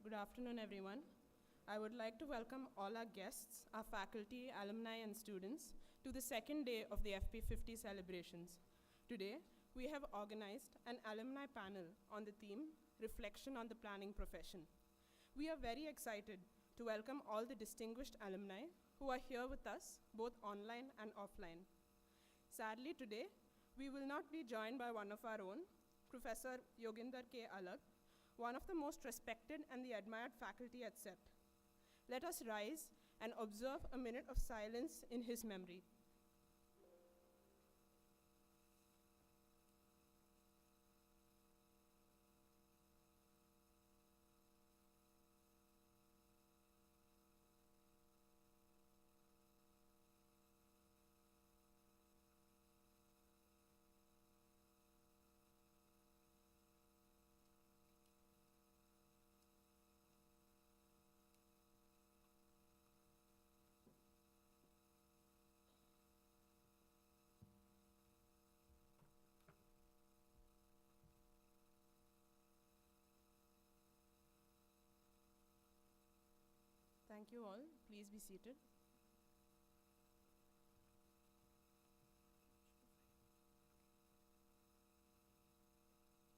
Good afternoon, everyone. I would like to welcome all our guests, our faculty, alumni, and students to the second day of the FP50 celebrations. Today, we have organized an alumni panel on the theme, Reflection on the Planning Profession. We are very excited to welcome all the distinguished alumni who are here with us, both online and offline. Sadly, today, we will not be joined by one of our own, Professor Yoginder K. Alag, one of the most respected and the admired faculty at CEPT. Let us rise and observe a minute of silence in his memory. Thank you all. Please be seated.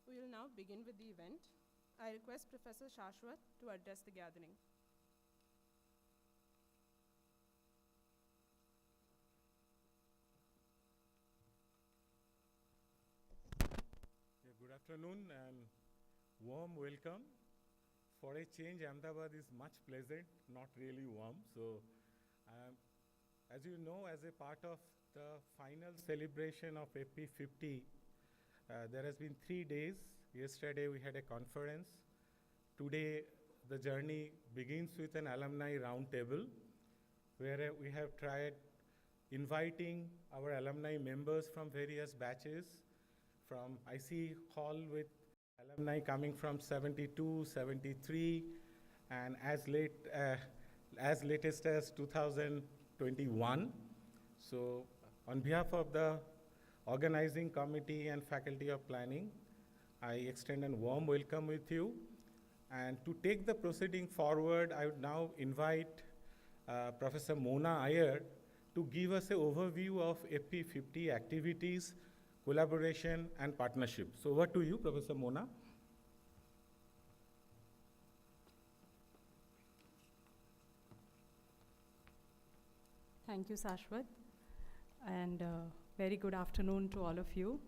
We will now begin with the event. I request Professor Shashwat to address the gathering. Good afternoon and warm welcome. For a change, Ahmedabad is much pleasant, not really warm. So, as you know, as a part of the final celebration of FP50, there has been 3 days. Yesterday we had a conference. Today the journey begins with an alumni roundtable, where we have tried inviting our alumni members from various batches. I see hall with alumni coming from 72, 73, and as latest as 2021. So on behalf of the organizing committee and faculty of planning, I extend a warm welcome with you. And to take the proceeding forward, I would now invite Professor Mona Iyer to give us an overview of FP50 activities, collaboration, and partnership. So over to you, Professor Mona. Thank you, Shashwat, and very good afternoon to all of you.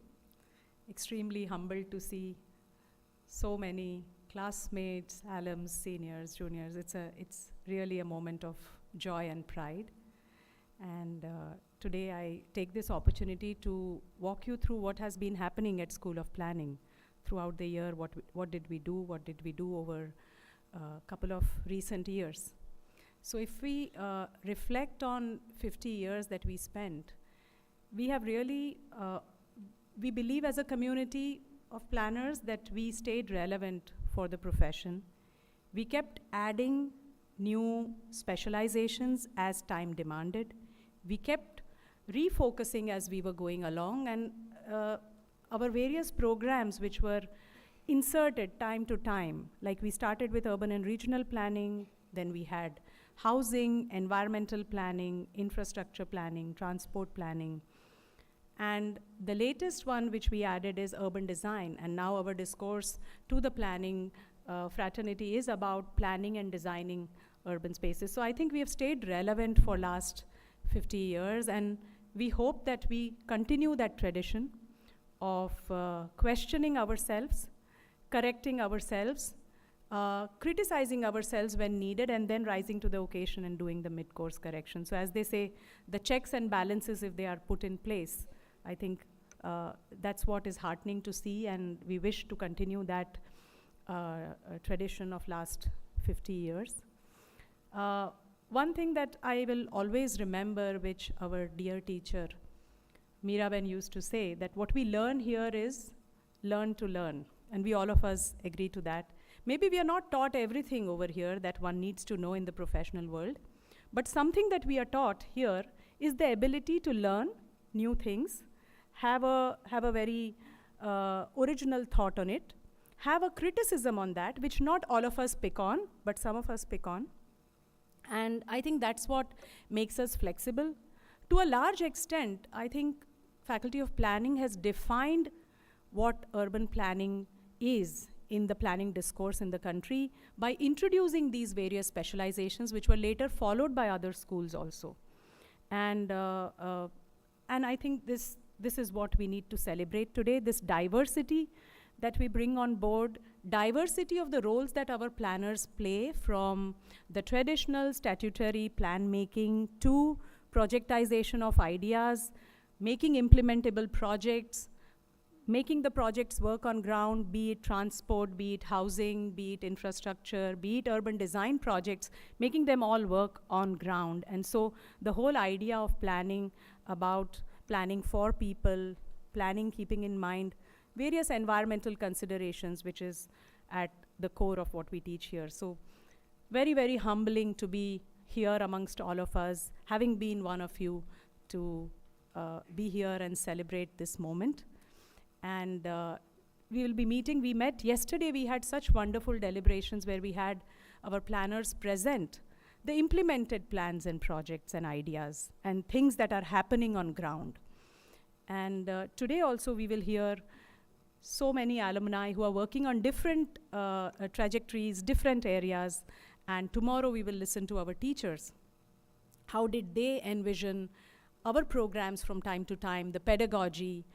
Extremely humbled to see so many classmates, alums, seniors, juniors. It's really a moment of joy and pride. And today I take this opportunity to walk you through what has been happening at School of Planning throughout the year. What did we do? What did we do over a couple of recent years? So if we reflect on 50 years that we spent, we have really, we believe as a community of planners that we stayed relevant for the profession. We kept adding new specializations as time demanded. We kept refocusing as we were going along, and our various programs which were inserted time to time, like we started with urban and regional planning, then we had housing, environmental planning, infrastructure planning, transport planning. And the latest one which we added is urban design, and now our discourse to the planning fraternity is about planning and designing urban spaces. So I think we have stayed relevant for last 50 years, and we hope that we continue that tradition of questioning ourselves, correcting ourselves, criticizing ourselves when needed, and then rising to the occasion and doing the mid-course correction. So as they say, the checks and balances, if they are put in place, I think that's what is heartening to see, and we wish to continue that tradition of last 50 years. One thing that I will always remember, which our dear teacher Meeraben used to say, that what we learn here is learn to learn, and we all of us agree to that. Maybe we are not taught everything over here that one needs to know in the professional world, but something that we are taught here is the ability to learn new things, have a very original thought on it, have a criticism on that, which not all of us pick on, but some of us pick on. And I think that's what makes us flexible. To a large extent, I think Faculty of Planning has defined what urban planning is in the planning discourse in the country by introducing these various specializations, which were later followed by other schools also. And I think this is what we need to celebrate today, this diversity that we bring on board, diversity of the roles that our planners play, from the traditional statutory plan making to projectization of ideas, making implementable projects, making the projects work on ground, be it transport, be it housing, be it infrastructure, be it urban design projects, making them all work on ground. And so the whole idea of planning, about planning for people, planning keeping in mind various environmental considerations, which is at the core of what we teach here. So very, very humbling to be here amongst all of us, having been one of you, to be here and celebrate this moment. And we will be meeting. We met yesterday. We had such wonderful deliberations where we had our planners present the implemented plans and projects and ideas and things that are happening on ground. And today also we will hear so many alumni who are working on different trajectories, different areas. And tomorrow we will listen to our teachers. How did they envision our programs from time to time, the pedagogy,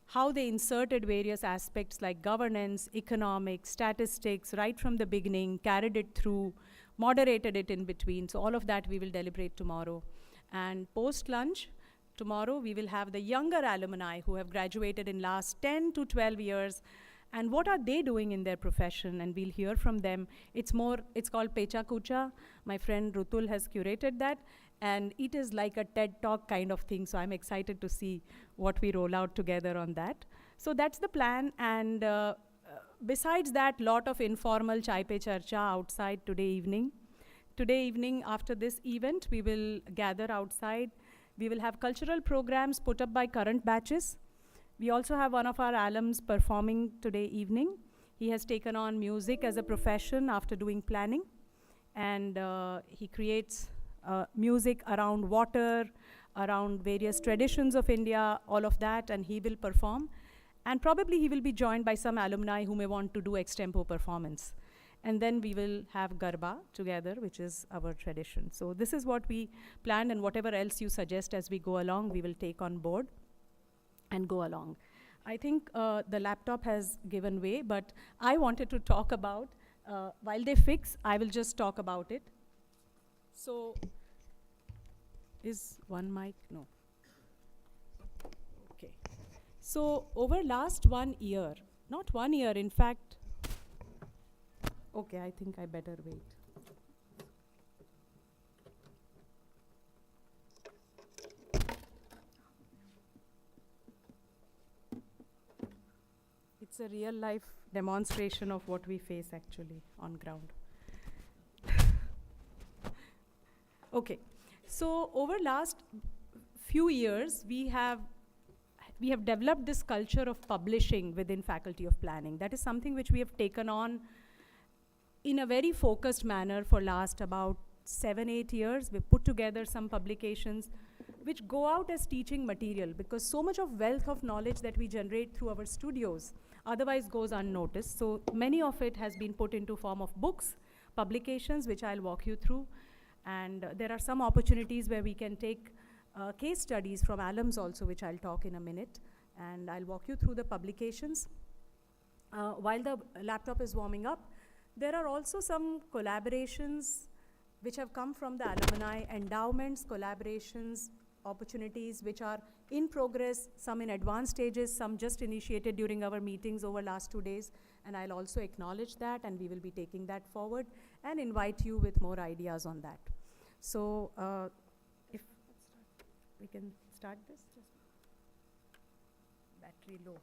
how they inserted various aspects like governance, economics, statistics, right from the beginning, carried it through, moderated it in between. So all of that we will deliberate tomorrow. And post-lunch, tomorrow we will have the younger alumni who have graduated in last 10 to 12 years. And what are they doing in their profession? And we'll hear from them. It's called Pecha Kucha. My friend Rutul has curated that. And it is like a TED Talk kind of thing. So I'm excited to see what we roll out together on that. So that's the plan. And besides that, lot of informal chai pe charcha outside today evening. Today evening, after this event, we will gather outside. We will have cultural programs put up by current batches. We also have one of our alums performing today evening. He has taken on music as a profession after doing planning. And he creates music around water, around various traditions of India, all of that, and he will perform. And probably he will be joined by some alumni who may want to do extempo performance. And then we will have Garba together, which is our tradition. So this is what we planned, and whatever else you suggest as we go along, we will take on board and go along. I think the laptop has given way, but I wanted to talk about, while they fix, I will just talk about it. So, is one mic? No. Okay. So, over last 1 year, not 1 year, in fact, okay, I think I better wait. It's a real life demonstration of what we face actually on ground. Okay, so over last few years, we have developed this culture of publishing within Faculty of Planning. That is something which we have taken on in a very focused manner for last about 7-8 years. We've put together some publications which go out as teaching material, because so much of wealth of knowledge that we generate through our studios otherwise goes unnoticed. So many of it has been put into form of books, publications, which I'll walk you through. And there are some opportunities where we can take case studies from alums also, which I'll talk in a minute. And I'll walk you through the publications. While the laptop is warming up, there are also some collaborations which have come from the alumni, endowments, collaborations, opportunities which are in progress, some in advanced stages, some just initiated during our meetings over last 2 days. And I'll also acknowledge that, and we will be taking that forward and invite you with more ideas on that. So if we can start this. Battery low.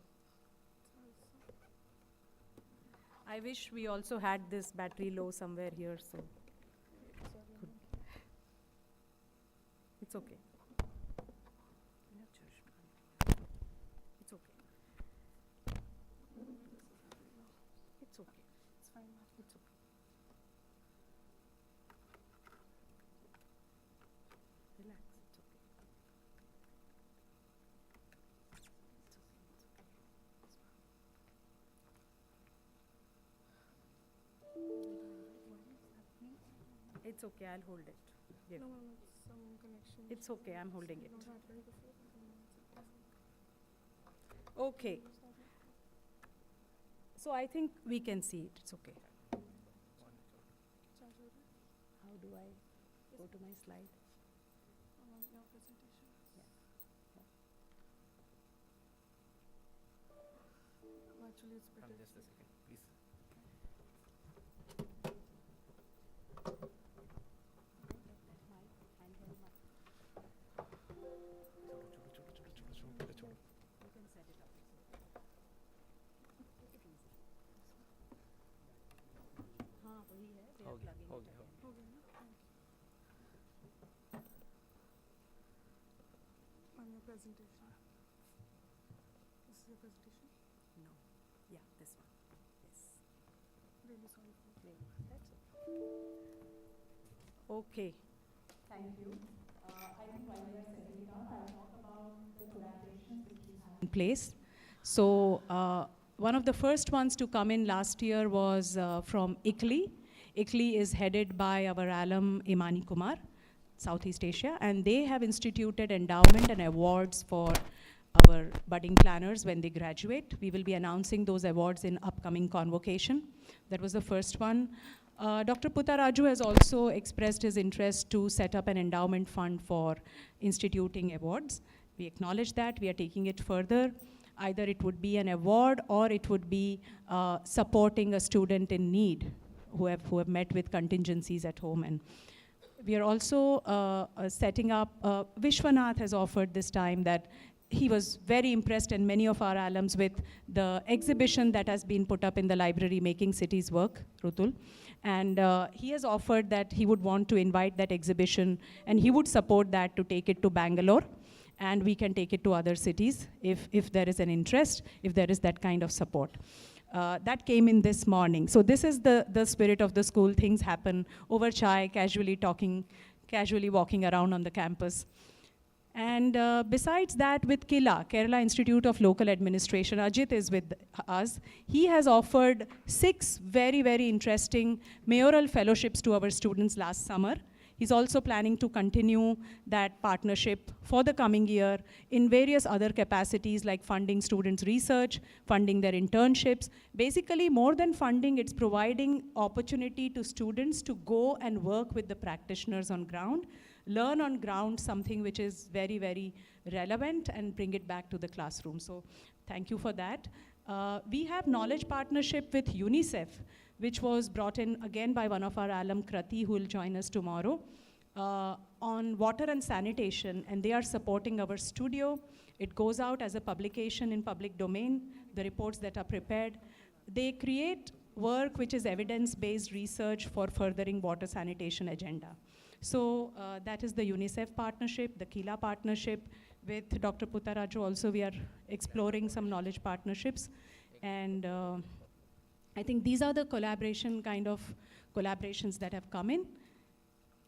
I wish we also had this battery low somewhere here, so. Good. It's okay. It's okay. It's it's okay, I'll hold it. Give. No, some connection. It's okay, I'm holding it. Not happened before. Okay. So I think we can see it, it's okay. How do I go to my slide? Your presentation. Yeah. Actually, it's better. Just a second, please. You can set it up. हाँ वही है, they are plugging it again. हो गया ना? On your presentation. This is your presentation? No. Yeah, this one. Yes. Really sorry for that. That's okay. Thank you. I think while we are setting it up, I'll talk about the collaborations which we have in place. So one of the first ones to come in last year was from ICLI. ICLI is headed by our alum Imani Kumar, Southeast Asia, and they have instituted endowment and awards for our budding planners when they graduate. We will be announcing those awards in upcoming convocation. That was the first one. Dr. Puttaraju has also expressed his interest to set up an endowment fund for instituting awards. We acknowledge that, we are taking it further. Either it would be an award or it would be supporting a student in need who have met with contingencies at home. And we are also setting up, Vishwanath has offered this time that he was very impressed, and many of our alums, with the exhibition that has been put up in the library, Making Cities Work, Rutul. And he has offered that he would want to invite that exhibition, and he would support that to take it to Bangalore, and we can take it to other cities if there is an interest, if there is that kind of support. That came in this morning. So this is the spirit of the school. Things happen over chai, casually talking, casually walking around on the campus. And besides that, with KILA, Kerala Institute of Local Administration, Ajit is with us. He has offered 6 very, very interesting mayoral fellowships to our students last summer. He's also planning to continue that partnership for the coming year in various other capacities, like funding students' research, funding their internships. Basically, more than funding, it's providing opportunity to students to go and work with the practitioners on ground, learn on ground something which is very, very relevant, and bring it back to the classroom. So thank you for that. We have knowledge partnership with UNICEF, which was brought in again by one of our alum, Krati, who will join us tomorrow, on water and sanitation, and they are supporting our studio. It goes out as a publication in public domain, the reports that are prepared. They create work which is evidence-based research for furthering water sanitation agenda. So that is the UNICEF partnership, the KILA partnership. With Dr. Puttaraju also, we are exploring some knowledge partnerships. And I think these are the kind of collaborations that have come in.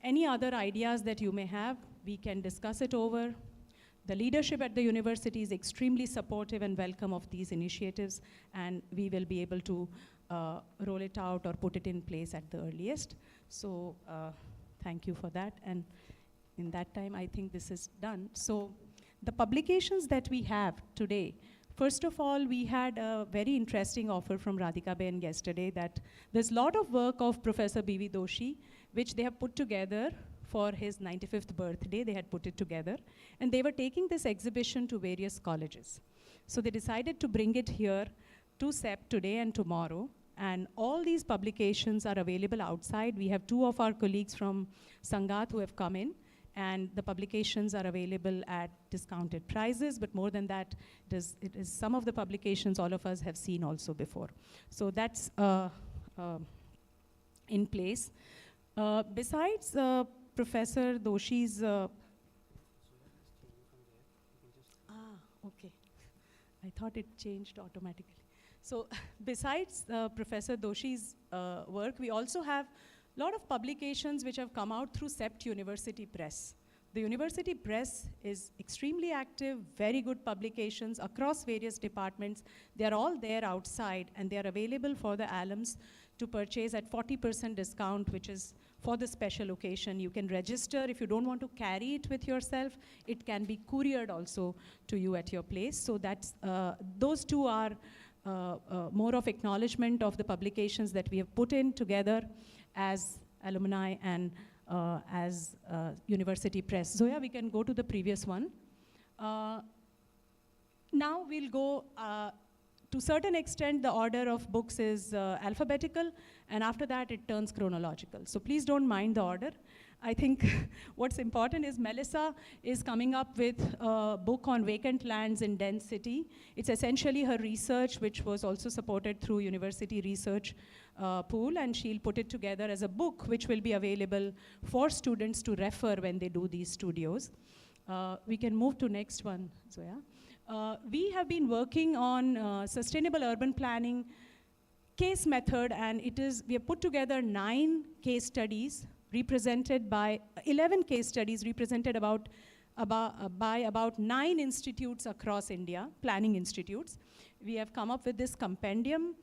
Any other ideas that you may have, we can discuss it over. The leadership at the university is extremely supportive and welcome of these initiatives, and we will be able to roll it out or put it in place at the earliest. So thank you for that. And in that time, I think this is done. So the publications that we have today, first of all, we had a very interesting offer from Radhika Ben yesterday that there's a lot of work of Professor B.V. Doshi, which they have put together for his 95th birthday. They had put it together. And they were taking this exhibition to various colleges. So they decided to bring it here to CEPT today and tomorrow. And all these publications are available outside. We have 2 of our colleagues from Sangath who have come in. And the publications are available at discounted prices, but more than that, it is some of the publications all of us have seen also before. So that's in place. Besides Professor Doshi's... okay. I thought it changed automatically. So besides Professor Doshi's work, we also have a lot of publications which have come out through CEPT University Press. The university press is extremely active, very good publications across various departments. They are all there outside, and they are available for the alums to purchase at 40% discount, which is for the special occasion. You can register. If you don't want to carry it with yourself, it can be couriered also to you at your place. So that's, those two are more of acknowledgement of the publications that we have put in together as Alumni and as University Press. Zoya, we can go to the previous one. Now we'll go, to a certain extent, the order of books is alphabetical, and after that it turns chronological. So please don't mind the order. I think what's important is Melissa is coming up with a book on vacant lands in dense city. It's essentially her research, which was also supported through university research pool, and she'll put it together as a book, which will be available for students to refer when they do these studios. We can move to next one, Zoya. We have been working on sustainable urban planning case method, and we have put together 9 case studies represented by 11 case studies represented by about 9 institutes across India, planning institutes. We have come up with this compendium.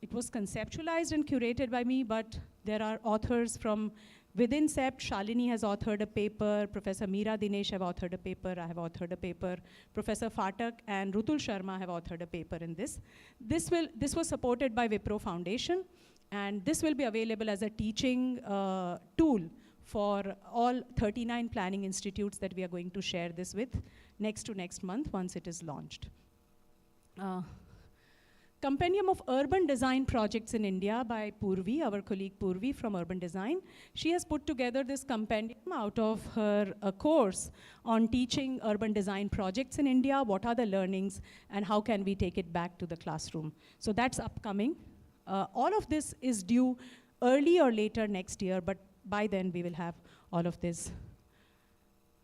It was conceptualized and curated by me, but there are authors from within CEPT. Shalini has authored a paper, Professor Meera Dinesh have authored a paper, I have authored a paper, Professor Phatak and Rutul Sharma have authored a paper in this. This was supported by Wipro Foundation, and this will be available as a teaching tool for all 39 planning institutes that we are going to share this with next month once it is launched. Compendium of Urban Design Projects in India by Purvi, our colleague Purvi from Urban Design. She has put together this compendium out of her course on teaching urban design projects in India, what are the learnings, and how can we take it back to the classroom. So that's upcoming. All of this is due early or later next year, but by then we will have all of this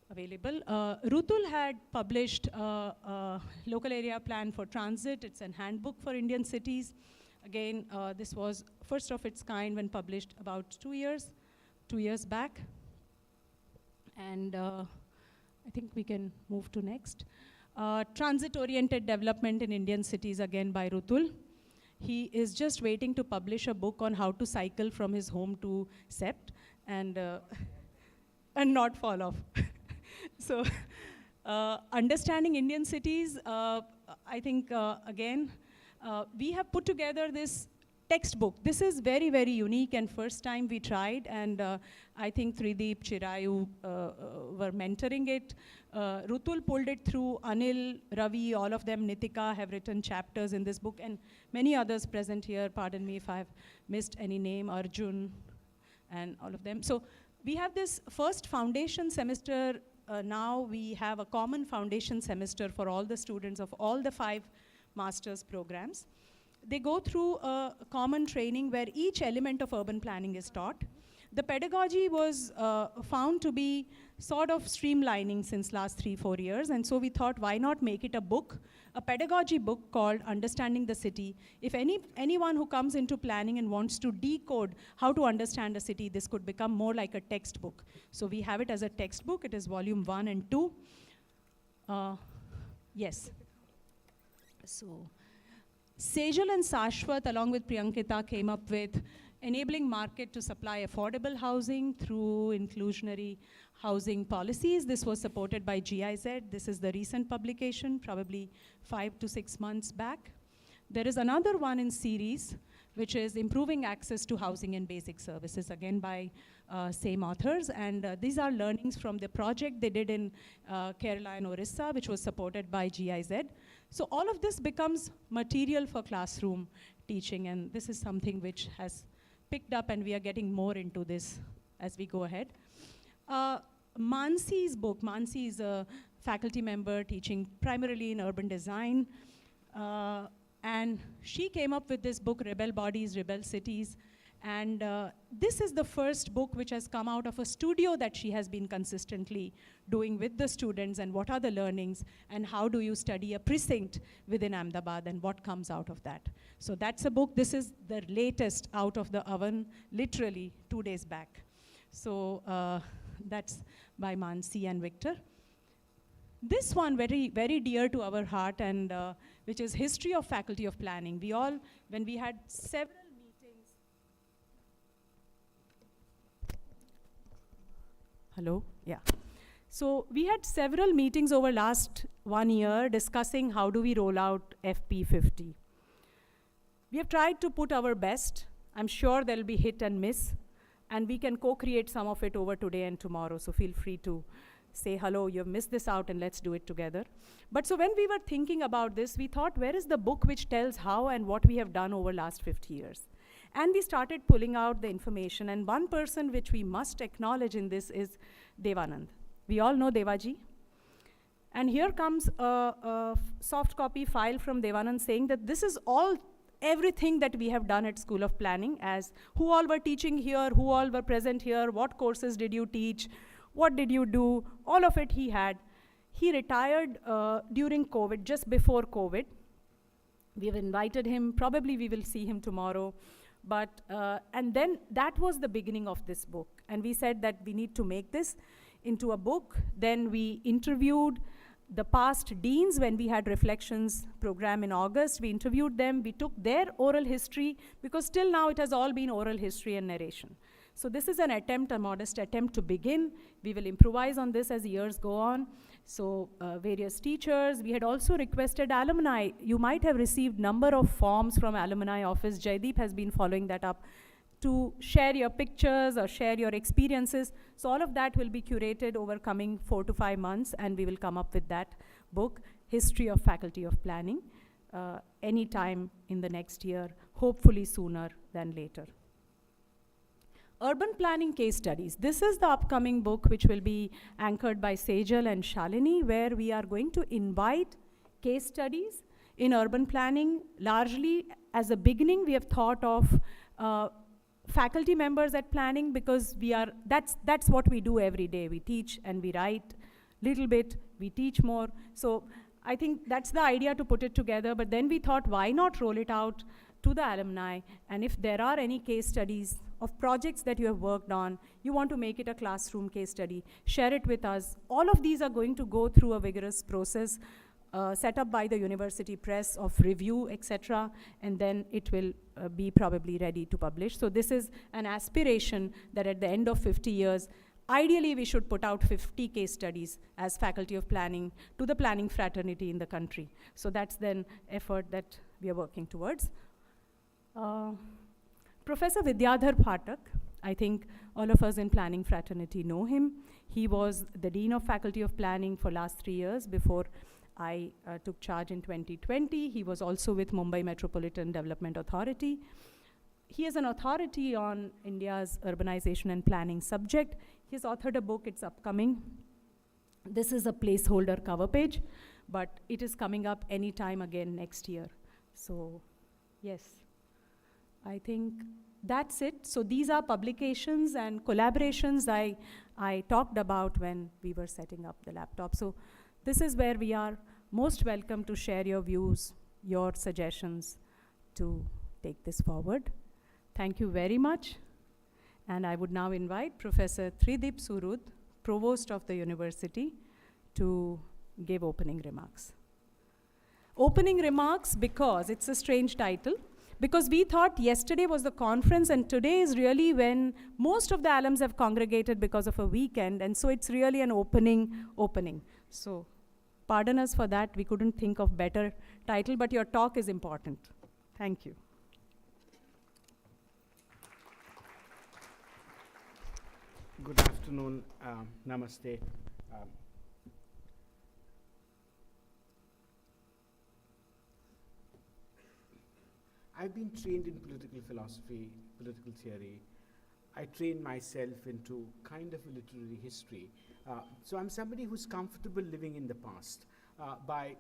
available. Rutul had published a local area plan for transit. It's a handbook for Indian cities. Again, this was first of its kind when published about 2 years back. And I think we can move to next. Transit-oriented development in Indian cities, again by Rutul. He is just waiting to publish a book on how to cycle from his home to CEPT and not fall off. So, understanding Indian cities, I think, again, we have put together this textbook. This is very, very unique, and first time we tried, and I think Trideep, Chirayu were mentoring it. Rutul pulled it through, Anil, Ravi, all of them, Nitika have written chapters in this book, and many others present here. Pardon me if I've missed any name, Arjun, and all of them. So we have this first foundation semester. Now we have a common foundation semester for all the students of all the 5 master's programs. They go through a common training where each element of urban planning is taught. The pedagogy was found to be sort of streamlining since last 3-4 years, and so we thought, why not make it a book, a pedagogy book called Understanding the City. If anyone who comes into planning and wants to decode how to understand a city, this could become more like a textbook. So we have it as a textbook. It is volume 1 and 2. Yes. So Sejal and Sashwat, along with Priyankita, came up with enabling market to supply affordable housing through inclusionary housing policies. This was supported by GIZ. This is the recent publication, probably 5 to 6 months back. There is another one in series, which is improving access to housing and basic services, again by same authors. And these are learnings from the project they did in Kerala and Orissa, which was supported by GIZ. So all of this becomes material for classroom teaching, and this is something which has picked up, and we are getting more into this as we go ahead. Mansi's book, Mansi is a faculty member teaching primarily in urban design, and she came up with this book, Rebel Bodies, Rebel Cities, and this is the first book which has come out of a studio that she has been consistently doing with the students, and what are the learnings, and how do you study a precinct within Ahmedabad, and what comes out of that. So that's a book. This is the latest out of the oven, literally 2 days back. So that's by Mansi and Victor. This one, very, very dear to our heart, and which is History of Faculty of Planning. We all, when we had several meetings Hello? Yeah. So we had several meetings over last 1 year discussing how do we roll out FP50. We have tried to put our best. I'm sure there'll be hit and miss, and we can co-create some of it over today and tomorrow, so feel free to say, hello, you've missed this out, and let's do it together. But so when we were thinking about this, we thought, where is the book which tells how and what we have done over last 50 years? And we started pulling out the information, and one person which we must acknowledge in this is Devanand. We all know Devaji. And here comes a soft copy file from Devanand saying that this is everything that we have done at School of Planning, as who all were teaching here, who all were present here, what courses did you teach, what did you do, all of it he had. He retired during COVID, just before COVID. We have invited him, probably we will see him tomorrow. But, and then that was the beginning of this book. And we said that we need to make this into a book. Then we interviewed the past deans when we had Reflections program in August. We interviewed them, we took their oral history, because till now it has all been oral history and narration. So this is an attempt, a modest attempt to begin. We will improvise on this as years go on. So various teachers, we had also requested alumni. You might have received number of forms from alumni office. Jaideep has been following that up, to share your pictures or share your experiences. So all of that will be curated over coming 4 to 5 months, and we will come up with that book, History of Faculty of Planning, anytime in the next year, hopefully sooner than later. Urban Planning Case Studies. This is the upcoming book which will be anchored by Sejal and Shalini, where we are going to invite case studies in urban planning. Largely, as a beginning, we have thought of faculty members at planning, because that's what we do every day. We teach and we write little bit, we teach more. So I think that's the idea, to put it together. But then we thought, why not roll it out to the alumni? And if there are any case studies of projects that you have worked on, you want to make it a classroom case study, share it with us. All of these are going to go through a vigorous process set up by the university press of review, etc., and then it will be probably ready to publish. So this is an aspiration that at the end of 50 years, ideally we should put out 50 case studies as Faculty of Planning to the planning fraternity in the country. So that's then effort that we are working towards. Professor Vidyadhar Phatak, I think all of us in planning fraternity know him. He was the Dean of Faculty of Planning for last 3 years before I took charge in 2020. He was also with Mumbai Metropolitan Development Authority. He is an authority on India's urbanization and planning subject. He has authored a book, it's upcoming. This is a placeholder cover page, but it is coming up anytime again next year. So, yes, I think that's it. So these are publications and collaborations I talked about when we were setting up the laptop. So this is where we are most welcome to share your views, your suggestions to take this forward. Thank you very much. And I would now invite Professor Tridip Surud, Provost of the university, to give opening remarks. Opening remarks because it's a strange title, because we thought yesterday was the conference and today is really when most of the alums have congregated because of a weekend, and so it's really an opening. So pardon us for that, we couldn't think of better title, but your talk is important. Thank you. Good afternoon, namaste. I've been trained in political philosophy, political theory. I trained myself into kind of a literary history. So I'm somebody who's comfortable living in the past. By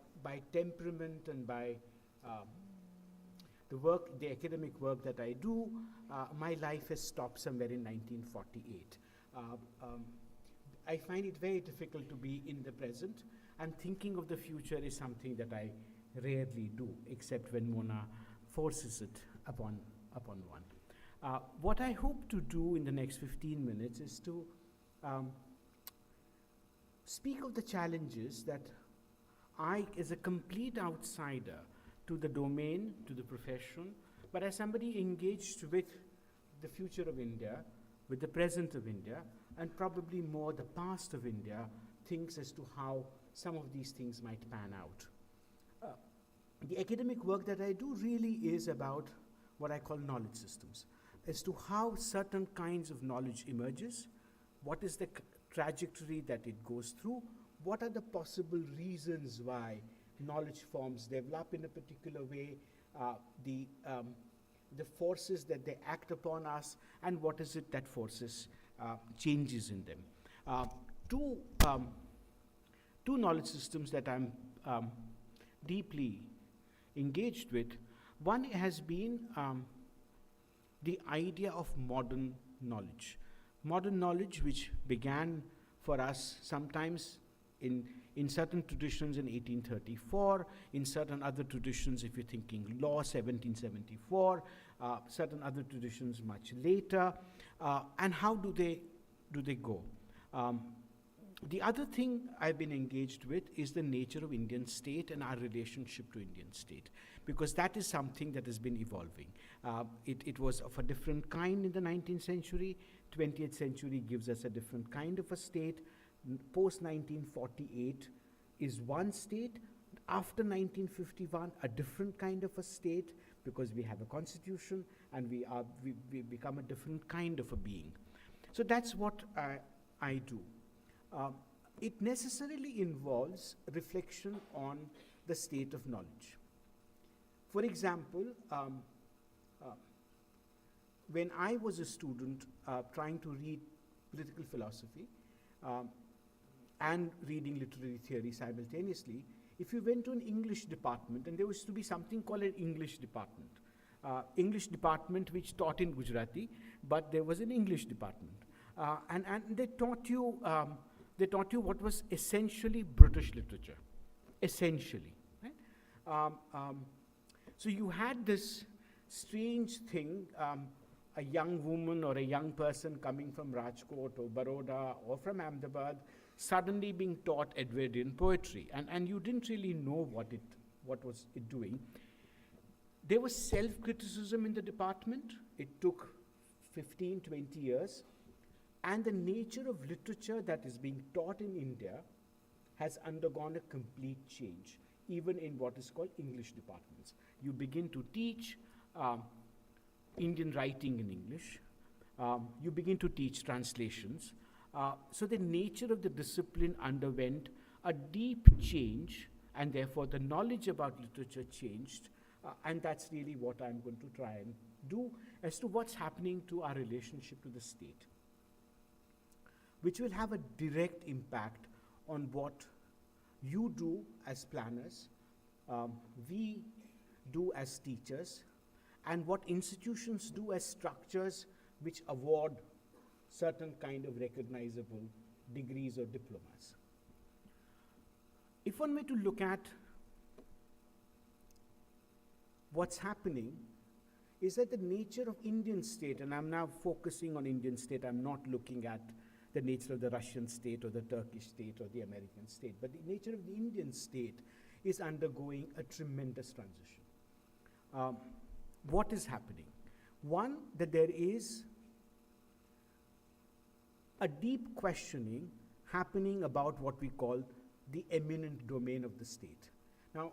temperament and by the academic work that I do, my life has stopped somewhere in 1948. I find it very difficult to be in the present, and thinking of the future is something that I rarely do, except when Mona forces it upon one. What I hope to do in the next 15 minutes is to speak of the challenges that I, as a complete outsider to the domain, to the profession, but as somebody engaged with the future of India, with the present of India, and probably more the past of India, thinks as to how some of these things might pan out. The academic work that I do really is about what I call knowledge systems, as to how certain kinds of knowledge emerges, what is the trajectory that it goes through, what are the possible reasons why knowledge forms develop in a particular way, the forces that they act upon us, and what is it that forces changes in them. Two knowledge systems that I'm deeply engaged with. One has been the idea of modern knowledge. Modern knowledge, which began for us sometimes in certain traditions in 1834, in certain other traditions, if you're thinking law, 1774, certain other traditions much later, and how do they go? The other thing I've been engaged with is the nature of Indian state and our relationship to Indian state, because that is something that has been evolving. It was of a different kind in the 19th century. 20th century gives us a different kind of a state. Post 1948 is one state. After 1951, a different kind of a state, because we have a constitution and we become a different kind of a being. So that's what I do. It necessarily involves reflection on the state of knowledge. For example, when I was a student trying to read political philosophy and reading literary theory simultaneously, if you went to an English department, and there was to be something called an English department which taught in Gujarati, but there was an English department. And they taught you what was essentially British literature, essentially. Right? So you had this strange thing, a young woman or a young person coming from Rajkot or Baroda or from Ahmedabad, suddenly being taught Edwardian poetry, and you didn't really know what was it doing. There was self-criticism in the department. It took 15, 20 years. And the nature of literature that is being taught in India has undergone a complete change, even in what is called English departments. You begin to teach Indian writing in English. You begin to teach translations. So the nature of the discipline underwent a deep change, and therefore the knowledge about literature changed. And that's really what I'm going to try and do as to what's happening to our relationship to the state, which will have a direct impact on what you do as planners, we do as teachers, and what institutions do as structures which award certain kind of recognizable degrees or diplomas. If one were to look at what's happening, is that the nature of Indian state, and I'm now focusing on Indian state, I'm not looking at the nature of the Russian state or the Turkish state or the American state, but the nature of the Indian state is undergoing a tremendous transition. What is happening? One, that there is a deep questioning happening about what we call the eminent domain of the state. Now,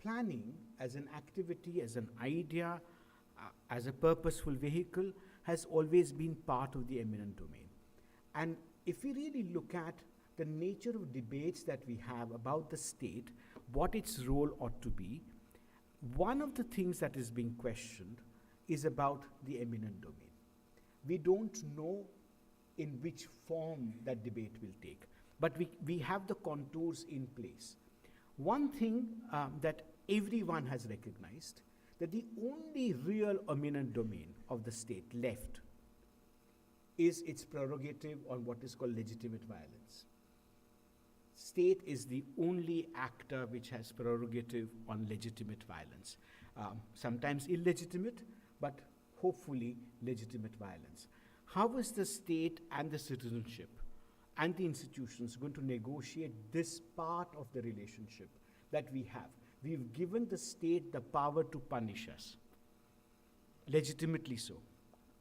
planning as an activity, as an idea, as a purposeful vehicle has always been part of the eminent domain. And if we really look at the nature of debates that we have about the state, what its role ought to be, one of the things that is being questioned is about the eminent domain. We don't know in which form that debate will take, but we have the contours in place. One thing that everyone has recognized, that the only real eminent domain of the state left is its prerogative on what is called legitimate violence. State is the only actor which has prerogative on legitimate violence. Sometimes illegitimate, but hopefully legitimate violence. How is the state and the citizenship and the institutions going to negotiate this part of the relationship that we have? We've given the state the power to punish us, legitimately so,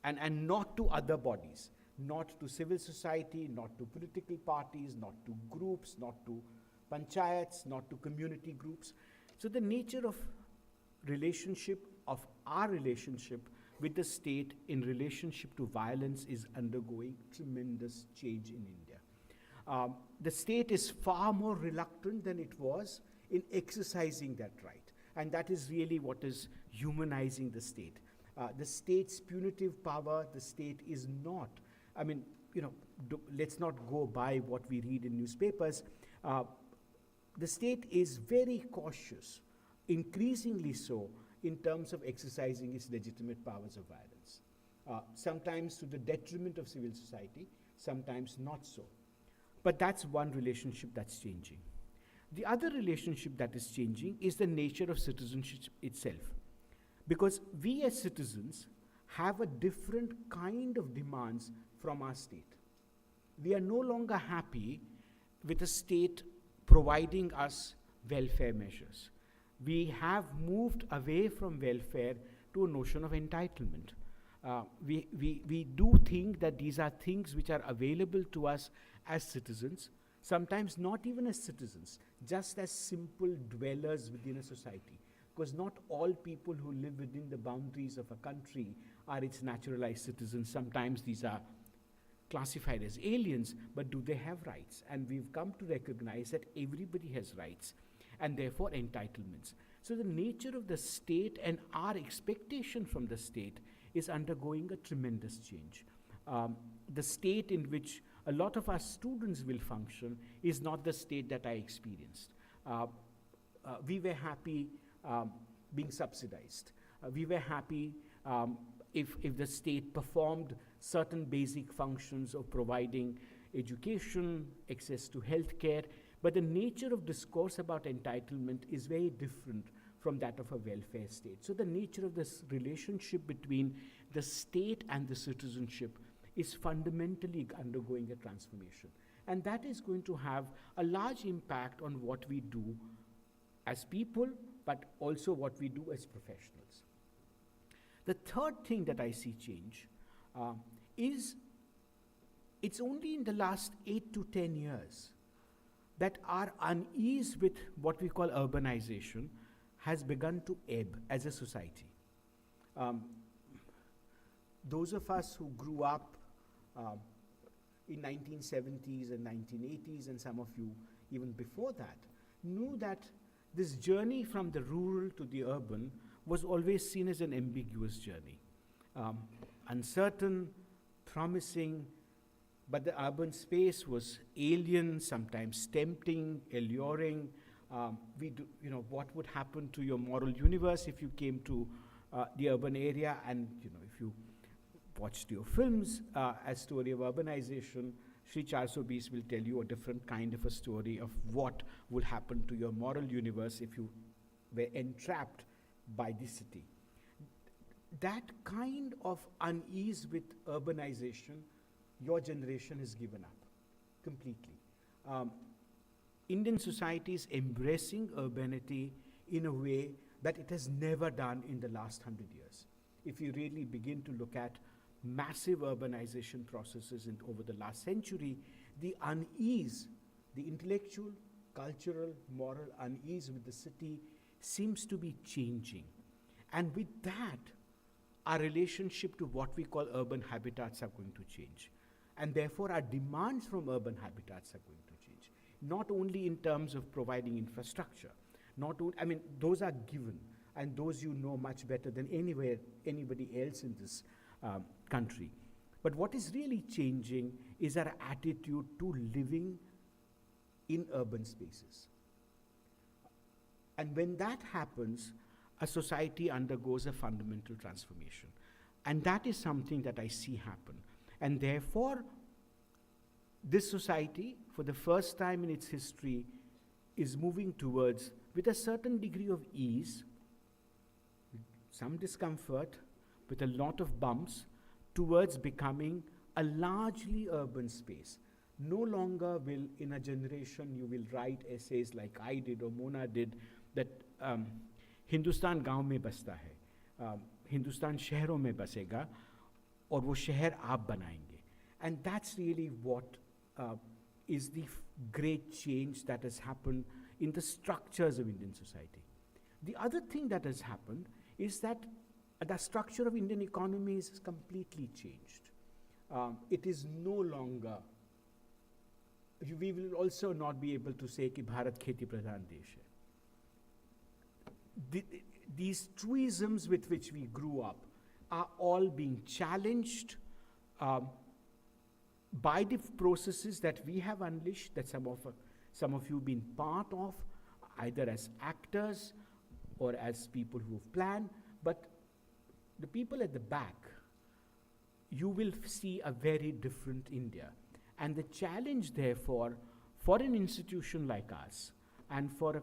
and not to other bodies. not to civil society, not to political parties, not to groups, not to panchayats, not to community groups. So the nature of relationship, of our relationship with the state in relationship to violence is undergoing tremendous change in India. The state is far more reluctant than it was in exercising that right. And that is really what is humanizing the state. The state's punitive power, the state is not, I mean, let's not go by what we read in newspapers. The state is very cautious, increasingly so, in terms of exercising its legitimate powers of violence. Sometimes to the detriment of civil society, sometimes not so. But that's one relationship that's changing. The other relationship that is changing is the nature of citizenship itself. Because we as citizens have a different kind of demands from our state. We are no longer happy with the state providing us welfare measures. We have moved away from welfare to a notion of entitlement. We do think that these are things which are available to us as citizens, sometimes not even as citizens, just as simple dwellers within a society. Because not all people who live within the boundaries of a country are its naturalized citizens. Sometimes these are classified as aliens, but do they have rights? And we've come to recognize that everybody has rights, and therefore entitlements. So the nature of the state and our expectation from the state is undergoing a tremendous change. The state in which a lot of our students will function is not the state that I experienced. We were happy being subsidized. We were happy if the state performed certain basic functions of providing education, access to healthcare, but the nature of discourse about entitlement is very different from that of a welfare state. So the nature of this relationship between the state and the citizenship is fundamentally undergoing a transformation. And that is going to have a large impact on what we do as people, but also what we do as professionals. The third thing that I see change is it's only in the last 8 to 10 years that our unease with what we call urbanization has begun to ebb as a society. Those of us who grew up in 1970s and 1980s, and some of you even before that, knew that this journey from the rural to the urban was always seen as an ambiguous journey. Uncertain, promising, but the urban space was alien, sometimes tempting, alluring. What would happen to your moral universe if you came to the urban area, and if you watched your films as story of urbanization, Sri 420 will tell you a different kind of a story of what would happen to your moral universe if you were entrapped by the city. That kind of unease with urbanization, your generation has given up completely. Indian society is embracing urbanity in a way that it has never done in the last 100 years. If you really begin to look at massive urbanization processes over the last century, the unease, the intellectual, cultural, moral unease with the city seems to be changing. And with that, our relationship to what we call urban habitats are going to change. And therefore, our demands from urban habitats are going to change. Not only in terms of providing infrastructure, those are given, and those you know much better than anybody else in this country. But what is really changing is our attitude to living in urban spaces. And when that happens, a society undergoes a fundamental transformation. And that is something that I see happen. And therefore, this society, for the first time in its history, is moving towards, with a certain degree of ease, some discomfort, with a lot of bumps, towards becoming a largely urban space. No longer will, in a generation, you will write essays like I did or Mona did, that Hindustan गाँव में बसता है, Hindustan शहरों में बसेगा, और वो शहर आप बनाएंगे. And that's really what is the great change that has happened in the structures of Indian society. The other thing that has happened is that the structure of Indian economy is completely changed. It is no longer, we will also not be able to say कि भारत खेती प्रधान देश है. These truisms with which we grew up are all being challenged by the processes that we have unleashed, that some of you have been part of, either as actors or as people who have planned. But the people at the back, you will see a very different India. And the challenge, therefore, for an institution like us, and for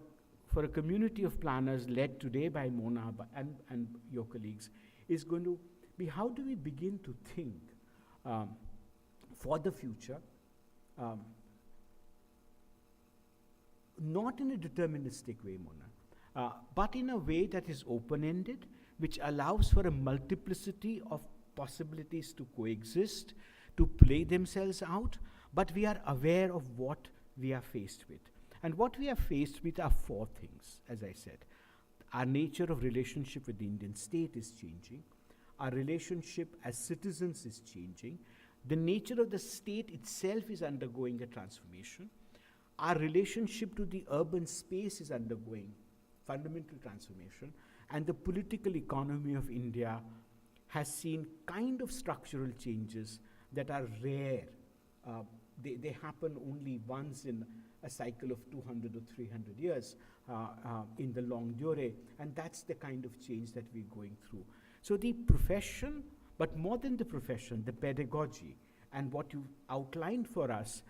a community of planners led today by Mona and your colleagues, is going to be how do we begin to think for the future, not in a deterministic way, Mona, but in a way that is open-ended, which allows for a multiplicity of possibilities to coexist, to play themselves out, but we are aware of what we are faced with. And what we are faced with are four things, as I said. Our nature of relationship with the Indian state is changing. Our relationship as citizens is changing. The nature of the state itself is undergoing a transformation. Our relationship to the urban space is undergoing fundamental transformation. And the political economy of India has seen kind of structural changes that are rare. They happen only once in a cycle of 200 or 300 years in the longue durée, and that's the kind of change that we're going through. So the profession, but more than the profession, the pedagogy, and what you outlined for us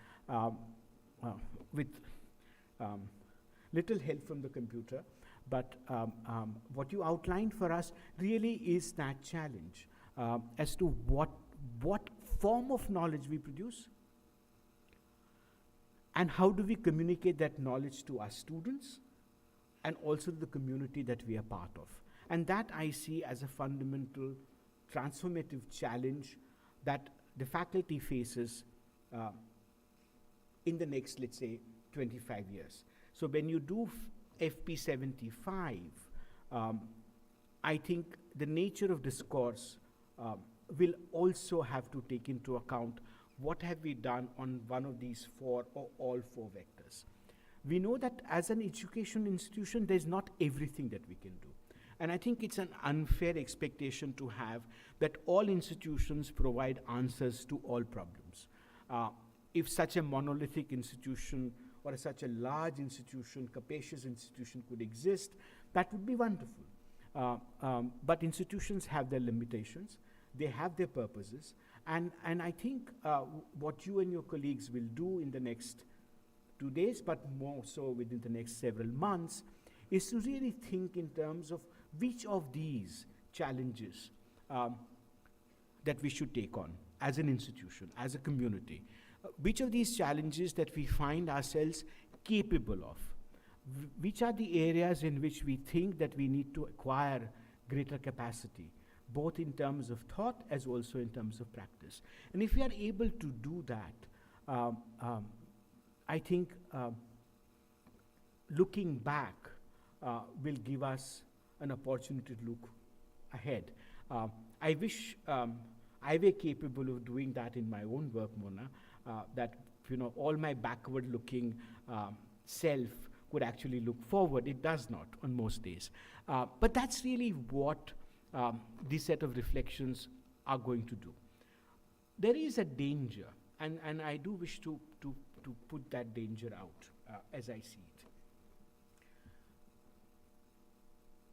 with little help from the computer, but what you outlined for us really is that challenge as to what form of knowledge we produce, and how do we communicate that knowledge to our students and also to the community that we are part of. And that I see as a fundamental transformative challenge that the faculty faces in the next, let's say, 25 years. So when you do FP75, I think the nature of discourse will also have to take into account what have we done on one of these four or all four vectors. We know that as an education institution, there's not everything that we can do. And I think it's an unfair expectation to have that all institutions provide answers to all problems. If such a monolithic institution or such a large institution, capacious institution could exist, that would be wonderful. But institutions have their limitations. They have their purposes. And I think what you and your colleagues will do in the next 2 days, but more so within the next several months, is to really think in terms of which of these challenges that we should take on as an institution, as a community. Which of these challenges that we find ourselves capable of? Which are the areas in which we think that we need to acquire greater capacity, both in terms of thought as also in terms of practice? And if we are able to do that, I think looking back will give us an opportunity to look ahead. I wish I were capable of doing that in my own work, Mona, that all my backward-looking self could actually look forward. It does not on most days. But that's really what this set of reflections are going to do. There is a danger, and I do wish to put that danger out as I see it.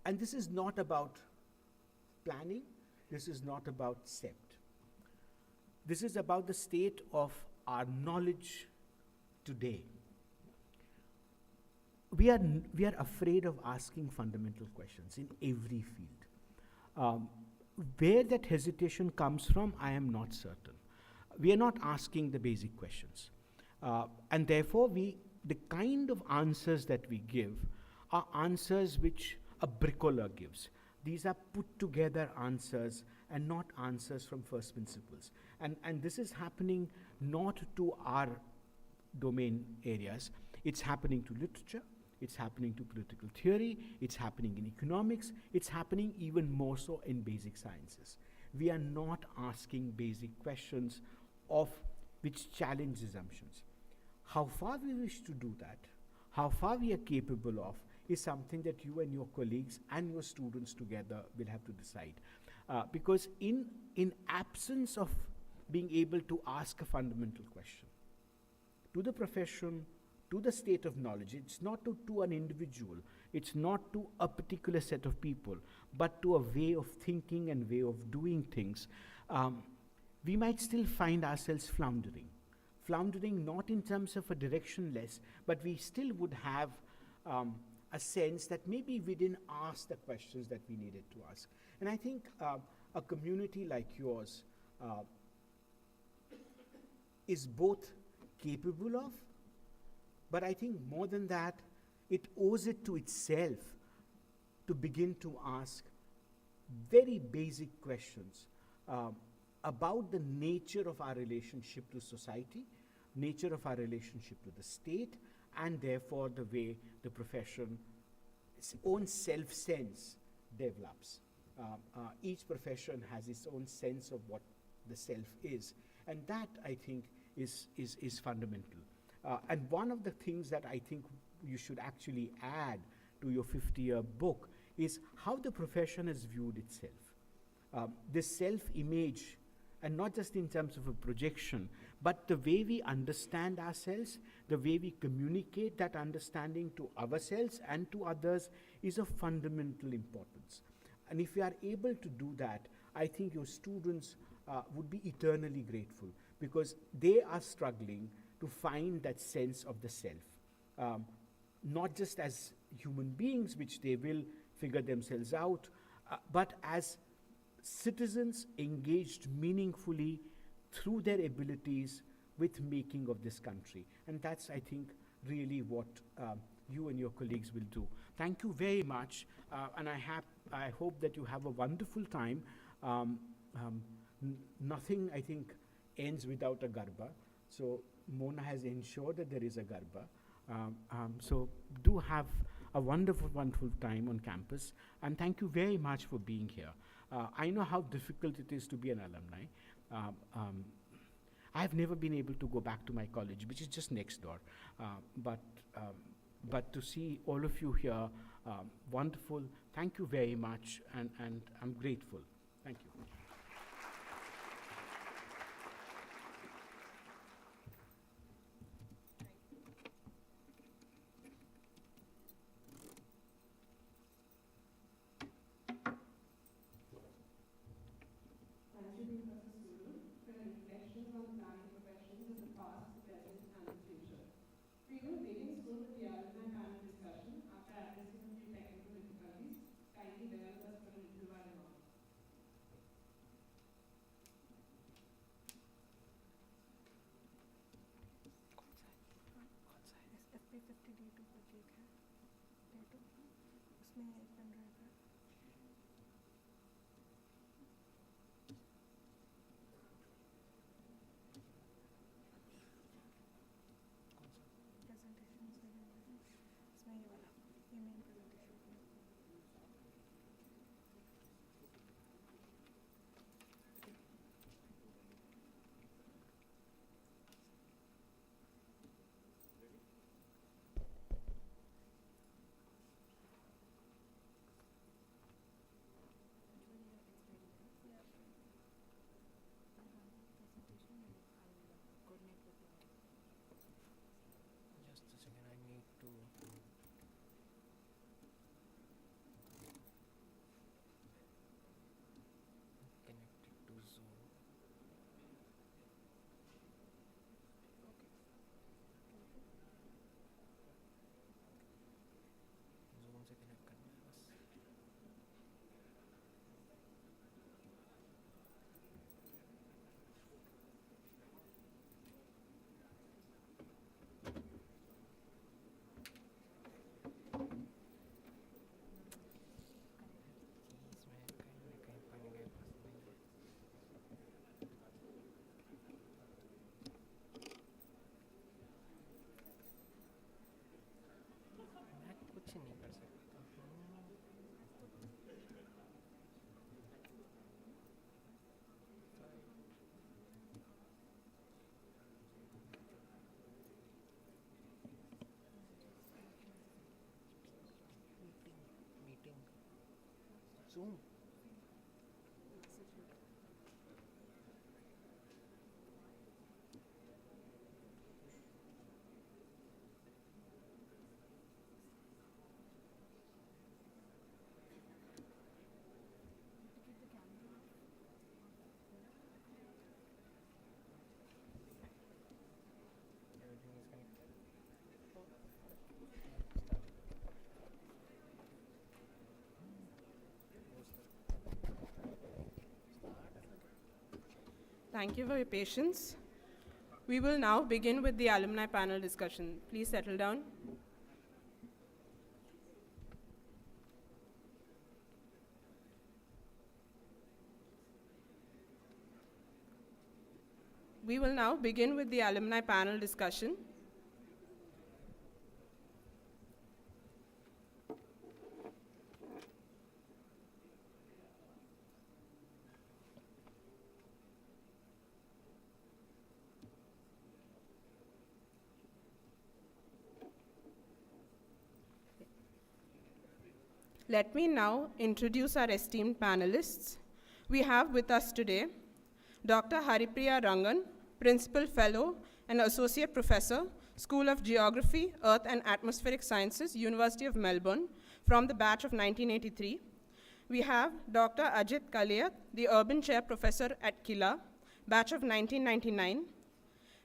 And this is not about planning. This is not about CEPT. This is about the state of our knowledge today. We are afraid of asking fundamental questions in every field. Where that hesitation comes from, I am not certain. We are not asking the basic questions. And therefore, the kind of answers that we give are answers which a bricklayer gives. These are put together answers, and not answers from first principles. And this is happening not to our domain areas. It's happening to literature, it's happening to political theory, it's happening in economics, it's happening even more so in basic sciences. We are not asking basic questions of which challenge assumptions. How far we wish to do that, how far we are capable of, is something that you and your colleagues and your students together will have to decide. Because in absence of being able to ask a fundamental question to the profession, to the state of knowledge, it's not to an individual, it's not to a particular set of people, but to a way of thinking and way of doing things, we might still find ourselves floundering. Floundering not in terms of a directionless, but we still would have a sense that maybe we didn't ask the questions that we needed to ask. And I think a community like yours is both capable of, but I think more than that, it owes it to itself to begin to ask very basic questions about the nature of our relationship to society, nature of our relationship to the state, and therefore the way the profession's own self-sense develops. Each profession has its own sense of what the self is, and that, I think, is fundamental. And one of the things that I think you should actually add to your 50-year book is how the profession has viewed itself. This self-image, and not just in terms of a projection, but the way we understand ourselves, the way we communicate that understanding to ourselves and to others, is of fundamental importance. And if we are able to do that, I think your students would be eternally grateful, because they are struggling to find that sense of the self, not just as human beings, which they will figure themselves out, but as citizens engaged meaningfully through their abilities with making of this country. And that's, I think, really what you and your colleagues will do. Thank you very much, and I hope that you have a wonderful time. Nothing, I think, ends without a garba. So Mona has ensured that there is a garba. So do have a wonderful, wonderful time on campus. And thank you very much for being here. I know how difficult it is to be an alumni. I've never been able to go back to my college, which is just next door. But to see all of you here, wonderful. Thank you very much, and I'm grateful. Thank you. We will begin soon with the alumni panel discussion after addressing a few technical difficulties. Kindly bear with us for a little while longer. FP50 D2 का cake है, D2 उसमें एक pen drive है. Zoom. Thank you for your patience. We will now begin with the alumni panel discussion. Please settle down. We will now begin with the alumni panel discussion. Let me now introduce our esteemed panelists. We have with us today Dr. Haripriya Rangan, Principal Fellow and Associate Professor, School of Geography, Earth and Atmospheric Sciences, University of Melbourne, from the batch of 1983. We have Dr. Ajit Kaliyat, the Urban Chair Professor at Kila, batch of 1999.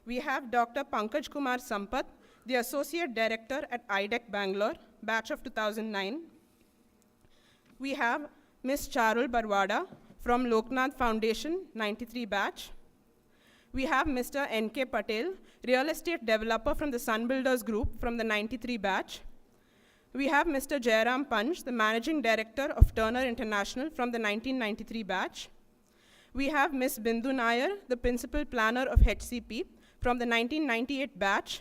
We have Dr. Pankaj Kumar Sampath, the Associate Director at IDEC Bangalore, batch of 2009. We have Ms. Charul Barwada from Loknath Foundation, 93 batch. We have Mr. N.K. Patel, Real Estate Developer from the Sunbuilders Group from the 93 batch. We have Mr. Jairam Panch, the Managing Director of Turner International from the 1993 batch. We have Ms. Bindu Nair, the Principal Planner of HCP from the 1998 batch.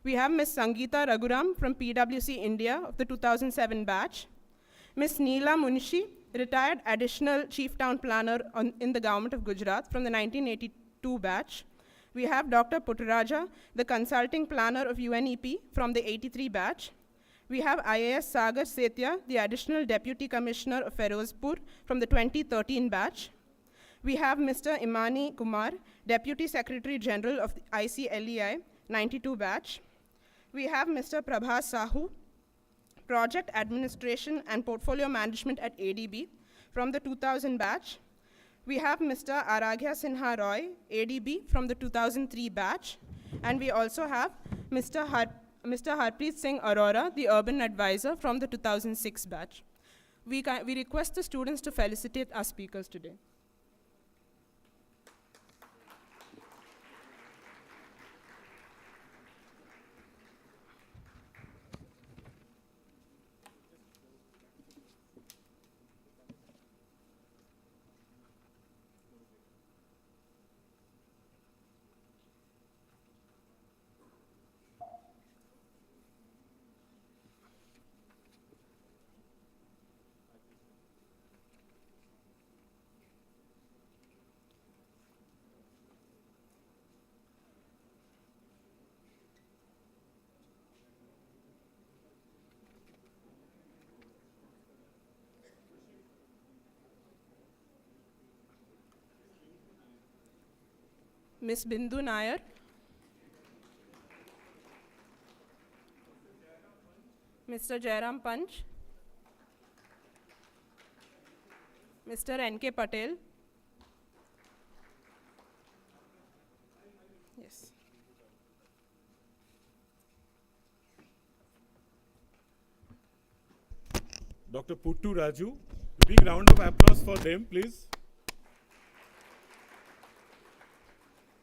We have Ms. Sangeeta Raghuram from PwC India of the 2007 batch. Ms. Neela Munshi, retired Additional Chief Town Planner in the Government of Gujarat from the 1982 batch. We have Dr. Puttaraja, the Consulting Planner of UNEP from the 83 batch. We have IAS Sagar Sethia, the Additional Deputy Commissioner of Ferozpur from the 2013 batch. We have Mr. Imani Kumar, Deputy Secretary General of the ICLEI, 92 batch. We have Mr. Prabhas Sahu, Project Administration and Portfolio Management at ADB from the 2000 batch. We have Mr. Aragya Sinha Roy, ADB from the 2003 batch. And we also have Mr. Harpreet Singh Arora, the Urban Advisor from the 2006 batch. We request the students to felicitate our speakers today. Ms. Bindu Nair. Mr. Jairam Panch. Mr. N.K. Patel. Yes. Dr. Puttu Raju, big round of applause for them, please.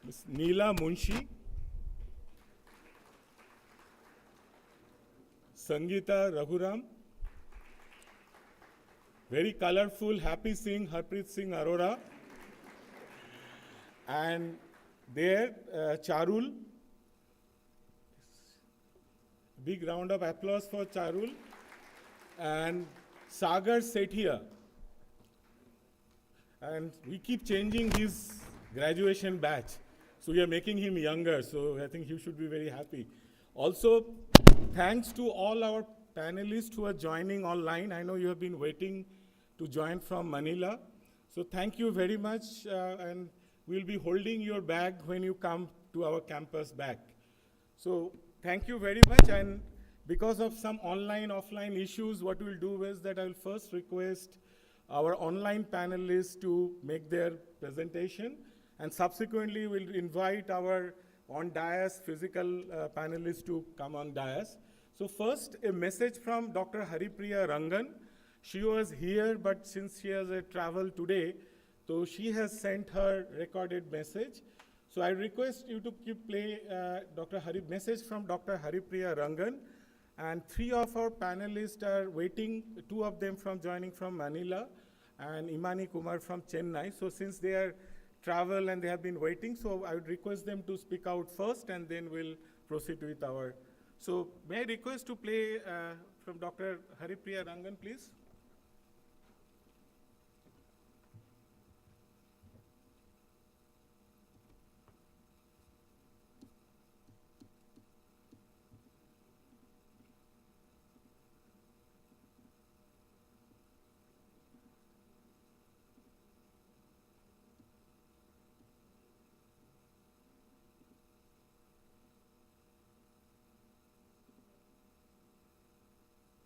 Ms. Neela Munshi, Sangeeta Raghuram, very colorful, happy seeing Harpreet Singh Arora, and there Charul. Big round of applause for Charul. And Sagar Sethia. And we keep changing his graduation batch. So we are making him younger, so I think he should be very happy. Also, thanks to all our panelists who are joining online. I know you have been waiting to join from Manila. So thank you very much, and we'll be holding your bag when you come to our campus back. So thank you very much, and because of some online, offline issues, what we'll do is that I'll first request our online panelists to make their presentation, and subsequently we'll invite our on-dais physical panelists to come on dais. So first, a message from Dr. Haripriya Rangan. She was here, but since she has a travel today, so she has sent her recorded message. So I request you to play message from Dr. Haripriya Rangan. And 3 of our panelists are waiting, 2 of them joining from Manila, and Imani Kumar from Chennai. So since they are travel and they have been waiting, so I would request them to speak out first, and then we'll proceed with our. So may I request to play from Dr. Haripriya Rangan, please?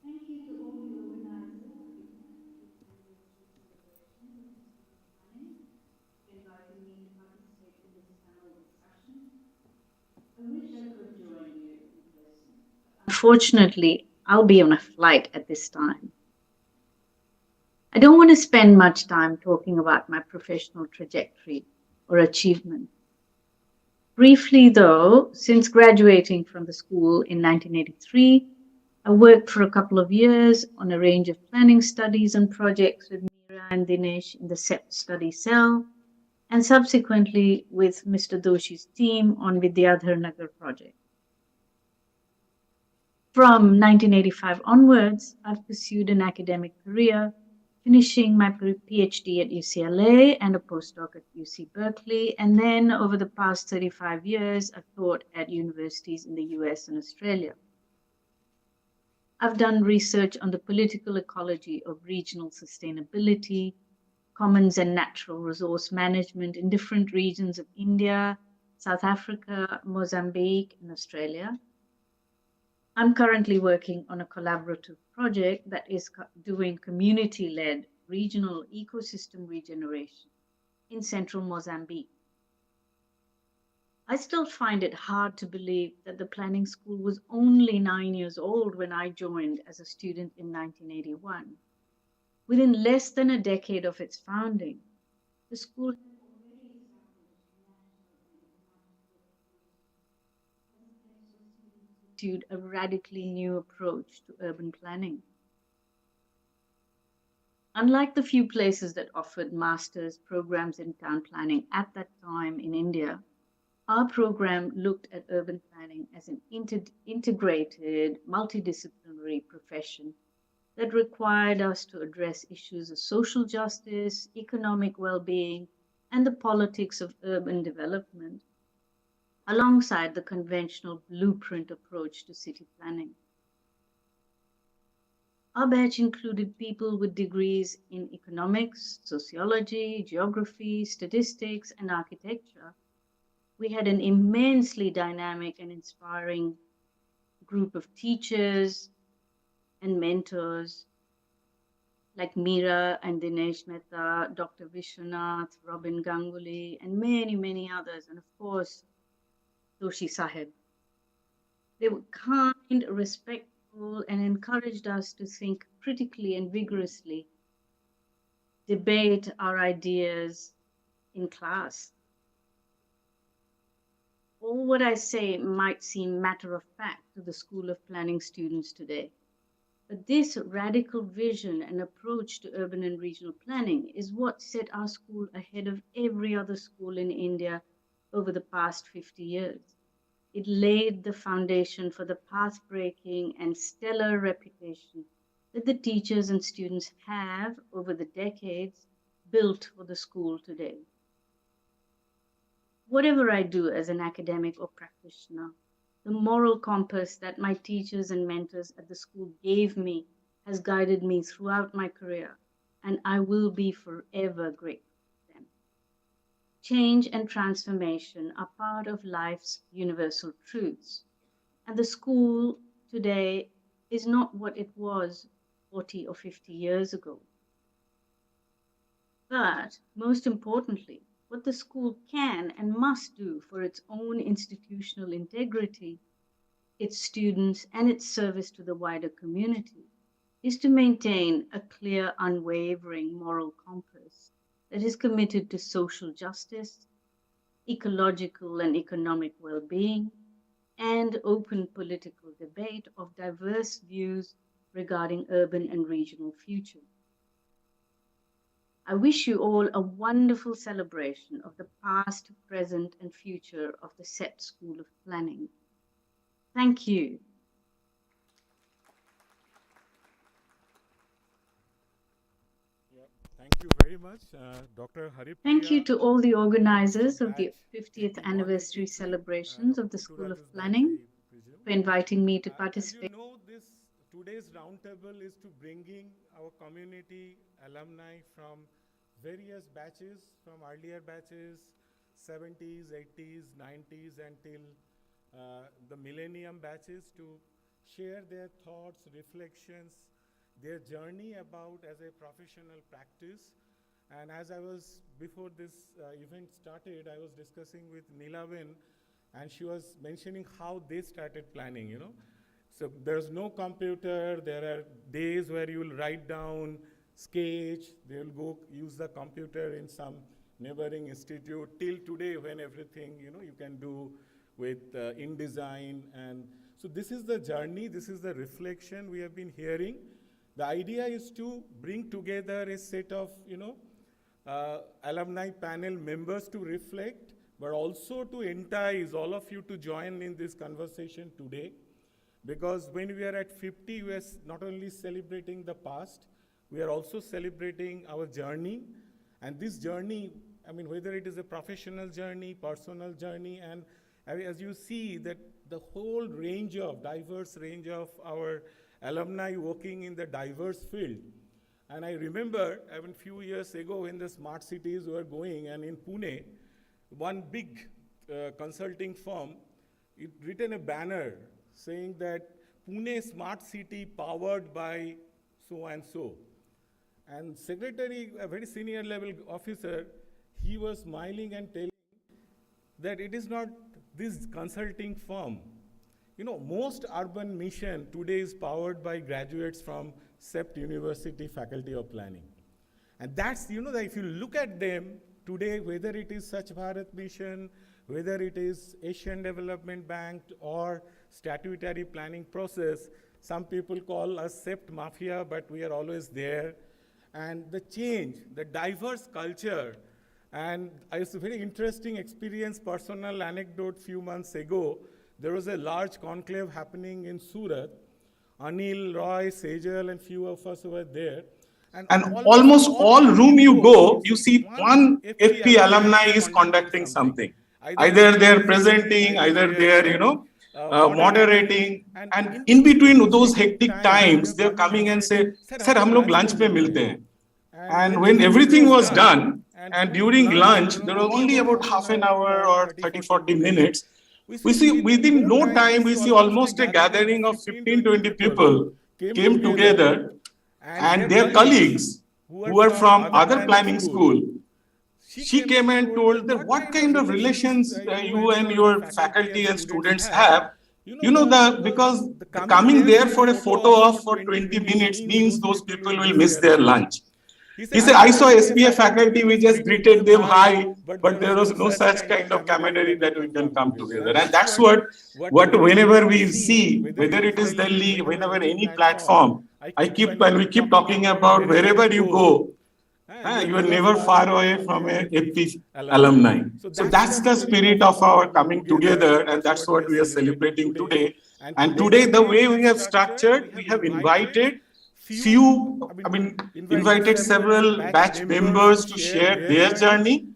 Thank you to all the organizers of the anniversary celebration of Institute of Planning for inviting me to participate in this panel discussion. I wish I could join you in person. Unfortunately, I'll be on a flight at this time. I don't want to spend much time talking about my professional trajectory or achievement. Briefly though, since graduating from the school in 1983, I worked for a couple of years on a range of planning studies and projects with Meera and Dinesh in the CEPT study cell, and subsequently with Mr. Doshi's team on Vidyadhar Nagar project. From 1985 onwards, I've pursued an academic career, finishing my PhD at UCLA and a postdoc at UC Berkeley, and then over the past 35 years, I've taught at universities in the US and Australia. I've done research on the political ecology of regional sustainability, commons and natural resource management in different regions of India, South Africa, Mozambique, and Australia. I'm currently working on a collaborative project that is doing community-led regional ecosystem regeneration in central Mozambique. I still find it hard to believe that the planning school was only 9 years old when I joined as a student in 1981. Within less than a decade of its founding, the school had already established national and international pursued a radically new approach to urban planning. Unlike the few places that offered master's programs in town planning at that time in India, our program looked at urban planning as an integrated, multidisciplinary profession that required us to address issues of social justice, economic well-being, and the politics of urban development, alongside the conventional blueprint approach to city planning. Our batch included people with degrees in economics, sociology, geography, statistics, and architecture. We had an immensely dynamic and inspiring group of teachers and mentors like Meera and Dinesh Mehta, Dr. Vishwanath, Robin Ganguly, and many, many others, and of course, Doshi Sahib. They were kind, respectful, and encouraged us to think critically and vigorously, debate our ideas in class. All what I say might seem matter of fact to the School of Planning students today. But this radical vision and approach to urban and regional planning is what set our school ahead of every other school in India over the past 50 years. It laid the foundation for the path-breaking and stellar reputation that the teachers and students have over the decades built for the school today. Whatever I do as an academic or practitioner, the moral compass that my teachers and mentors at the school gave me has guided me throughout my career. and I will be forever grateful for them. Change and transformation are part of life's universal truths, and the school today is not what it was 40 or 50 years ago. But most importantly, what the school can and must do for its own institutional integrity, its students, and its service to the wider community is to maintain a clear, unwavering moral compass that is committed to social justice, ecological and economic well-being, and open political debate of diverse views regarding urban and regional future. I wish you all a wonderful celebration of the past, present, and future of the CEPT School of Planning. Thank you. Thank you very much, Dr. Haripriya. Thank you to all the organizers of the 50th anniversary celebrations of the School of Planning for inviting me to participate. As you know, today's roundtable is to bringing our community alumni from various batches, from earlier batches, 70s, 80s, 90s, until the millennium batches, to share their thoughts, reflections, their journey about as a professional practice. And as I was, before this event started, I was discussing with Nilaven, and she was mentioning how they started planning, you know. So there's no computer, there are days where you will write down, sketch, they will go use the computer in some neighboring institute, till today when everything, you know, you can do with InDesign. And so this is the journey, this is the reflection we have been hearing. The idea is to bring together a set of, you know, alumni panel members to reflect, but also to entice all of you to join in this conversation today. Because when we are at 50, we are not only celebrating the past, we are also celebrating our journey. And this journey, I mean, whether it is a professional journey, personal journey, and as you see that the whole range of, diverse range of our alumni working in the diverse field. And I remember, I mean, few years ago when the smart cities were going, and in Pune, one big consulting firm, it written a banner saying that Pune smart city powered by so and so. And secretary, a very senior level officer, he was smiling and telling that it is not this consulting firm. You know, most urban mission today is powered by graduates from CEPT University Faculty of Planning. And that's, you know, that if you look at them today, whether it is Swachh Bharat Mission, whether it is Asian Development Bank or statutory planning process, some people call us CEPT Mafia, but we are always there. And the change, the diverse culture, and it's a very interesting experience, personal anecdote few months ago. There was a large conclave happening in Surat. Anil, Roy, Sejal, and few of us were there. And almost all room you go, you see one FP alumni is conducting something. Either they're presenting, either they're, you know, moderating. And in between those hectic times, they're coming and say, Sir, hum log lunch pe milte hain. And when everything was done, and during lunch, there was only about half an hour or 30-40 minutes, we see within no time, we see almost a gathering of 15-20 people came together, and their colleagues who were from other planning school, she came and told that what kind of relations you and your faculty and students have. You know, because coming there for a photo of for 20 minutes means those people will miss their lunch. He said, I saw SPA faculty, we just greeted them, hi, but there was no such kind of camaraderie that we can come together. And that's what whenever we see, whether it is Delhi, whenever any platform, we keep talking about wherever you go, you are never far away from a FP alumni. So that's the spirit of our coming together, and that's what we are celebrating today. And today, the way we have structured, we have invited invited several batch members to share their journey.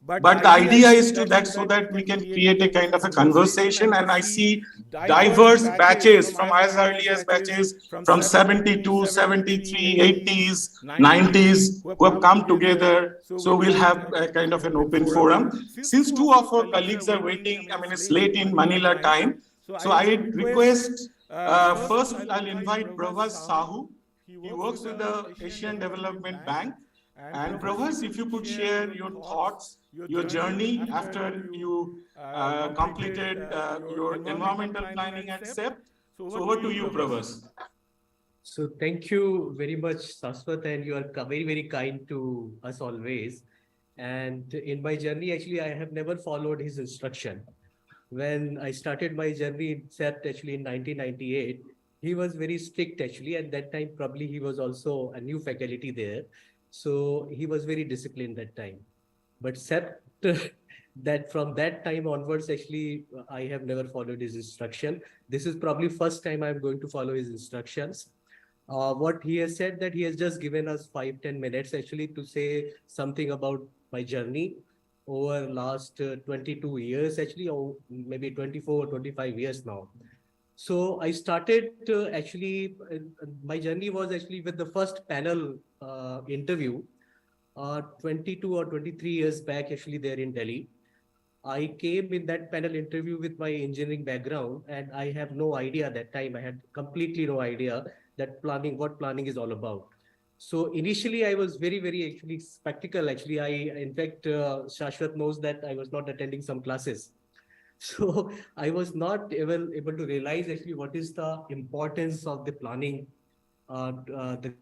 But the idea is to that so that we can create a kind of a conversation. And I see diverse batches from as early as batches from 72, 73, 80s, 90s who have come together. So we'll have a kind of an open forum. Since two of our colleagues are waiting, I mean, it's late in Manila time. So I request, first I'll invite Provost Sahu. He works with the Asian Development Bank. And Provost, if you could share your thoughts, your journey after you completed your environmental planning at CEPT. So over to you, Provost. So thank you very much, Saswat, and you are very, very kind to us always. And in my journey, actually, I have never followed his instruction. When I started my journey in CEPT, actually in 1998, he was very strict actually. At that time, probably he was also a new faculty there. So he was very disciplined that time. But CEPT, that from that time onwards, actually, I have never followed his instruction. This is probably first time I'm going to follow his instructions. What he has said that he has just given us 5-10 minutes actually to say something about my journey over last 22 years actually, or maybe 24 or 25 years now. So I started actually, my journey was actually with the first panel interview 22 or 23 years back actually there in Delhi. I came in that panel interview with my engineering background, and I have no idea at that time. I had completely no idea that what planning is all about. So initially I was very, very actually skeptical. Actually, in fact, Shashwat knows that I was not attending some classes. So I was not able to realize actually what is the importance of the planning, the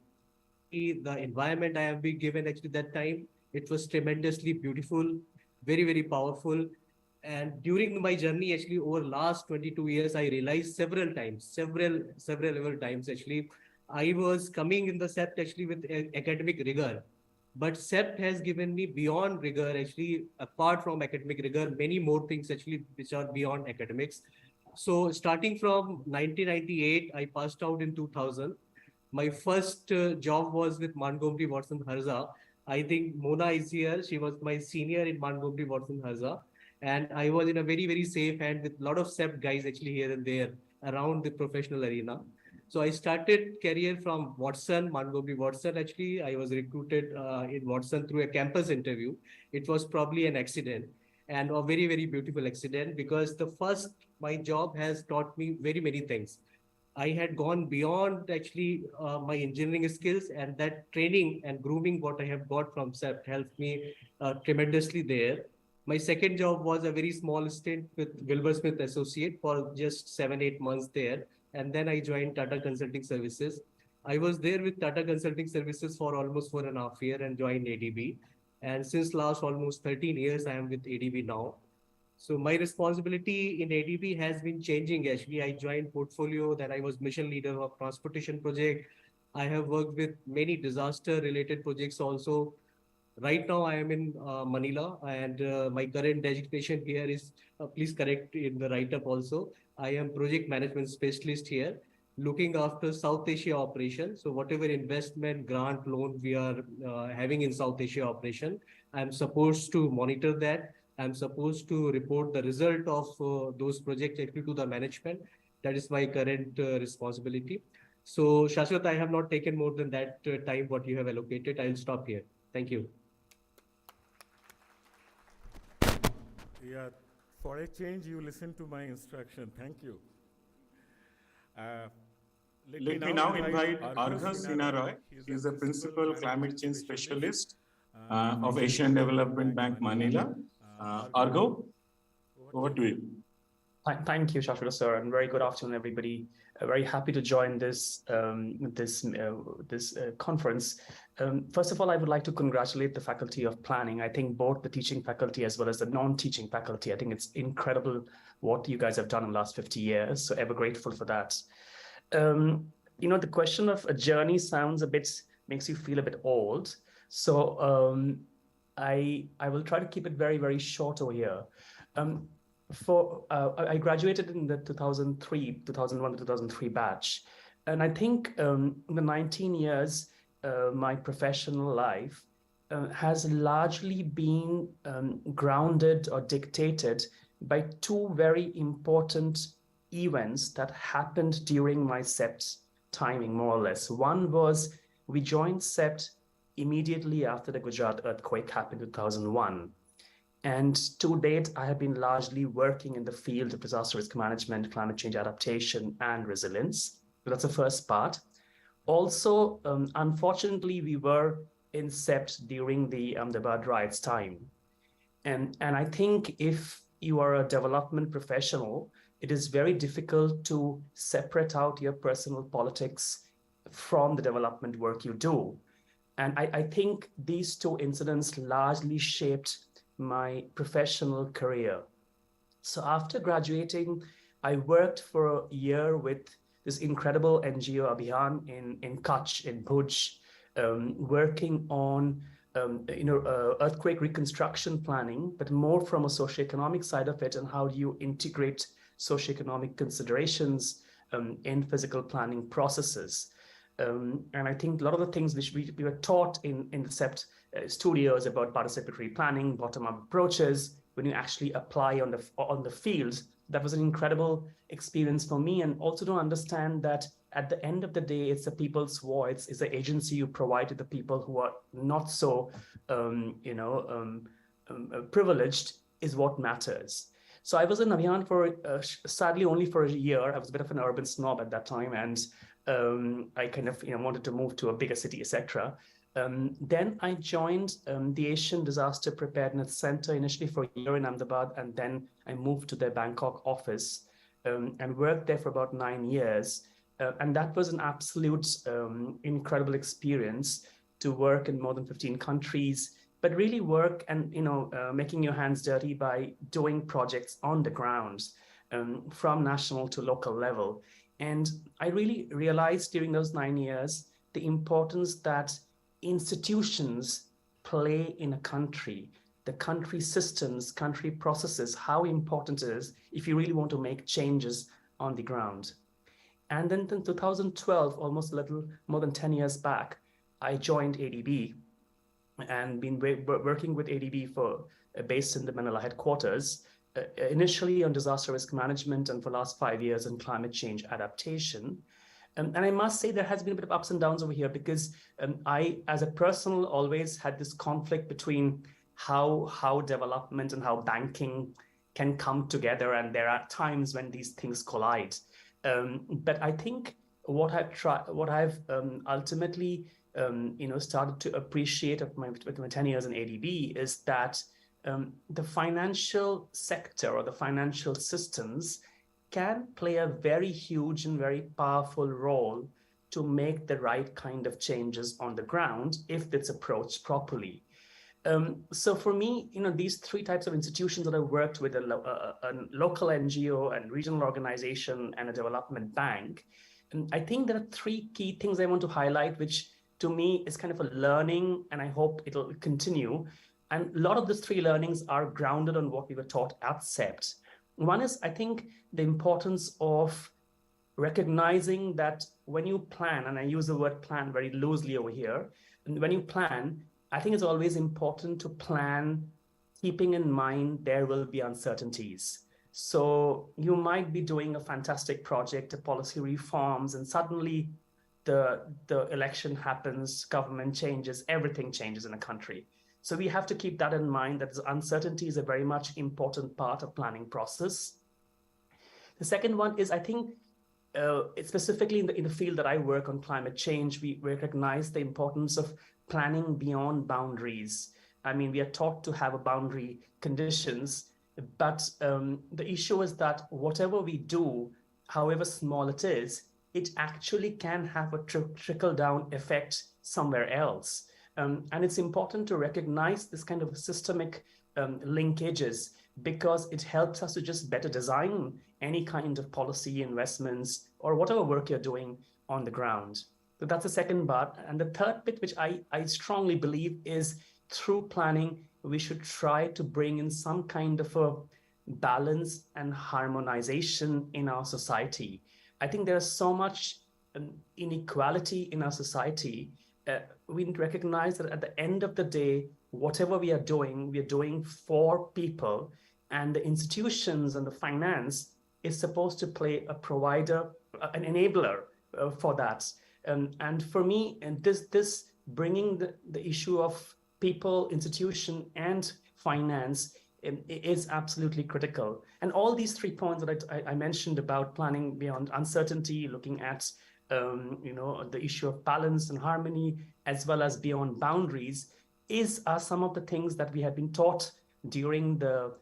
environment I have been given actually that time. It was tremendously beautiful, very, very powerful. And during my journey, actually over last 22 years, I realized several times actually, I was coming in the CEPT actually with academic rigor. But CEPT has given me beyond rigor, actually, apart from academic rigor, many more things actually which are beyond academics. So starting from 1998, I passed out in 2000. My first job was with Montgomery Watson Harza. I think Mona is here. She was my senior in Montgomery Watson Harza. And I was in a very, very safe hand with a lot of CEPT guys actually here and there around the professional arena. So I started career from Watson, Montgomery Watson. Actually, I was recruited in Watson through a campus interview. It was probably an accident, and a very, very beautiful accident, because my job has taught me very many things. I had gone beyond actually my engineering skills, and that training and grooming what I have got from CEPT helped me tremendously there. My second job was a very small stint with Wilbur Smith Associate for just 7-8 months there. And then I joined Tata Consulting Services. I was there with Tata Consulting Services for almost 4.5 years and joined ADB. And since last almost 13 years, I am with ADB now. So my responsibility in ADB has been changing. Actually, I joined portfolio, then I was mission leader of transportation project. I have worked with many disaster related projects also. Right now I am in Manila, and my current designation here is, please correct in the write-up also. I am project management specialist here, looking after South Asia operation. So whatever investment, grant, loan we are having in South Asia operation, I'm supposed to monitor that. I'm supposed to report the result of those projects actually to the management. That is my current responsibility. So Shashwat, I have not taken more than that time what you have allocated. I'll stop here. Thank you. Yeah, for a change, you listen to my instruction. Thank you. Let me now invite Arghas Sinha. He is the Principal Climate Change Specialist of Asian Development Bank, Manila. Argo, over to you. Thank you, Shashwat sir, and very good afternoon, everybody. Very happy to join this conference. First of all, I would like to congratulate the Faculty of Planning. I think both the teaching faculty as well as the non-teaching faculty, I think it's incredible what you guys have done in the last 50 years. So ever grateful for that. You know, the question of a journey makes you feel a bit old. So I will try to keep it very, very short over here. I graduated in the 2001 to 2003 batch. And I think in the 19 years, my professional life, has largely been grounded or dictated by two very important events that happened during my CEPT timing, more or less. One was we joined CEPT immediately after the Gujarat earthquake happened in 2001. And to date, I have been largely working in the field of disaster risk management, climate change adaptation, and resilience. So that's the first part. Also, unfortunately, we were in CEPT during the Ahmedabad riots time. And I think if you are a development professional, it is very difficult to separate out your personal politics from the development work you do. And I think these two incidents largely shaped my professional career. So after graduating, I worked for a year with this incredible NGO Abhiyan in Kutch, in Bhuj, working on earthquake reconstruction planning, but more from a socioeconomic side of it, and how do you integrate socioeconomic considerations in physical planning processes. And I think a lot of the things which we were taught in the CEPT studios about participatory planning, bottom-up approaches, when you actually apply on the field, that was an incredible experience for me. And also to understand that at the end of the day, it's the people's voice, it's the agency you provide to the people who are not so privileged is what matters. So I was in Abhiyan for sadly only for a year. I was a bit of an urban snob at that time, and I kind of wanted to move to a bigger city, etc. Then I joined the Asian Disaster Preparedness Center initially for a year in Ahmedabad, and then I moved to their Bangkok office and worked there for about 9 years. And that was an absolute incredible experience to work in more than 15 countries, but really work and making your hands dirty by doing projects on the ground from national to local level. And I really realized during those 9 years the importance that institutions play in a country, the country systems, country processes, how important it is if you really want to make changes on the ground. And then in 2012, almost a little more than 10 years back, I joined ADB and been working with ADB for based in the Manila headquarters, initially on disaster risk management, and for the last 5 years on climate change adaptation. And I must say there has been a bit of ups and downs over here, because I, as a personal, always had this conflict between how development and how banking can come together, and there are times when these things collide. But I think what I've ultimately started to appreciate with my 10 years in ADB is that the financial sector or the financial systems can play a very huge and very powerful role to make the right kind of changes on the ground if it's approached properly. So for me, these three types of institutions that I worked with, a local NGO and regional organization and a development bank, and I think there are three key things I want to highlight, which to me is kind of a learning, and I hope it'll continue. And a lot of these three learnings are grounded on what we were taught at CEPT. One is, I think, the importance of recognizing that when you plan, and I use the word plan very loosely over here, and when you plan, I think it's always important to plan keeping in mind there will be uncertainties. So you might be doing a fantastic project, a policy reforms, and suddenly the election happens, government changes, everything changes in a country. So we have to keep that in mind, that uncertainty is a very much important part of planning process. The second one is, I think, specifically in the field that I work on, climate change, we recognize the importance of planning beyond boundaries. I mean, we are taught to have a boundary conditions, but the issue is that whatever we do, however small it is, it actually can have a trickle-down effect somewhere else. And it's important to recognize this kind of systemic linkages, because it helps us to just better design any kind of policy investments or whatever work you're doing on the ground. So that's the second part. And the third bit, which I strongly believe, is through planning, we should try to bring in some kind of a balance and harmonization in our society. I think there's so much inequality in our society, we need to recognize that at the end of the day, whatever we are doing for people, and the institutions and the finance is supposed to play a provider, an enabler for that. And for me, and this bringing the issue of people, institution, and finance is absolutely critical. And all these 3 points that I mentioned about planning beyond uncertainty, looking at the issue of balance and harmony, as well as beyond boundaries, are some of the things that we have been taught during the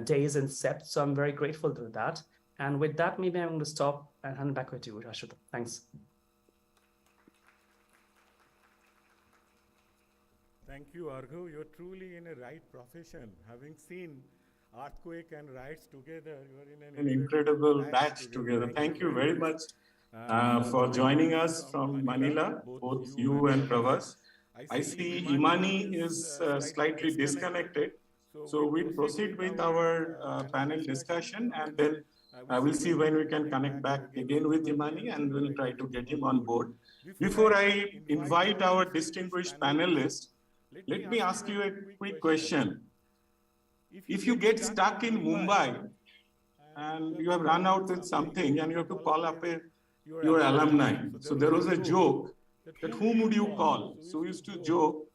days in CEPT. So I'm very grateful to that. And with that, maybe I'm going to stop and hand it back to you, Rashid. Thanks. Thank you, Arghu. You're truly in a right profession. Having seen earthquake and riots together, you are in an incredible batch together. Thank you very much for joining us from Manila, both you and Provost. I see Imani is slightly disconnected. So we'll proceed with our panel discussion, and then we'll see when we can connect back again with Imani, and we'll try to get him on board. Before I invite our distinguished panelists, let me ask you a quick question. If you get stuck in Mumbai and you have run out with something and you have to call up your alumni. So there was a joke that whom would you call? So we used to joke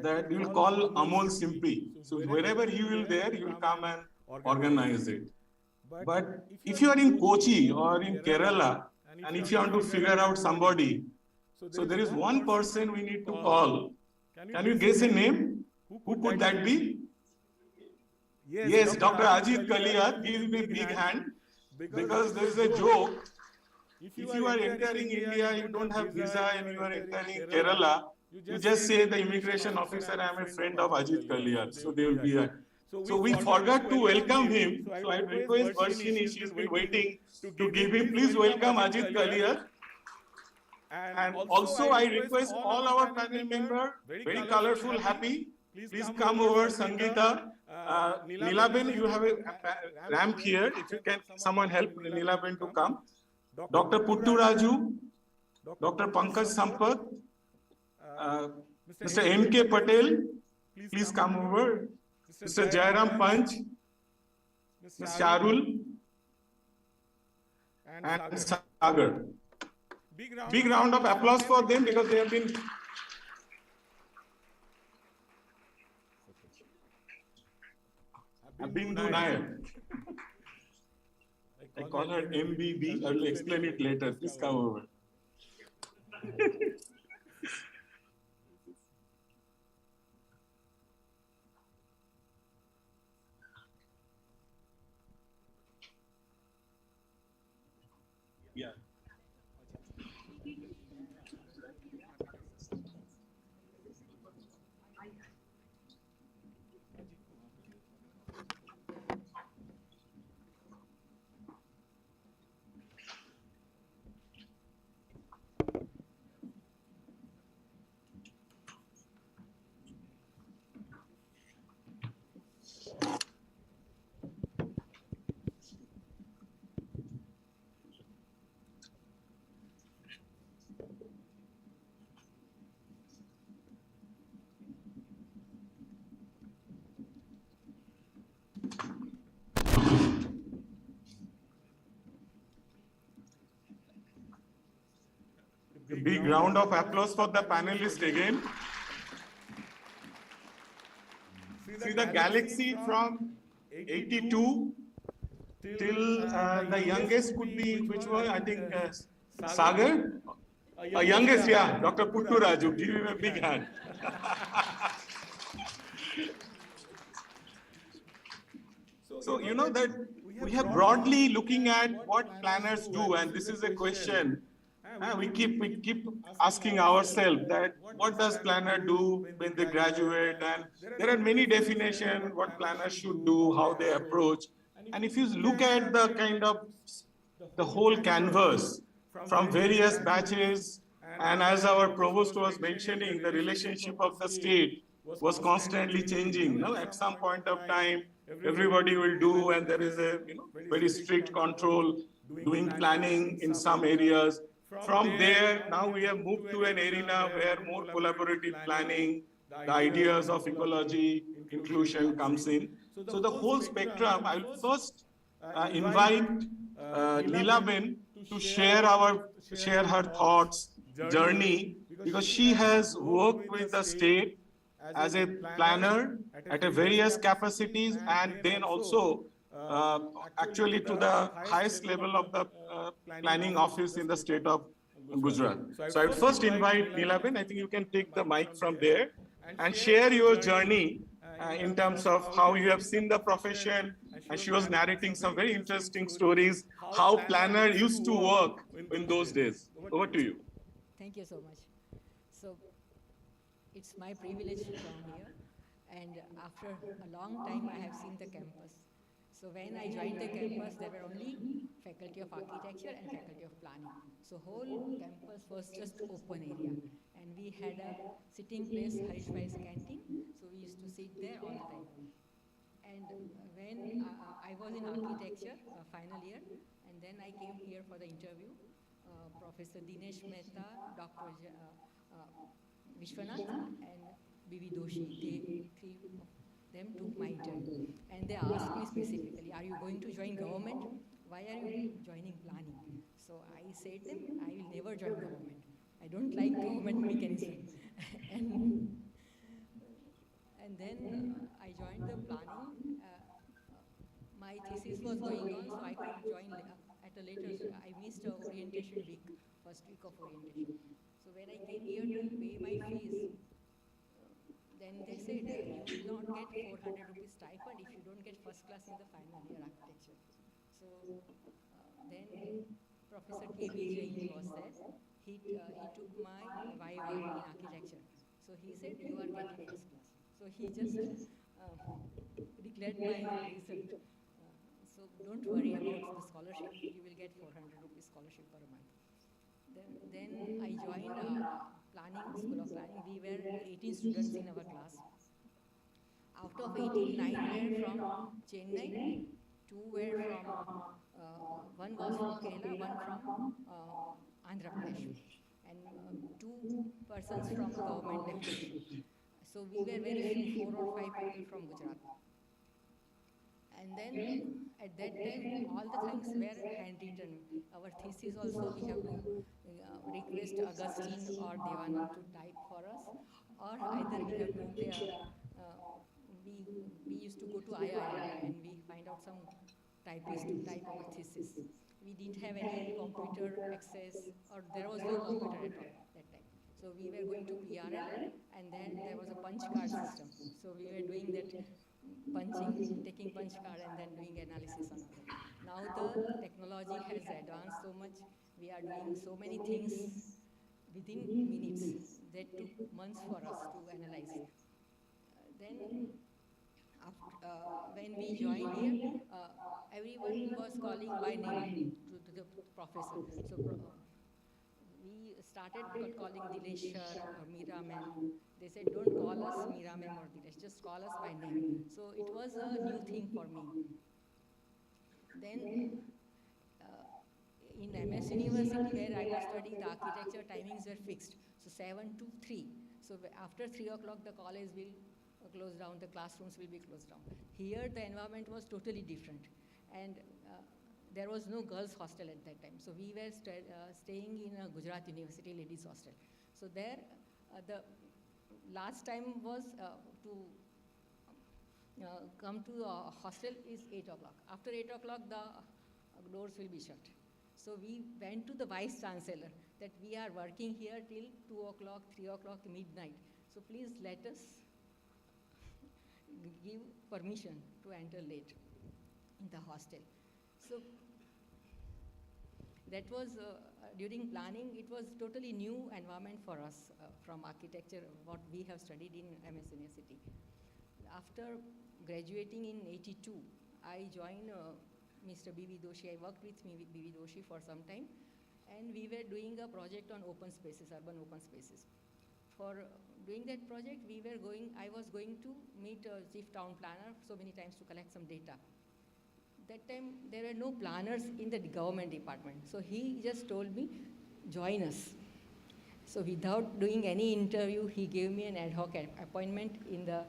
that you'll call Amol Simpy. So wherever he will there, you will come and organize it. But if you are in Kochi or in Kerala, and if you want to figure out somebody, so there is one person we need to call. Can you guess a name? Who could that be? Yes, Dr. Ajit Kalia. Give me a big hand, because there is a joke. If you are entering India, you don't have visa, and you are entering Kerala, you just say the immigration officer, I am a friend of Ajit Kalia. So they will be there. So we forgot to welcome him. So I request Varshini, she's been waiting to give him. Please welcome Ajit Kalia. And also I request all our panel members, very colorful, happy. Please come over, Sangeeta. Nilaben, you have a ramp here. If you can, someone help Nilaben to come. Dr. Puttu Raju, Dr. Pankaj Sampath, Mr. M.K. Patel, please come over. Mr. Jairam Panch, Ms. Charul, and Sagar. Big round of applause for them, because they have been Bindu Nair. I call her MDB. I will explain it later. Please come over. Yeah. A big round of applause for the panelists again. See the galaxy from 82 till the youngest could be, which one? I think Sagar? Youngest, yeah, Dr. Puttu Raju. Give him a big hand. So, you know that we are broadly looking at what planners do, and this is a question we keep asking ourselves, that what does planner do when they graduate? And there are many definitions what planners should do, how they approach. And if you look at the kind of the whole canvas from various batches, and as our provost was mentioning, the relationship of the state was constantly changing. No? At some point of time, everybody will do, and there is a very strict control, doing planning in some areas. From there, now we have moved to an arena where more collaborative planning, the ideas of ecology, inclusion comes in. So the whole spectrum, I will first invite Neelaben to share her thoughts, journey, because she has worked with the state as a planner at a various capacities, and then also actually to the highest level of the planning office in the state of Gujarat. So I would first invite Neelaben. I think you can take the mic from there and share your journey in terms of how you have seen the profession. And she was narrating some very interesting stories, how planner used to work in those days. Over to you. Thank you so much. So it's my privilege to come here, and after a long time I have seen the campus. So when I joined the campus, there were only Faculty of Architecture and Faculty of Planning. So whole campus was just open area, and we had a sitting place, Harish Bhai's canteen. So we used to sit there all the time. And when I was in architecture, final year, and then I came here for the interview. Professor Dinesh Mehta, Dr. Vishwanath, and B.V. Doshi, they three of them took my interview. And they asked me specifically, are you going to join government? Why are you joining planning? So I said them, I will never join government. I don't like government mechanism. and then I joined the planning. My thesis was going on, so I could join at a later. I missed orientation week, first week of orientation. So when I came here to pay my fees, then they said you will not get 400 rupees stipend if you don't get first class in the final year architecture. So then Professor K.B. Jain was there. He took my Viva in architecture. So he said, you are getting first class. So he just declared my result. So don't worry about the scholarship. You will get 400 rupees scholarship per month. Then I joined planning, School of Planning. We were 18 students in our class. Out of 18, 9 were from Chennai, 2 were from, one was from Kerala, one from Andhra Pradesh, and 2 persons from government deputation. So we were very few, 4 or 5 people from Gujarat. And then at that time, all the things were handwritten. Our thesis also, we have to request Augustine or Devanand to type for us, or either we have to, we used to go to IIM and we find out some typists to type our thesis. We didn't have any computer access, or there was no computer at all that time. So we were going to PRL, and then there was a punch card system. So we were doing that punching, taking punch card and then doing analysis on that. Now the technology has advanced so much. We are doing so many things within minutes that took months for us to analyze. Then when we joined here, everyone was calling by name to the professor. So we started calling Dilesh or Meera ma'am. They said, don't call us Meera ma'am or Dilesh, just call us by name. So it was a new thing for me. Then in MS University, where I was studying, the architecture timings were fixed. So 7 to 3. So after 3 o'clock, the college will close down, the classrooms will be closed down. Here, the environment was totally different. And there was no girls' hostel at that time. So we were staying in a Gujarat University ladies' hostel. So there, the last time was to come to the hostel is 8 o'clock. After 8 o'clock, the doors will be shut. So we went to the Vice Chancellor that we are working here till 2 o'clock, 3 o'clock, midnight. So please let us give permission to enter late in the hostel. So that was, during planning, it was totally new environment for us from architecture, what we have studied in MS University. After graduating in '82, I joined Mr. B.V. Doshi. I worked with B.V. Doshi for some time, and we were doing a project on open spaces, urban open spaces. For doing that project, I was going to meet chief town planner so many times to collect some data. That time, there were no planners in the government department. So he just told me, join us. So without doing any interview, he gave me an ad hoc appointment in the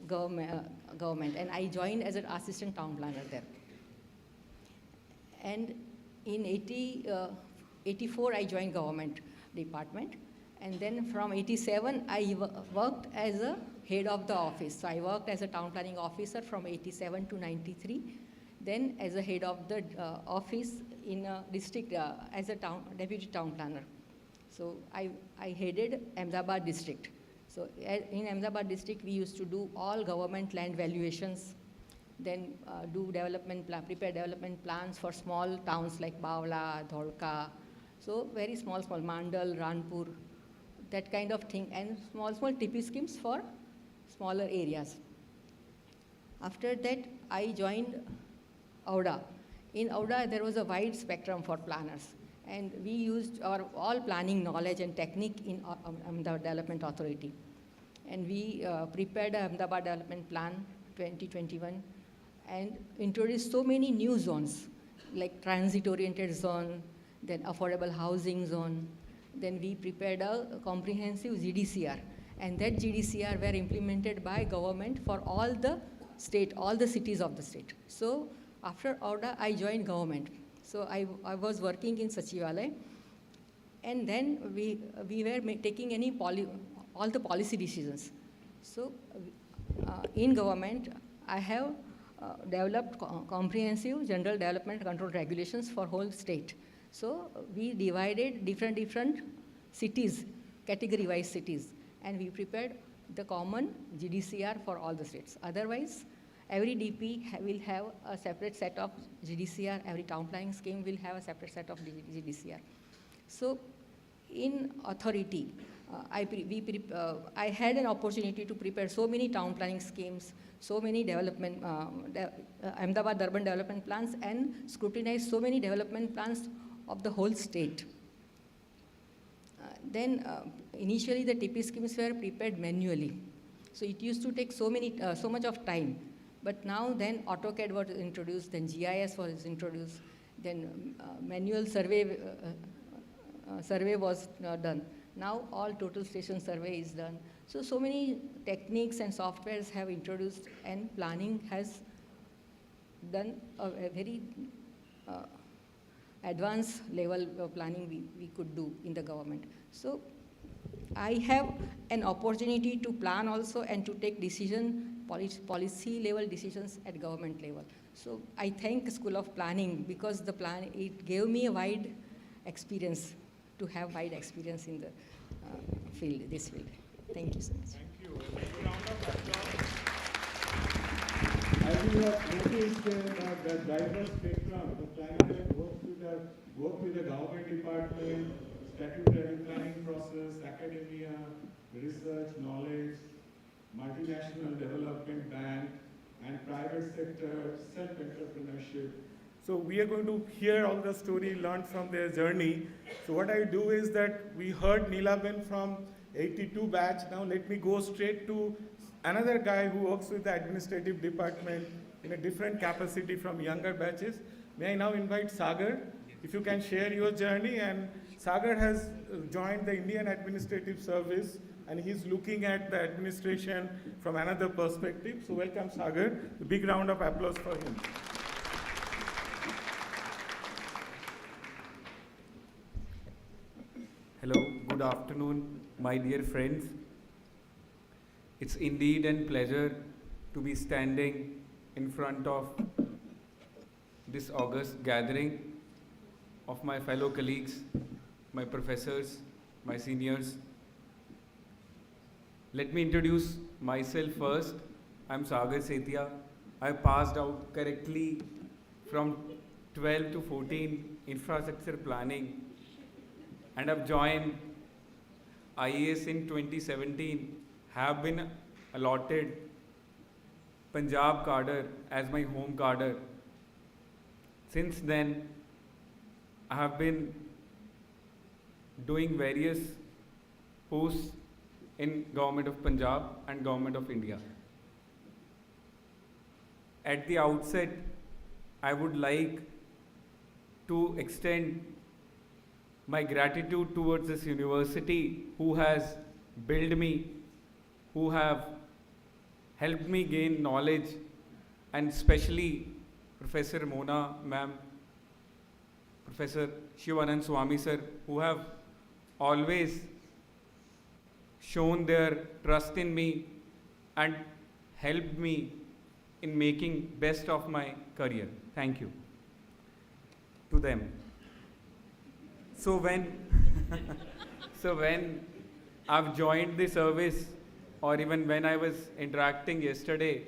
government, and I joined as an assistant town planner there. And in 84, I joined government department, and then from 87, I worked as a head of the office. So I worked as a town planning officer from 87 to 93, then as a head of the office in a district as a deputy town planner. So I headed Ahmedabad district. So in Ahmedabad district, we used to do all government land valuations, then prepare development plans for small towns like Bawla, Dholka. So very small, Mandal, Ranpur, that kind of thing, and small TP schemes for smaller areas. After that, I joined AUDA. In AUDA, there was a wide spectrum for planners, and we used our all planning knowledge and technique in Ahmedabad Development Authority. And we prepared the Ahmedabad Development Plan 2021 and introduced so many new zones, like transit-oriented zone, then affordable housing zone. Then we prepared a comprehensive GDCR, and that GDCR were implemented by government for all the cities of the state. So after AUDA, I joined government. So I was working in Sachivalaya, and then we were taking all the policy decisions. So in government, I have developed comprehensive general development control regulations for whole state. So we divided different cities, category-wise cities, and we prepared the common GDCR for all the states. Otherwise, every DP will have a separate set of GDCR, every town planning scheme will have a separate set of GDCR. So in authority, I had an opportunity to prepare so many town planning schemes, so many development, Ahmedabad urban development plans, and scrutinize so many development plans of the whole state. Then initially the TP schemes were prepared manually. So it used to take so much of time. But now then AutoCAD was introduced, then GIS was introduced, then manual survey was done. Now all total station survey is done. So many techniques and softwares have introduced, and planning has done a very advanced level of planning we could do in the government. So I have an opportunity to plan also and to take policy level decisions at government level. So I thank School of Planning because it gave me a wide experience, to have wide experience in the this field. Thank you so much. Thank you. A round of applause. As you have noticed, the diverse spectrum, the planner work with the government department, statutory planning process, academia, research, knowledge, multinational development bank, and private sector, self-entrepreneurship. So we are going to hear all the story, learn from their journey. So what I do is that we heard Neelaben from 82 batch. Now let me go straight to another guy who works with the administrative department in a different capacity from younger batches. May I now invite Sagar, if you can share your journey. And Sagar has joined the Indian Administrative Service, and he's looking at the administration from another perspective. So welcome, Sagar. A big round of applause for him. Hello, good afternoon, my dear friends. It's indeed a pleasure to be standing in front of this august gathering of my fellow colleagues, my professors, my seniors. Let me introduce myself first. I'm Sagar Setia. I passed out correctly from 12 to 14 infrastructure planning, and I've joined IAS in 2017, have been allotted Punjab cadre as my home cadre. Since then, I have been doing various posts in Government of Punjab and Government of India. At the outset, I would like to extend my gratitude towards this university who has built me, who have helped me gain knowledge, and especially Professor Mona ma'am, Professor Shivanand Swami sir, who have always shown their trust in me and helped me in making best of my career. Thank you to them. So when I've joined the service, or even when I was interacting yesterday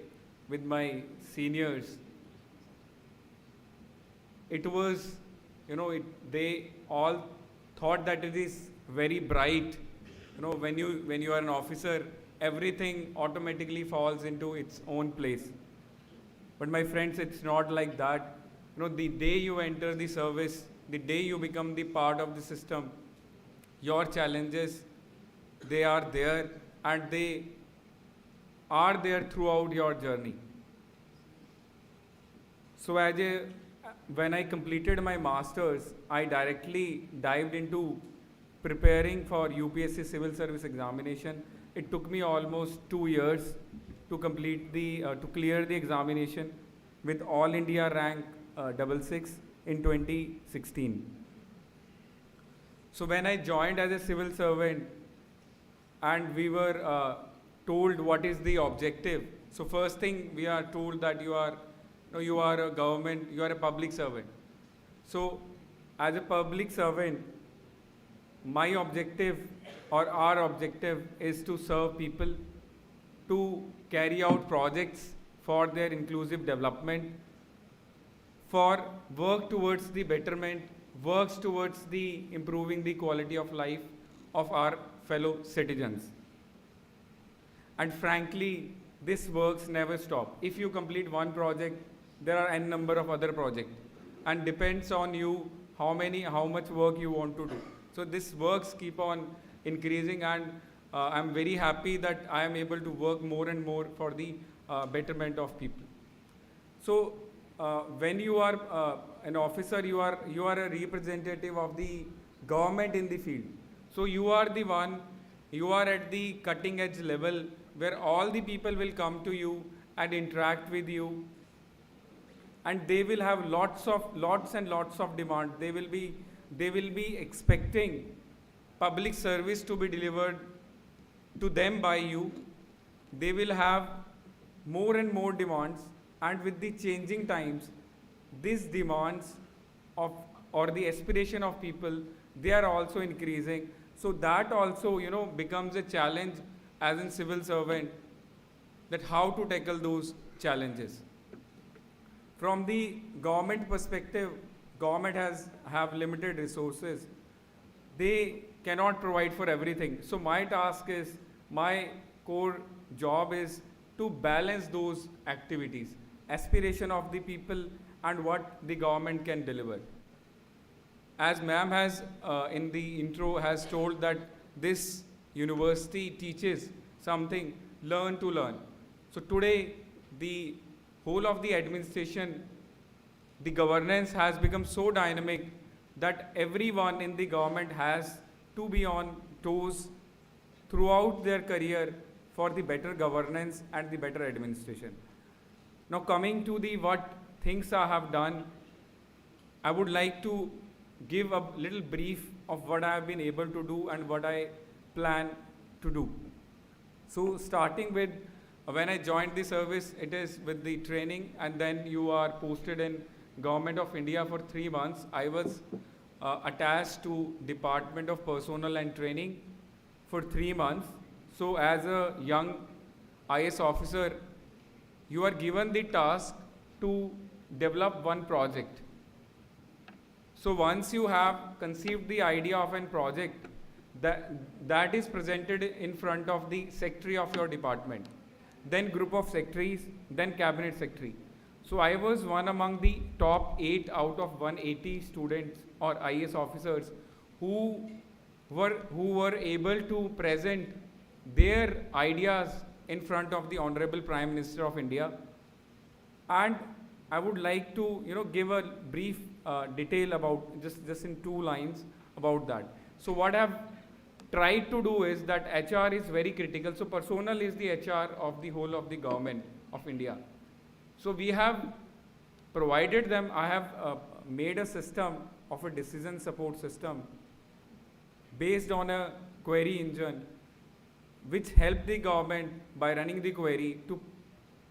with my seniors, it was, they all thought that it is very bright. When you are an officer, everything automatically falls into its own place. But my friends, it's not like that. The day you enter the service, the day you become the part of the system, your challenges, they are there, and they are there throughout your journey. So when I completed my master's, I directly dived into preparing for UPSC civil service examination. It took me almost 2 years to clear the examination with All India rank 66 in 2016. So when I joined as a civil servant, and we were told what is the objective. So first thing, we are told that you are a government, you are a public servant. So as a public servant, my objective or our objective is to serve people, to carry out projects for their inclusive development, for work towards the betterment, works towards the improving the quality of life of our fellow citizens. And frankly, this works never stop. If you complete one project, there are n number of other projects, and depends on you how much work you want to do. So this works keep on increasing, and I'm very happy that I am able to work more and more for the betterment of people. So when you are an officer, you are a representative of the government in the field. So you are the one, you are at the cutting edge level where all the people will come to you and interact with you, and they will have lots and lots of demand. They will be expecting public service to be delivered to them by you. They will have more and more demands, and with the changing times, these demands or the aspiration of people, they are also increasing. So that also, becomes a challenge as a civil servant, that how to tackle those challenges. From the government perspective, government have limited resources. They cannot provide for everything. So my core job is to balance those activities, aspiration of the people and what the government can deliver. As ma'am has in the intro has told that this university teaches something, learn to learn. So today, the whole of the administration, the governance has become so dynamic that everyone in the government has to be on toes throughout their career for the better governance and the better administration. Now coming to the what things I have done, I would like to give a little brief of what I have been able to do and what I plan to do. So starting with when I joined the service, it is with the training, and then you are posted in Government of India for 3 months. I was attached to Department of Personnel and Training for 3 months. So as a young IS officer, you are given the task to develop one project. So once you have conceived the idea of a project, that is presented in front of the secretary of your department, then group of secretaries, then cabinet secretary. So I was one among the top 8 out of 180 students or IS officers who were able to present their ideas in front of the Honorable Prime Minister of India. And I would like to give a brief detail about, just in 2 lines about that. So what I've tried to do is that HR is very critical. So personnel is the HR of the whole of the government of India. So we have provided them, I have made a system of a decision support system based on a query engine which help the government by running the query to,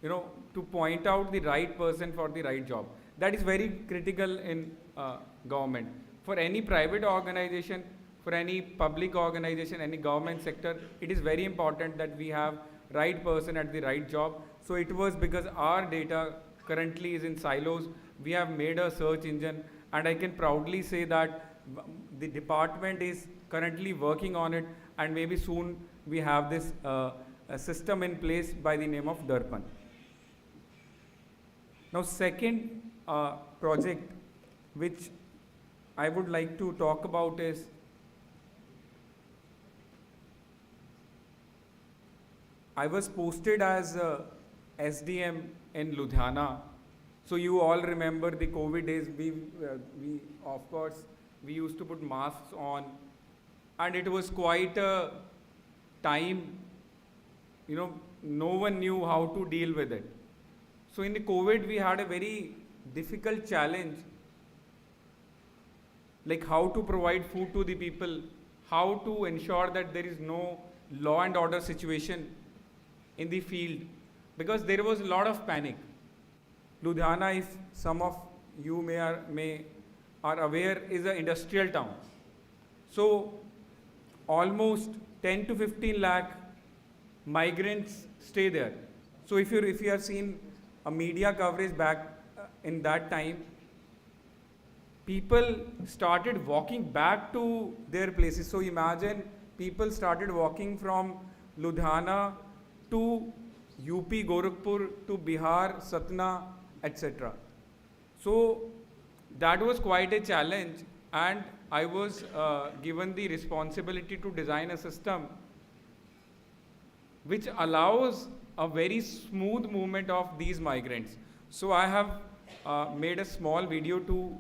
to point out the right person for the right job. That is very critical in government. For any private organization, for any public organization, any government sector, it is very important that we have right person at the right job. So it was because our data currently is in silos. We have made a search engine, and I can proudly say that the department is currently working on it, and maybe soon we have this a system in place by the name of Darpan. Now, second project which I would like to talk about is I was posted as SDM in Ludhiana. So you all remember the COVID days. We of course we used to put masks on, and it was quite a time. No one knew how to deal with it. So in the COVID, we had a very difficult challenge, like how to provide food to the people, how to ensure that there is no law and order situation in the field, because there was a lot of panic. Ludhiana, if some of you are aware, is an industrial town. So almost 10 to 15 lakh migrants stay there. So if you have seen a media coverage back in that time, people started walking back to their places. So imagine people started walking from Ludhiana to UP, Gorakhpur, to Bihar, Satna, etc. So that was quite a challenge, and I was given the responsibility to design a system which allows a very smooth movement of these migrants. So I have made a small video to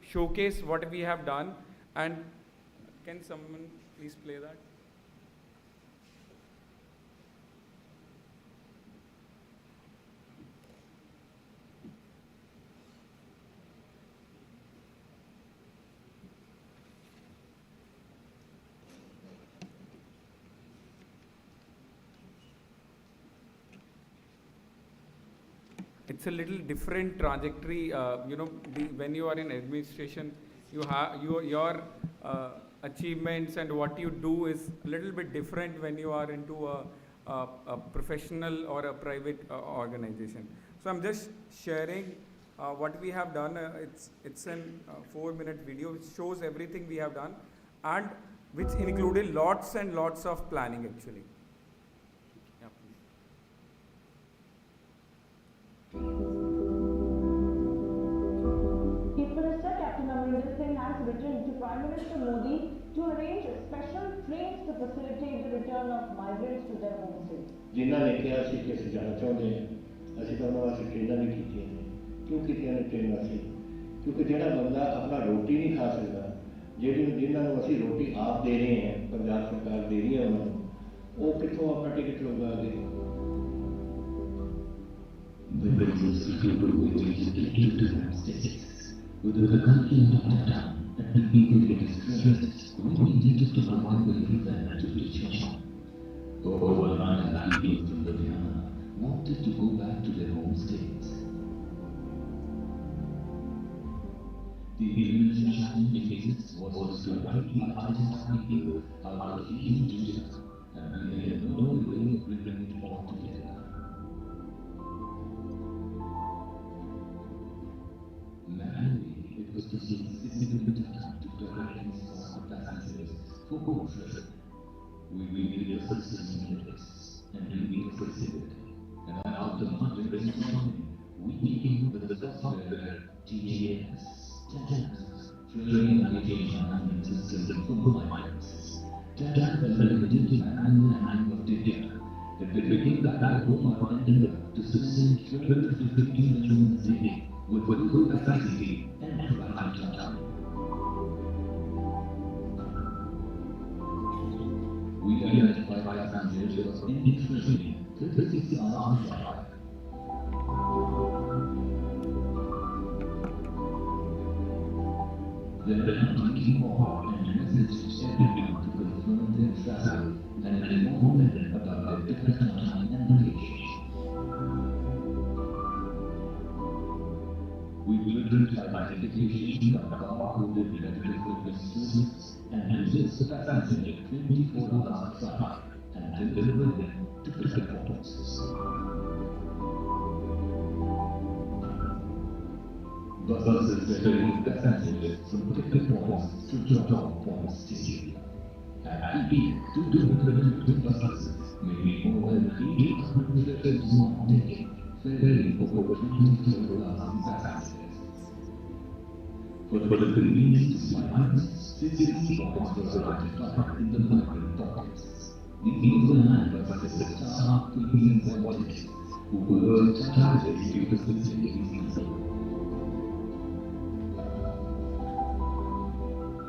showcase what we have done, and can someone please play that? It's a little different trajectory. When you are in administration, you have your achievements and what you do is a little bit different when you are into a professional or a private organization. So I'm just sharing what we have done. It's a 4-minute video which shows everything we have done, and which included lots and lots of planning actually. Chief Minister Captain Amrinder Singh has written to Prime Minister Modi to arrange special trains to facilitate the return of migrants to their home states. जिन्हों ने कहा कि ਅਸੀਂ ਜਾਣਾ ਚਾਹੁੰਦੇ ਹਾਂ ਅਸੀਂ ਤਾਂ ਉਹਨਾਂ ਵਾਸਤੇ ਟ੍ਰੇਨਾਂ ਵੀ ਕੀਤੀਆਂ ਨੇ ਕਿਉਂ ਕੀਤੀਆਂ ਨੇ ਟ੍ਰੇਨਾਂ ਅਸੀਂ ਕਿਉਂਕਿ ਜਿਹੜਾ ਬੰਦਾ ਆਪਣਾ ਰੋਟੀ ਨਹੀਂ ਖਾ ਸਕਦਾ ਜਿਨ੍ਹਾਂ ਨੂੰ ਅਸੀਂ ਰੋਟੀ ਆਪ ਦੇ ਰਹੇ ਹਾਂ ਪੰਜਾਬ ਸਰਕਾਰ ਦੇ ਰਹੀ ਹੈ ਉਹਨਾਂ ਨੂੰ ਉਹ ਕਿੱਥੋਂ ਆਪਣਾ ਟਿਕਟ ਲਊਗਾ ਅੱਗੇ The British people will reach the United States with the country in lockdown and the people get stressed. We needed to provide the people to reach home. Over 9 lakh people from Ludhiana wanted to go back to their home states. The initial challenge they faced was to rightly identify people out of each district, and they had no way of bringing it all together. Manually, it was just a significant time to direct the passengers for boat trip. We needed a system in place, and we needed flexibility. And after much brainstorming, we came with the software TGS, Train Navigation Management System for migrants. That facilitated the manual handling of data It became the backbone of an endeavor to sustain 12 to 15 million a day with full capacity and right time. We identify passengers of any train 36 hours drive. There are 20 more and messages everyone to confirm their travel and inform them about their different time and locations. We will do identification of barcoded medical witnesses and visit the passenger 24 hours drive and deliver them to pickup points. Buses ferry passengers from pickup points to drop-off points daily. At peak, 220 buses, maybe more than 800 trips one day, ferrying over 24,000 passengers. For the convenience of migrants, 60 points were identified in the migrant pockets. These were manned by staff, police and volunteers who worked tirelessly to facilitate these people.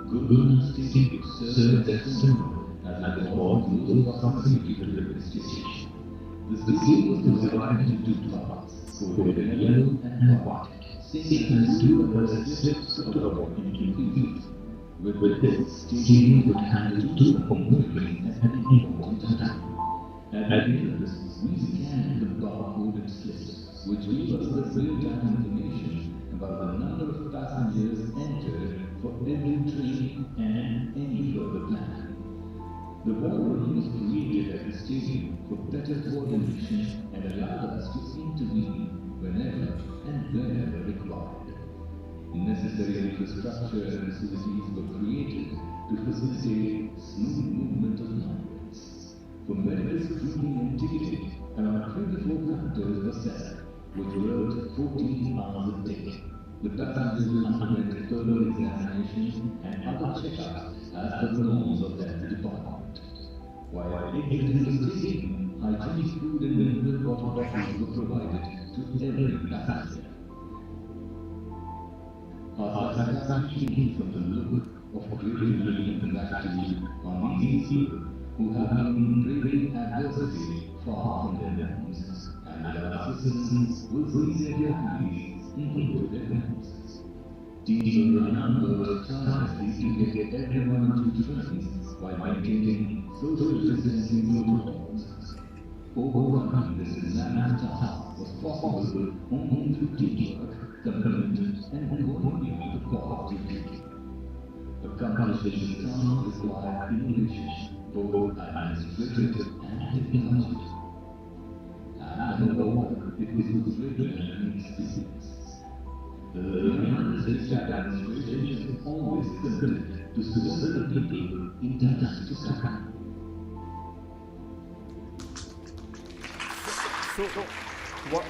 Goodness City served as a symbol as the wall close proximity to the railway station. The city was divided into two parts, coded yellow and white, same as two other strips of the wall into feet. With this, station would handle two homework trains at any point in time. At the end of this, we scanned the barcoded slips, which gave us the real-time information about the number of passengers entered for every train and any further plan. The war room was created at the station for better coordination and allowed us to intervene whenever and wherever required. Necessary infrastructure and facilities were created to facilitate smooth movement of migrants. For medical screening and ticketing, around 24 counters were set, which worked 14 hours a day. The passengers underwent thorough examination and other checkups as per the norms of that department. While exiting the station, hygienic food and mineral water bottles were provided to every passenger. Our satisfaction came from the look of great relief and gratitude on these people who have been braving adversity far from their homes, and with our assistance will see their families into their homes. Teams of number work tirelessly to get everyone to trains while maintaining social distancing protocols. Overcoming this exam task was possible only through teamwork, commitment, and ongoing to cooperative. Accomplishing this task required innovation, both administrative and technological. And moreover, it was written and experienced. The United States administration is always committed to serve the people in times to come. So, what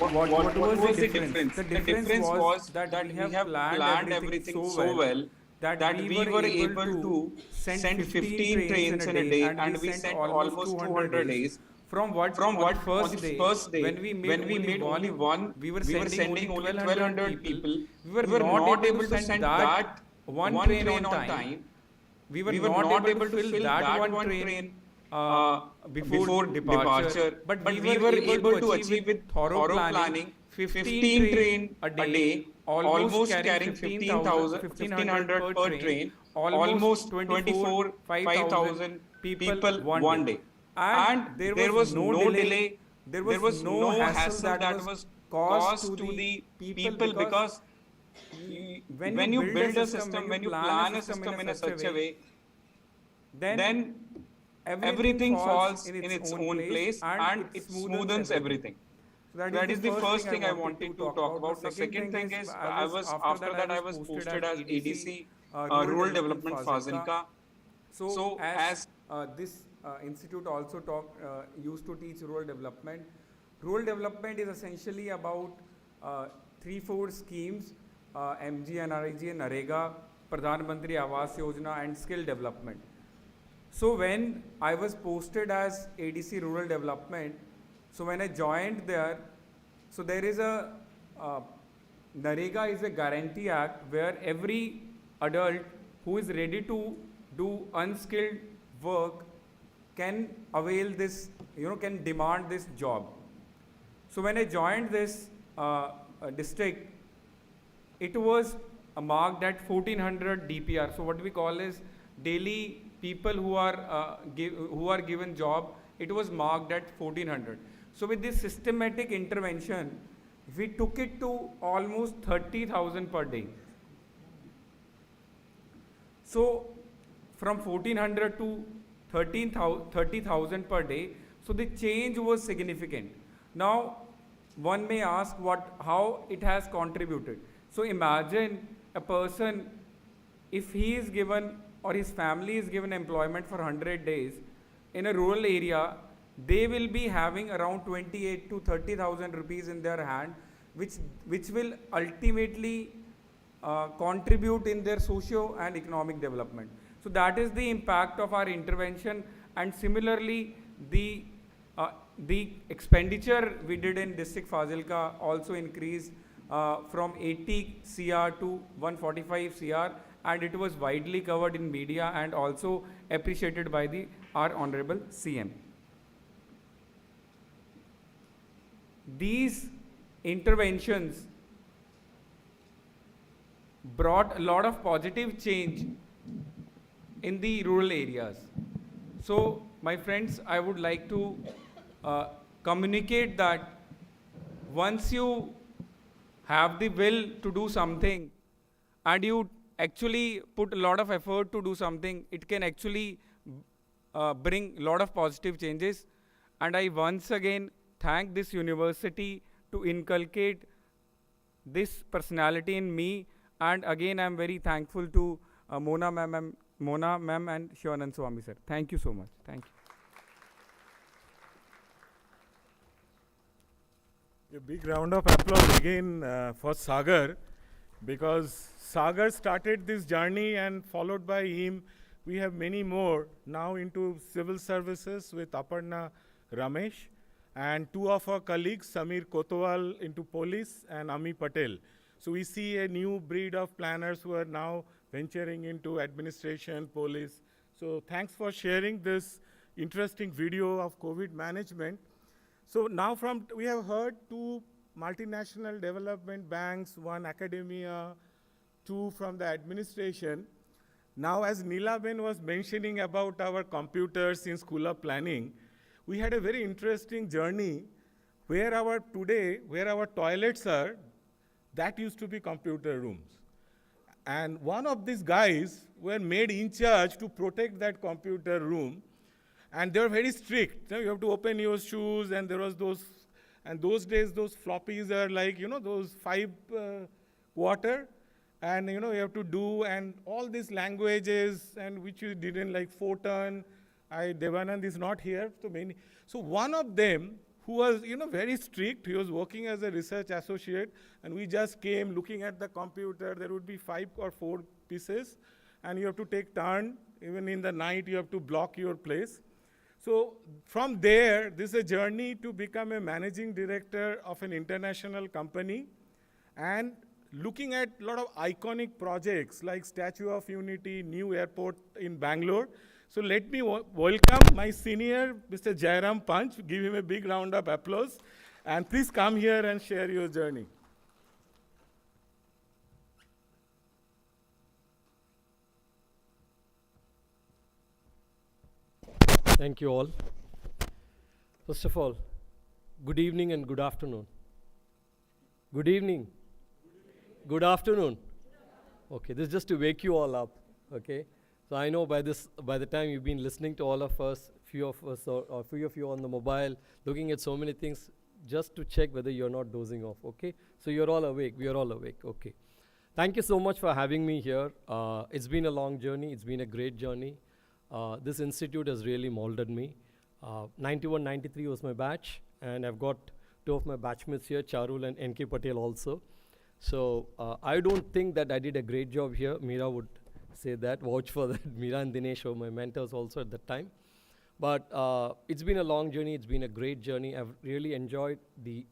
was the difference? The difference was that we have planned everything so well that we were able to send 15 trains in a day, and we sent almost 200 days. From what first day, when we made only one, we were sending only 1200 people. We were not able to send that one train on time. We were not able to fill that one train before departure, but we were able to achieve with thorough planning 15 train a day, almost carrying 1500 per train, almost 5,000 people one day. And there was no delay, there was no hassle that was caused to the people, because when you build a system, when you plan a system in such a way, then everything falls in its own place and it smoothens everything. So that is the first thing I wanted to talk about. The second thing is, after that I was posted as ADC, Rural Development Fazilka. So as this institute also used to teach rural development. Rural development is essentially about 3-4 schemes, MG, NRIG, NREGA, Pradhan Mantri Awas Yojana, and skill development. So when I was posted as ADC Rural Development, so when I joined there, so there is a NREGA is a guarantee act where every adult who is ready to do unskilled work can avail this, can demand this job. So when I joined this district, it was marked at 1400 DPR. So what we call is daily people who are given job, it was marked at 1400. So with this systematic intervention, we took it to almost 30,000 per day. So from 1400 to 30,000 per day, so the change was significant. Now, one may ask how it has contributed. So imagine a person, if he is given or his family is given employment for 100 days in a rural area, they will be having around 28 to 30,000 rupees in their hand, which will ultimately contribute in their socio and economic development. So that is the impact of our intervention, and similarly the expenditure we did in district Fazilka also increased from 80 CR to 145 CR, and it was widely covered in media and also appreciated by our Honorable CM. These interventions brought a lot of positive change in the rural areas. So, my friends, I would like to communicate that once you have the will to do something and you actually put a lot of effort to do something, it can actually bring a lot of positive changes. And I once again thank this university to inculcate this personality in me. And again, I'm very thankful to Mona ma'am and Shivanand Swami sir. Thank you so much. Thank you. A big round of applause again for Sagar, because Sagar started this journey, and followed by him, we have many more now into civil services with Aparna Ramesh, and two of our colleagues, Samir Kotwal into police and Ami Patel. So we see a new breed of planners who are now venturing into administration, police. So thanks for sharing this interesting video of COVID management. So now we have heard two multinational development banks, one academia, two from the administration. Now, as Neelaben was mentioning about our computers in School of Planning, we had a very interesting journey where our toilets are, that used to be computer rooms. And one of these guys were made in charge to protect that computer room. And they were very strict. You have to open your shoes, and there was those days, those floppies are like, those 5 quarter. And, you have to do, and all these languages, and which you didn't, like Fortran. Devanand is not here, so many. So one of them, who was, very strict, he was working as a research associate, and we just came looking at the computer. There would be 5 or 4 pieces, and you have to take turn. Even in the night, you have to block your place. So from there, this is a journey to become a managing director of an international company, and looking at a lot of iconic projects like Statue of Unity, new airport in Bangalore. So let me welcome my senior, Mr. Jairam Panch. Give him a big round of applause. And please come here and share your journey. Thank you all. First of all, good evening and good afternoon. Good evening. Good afternoon. Okay, this is just to wake you all up, okay? So I know by the time you've been listening to all of us, few of you on the mobile, looking at so many things, just to check whether you're not dozing off, okay? So you're all awake, we are all awake, okay. Thank you so much for having me here. It's been a long journey, it's been a great journey. This institute has really molded me. 91, 93 was my batch, and I've got 2 of my batchmates here, Charul and NK Patel also. So I don't think that I did a great job here. Meera would say that, vouch for that. Meera and Dinesh were my mentors also at that time. But it's been a long journey. It's been a great journey. I've really enjoyed the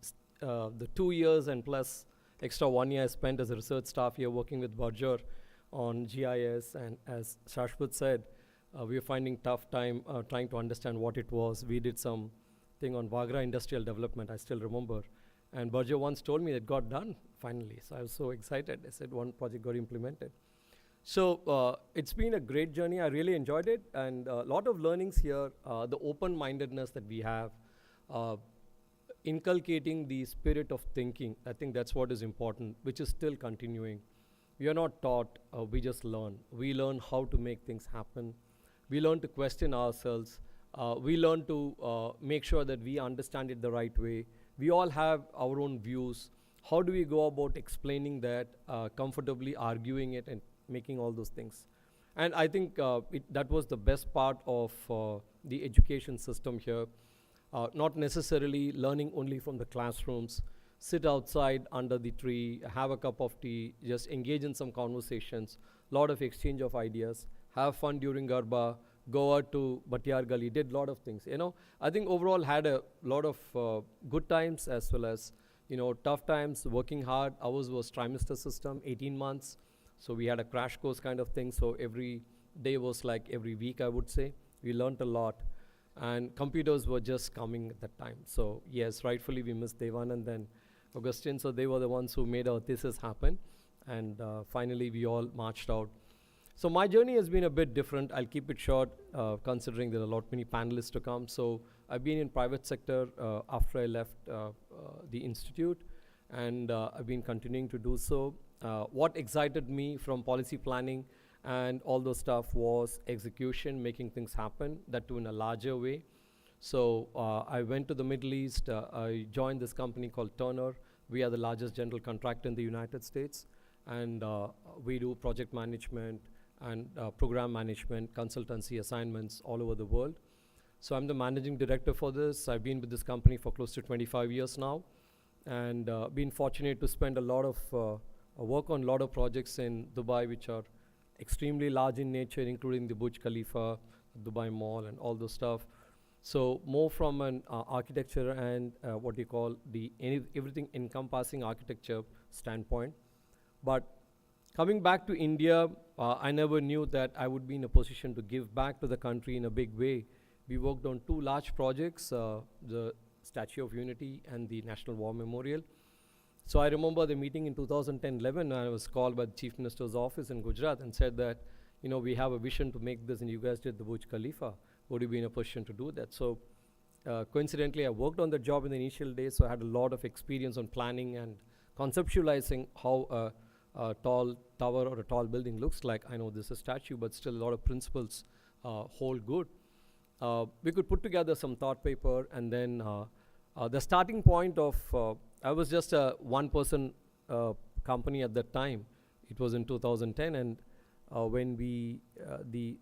2 years and plus extra 1 year I spent as a research staff here working with Berger on GIS. And as Shashwat said, we were finding tough time trying to understand what it was. We did some thing on Vagra industrial development, I still remember. And Berger once told me it got done finally. So I was so excited. I said one project got implemented. So it's been a great journey. I really enjoyed it. And a lot of learnings here, the open-mindedness that we have, inculcating the spirit of thinking. I think that's what is important, which is still continuing. We are not taught, we just learn. We learn how to make things happen. We learn to question ourselves. We learn to make sure that we understand it the right way. We all have our own views. How do we go about explaining that, comfortably arguing it and making all those things? And I think that was the best part of the education system here. Not necessarily learning only from the classrooms, sit outside under the tree, have a cup of tea, just engage in some conversations, lot of exchange of ideas, have fun during Garba, go out to Bhatiyar Gali, did a lot of things. You know, I think overall had a lot of good times as well as, you know, tough times, working hard. Ours was trimester system, 18 months. So we had a crash course kind of thing. So every day was like every week, I would say. We learned a lot. And computers were just coming at that time. So yes, rightfully we missed Devan and then Augustine. So they were the ones who made our thesis happen. And finally we all marched out. So my journey has been a bit different. I'll keep it short, considering there are many panelists to come. So I've been in private sector after I left the institute, and I've been continuing to do so. What excited me from policy planning and all those stuff was execution, making things happen, that too in a larger way. So I went to the Middle East. I joined this company called Turner. We are the largest general contractor in the United States. And we do project management and program management, consultancy assignments all over the world. So I'm the managing director for this. I've been with this company for close to 25 years now, and been fortunate to spend a lot of work on a lot of projects in Dubai, which are extremely large in nature, including the Burj Khalifa, Dubai Mall, and all those stuff. So more from an architecture and what you call the everything encompassing architecture standpoint. But coming back to India, I never knew that I would be in a position to give back to the country in a big way. We worked on 2 large projects, the Statue of Unity and the National War Memorial. So I remember the meeting in 2010-11 when I was called by the Chief Minister's office in Gujarat and said that, you know, we have a vision to make this and you guys did the Burj Khalifa. Would you be in a position to do that? So coincidentally, I worked on the job in the initial days, so I had a lot of experience on planning and conceptualizing how a tall tower or a tall building looks like. I know this is a statue, but still a lot of principles hold good. We could put together some thought paper, and then the starting point of, I was just a one-person company at that time. It was in 2010, and when we,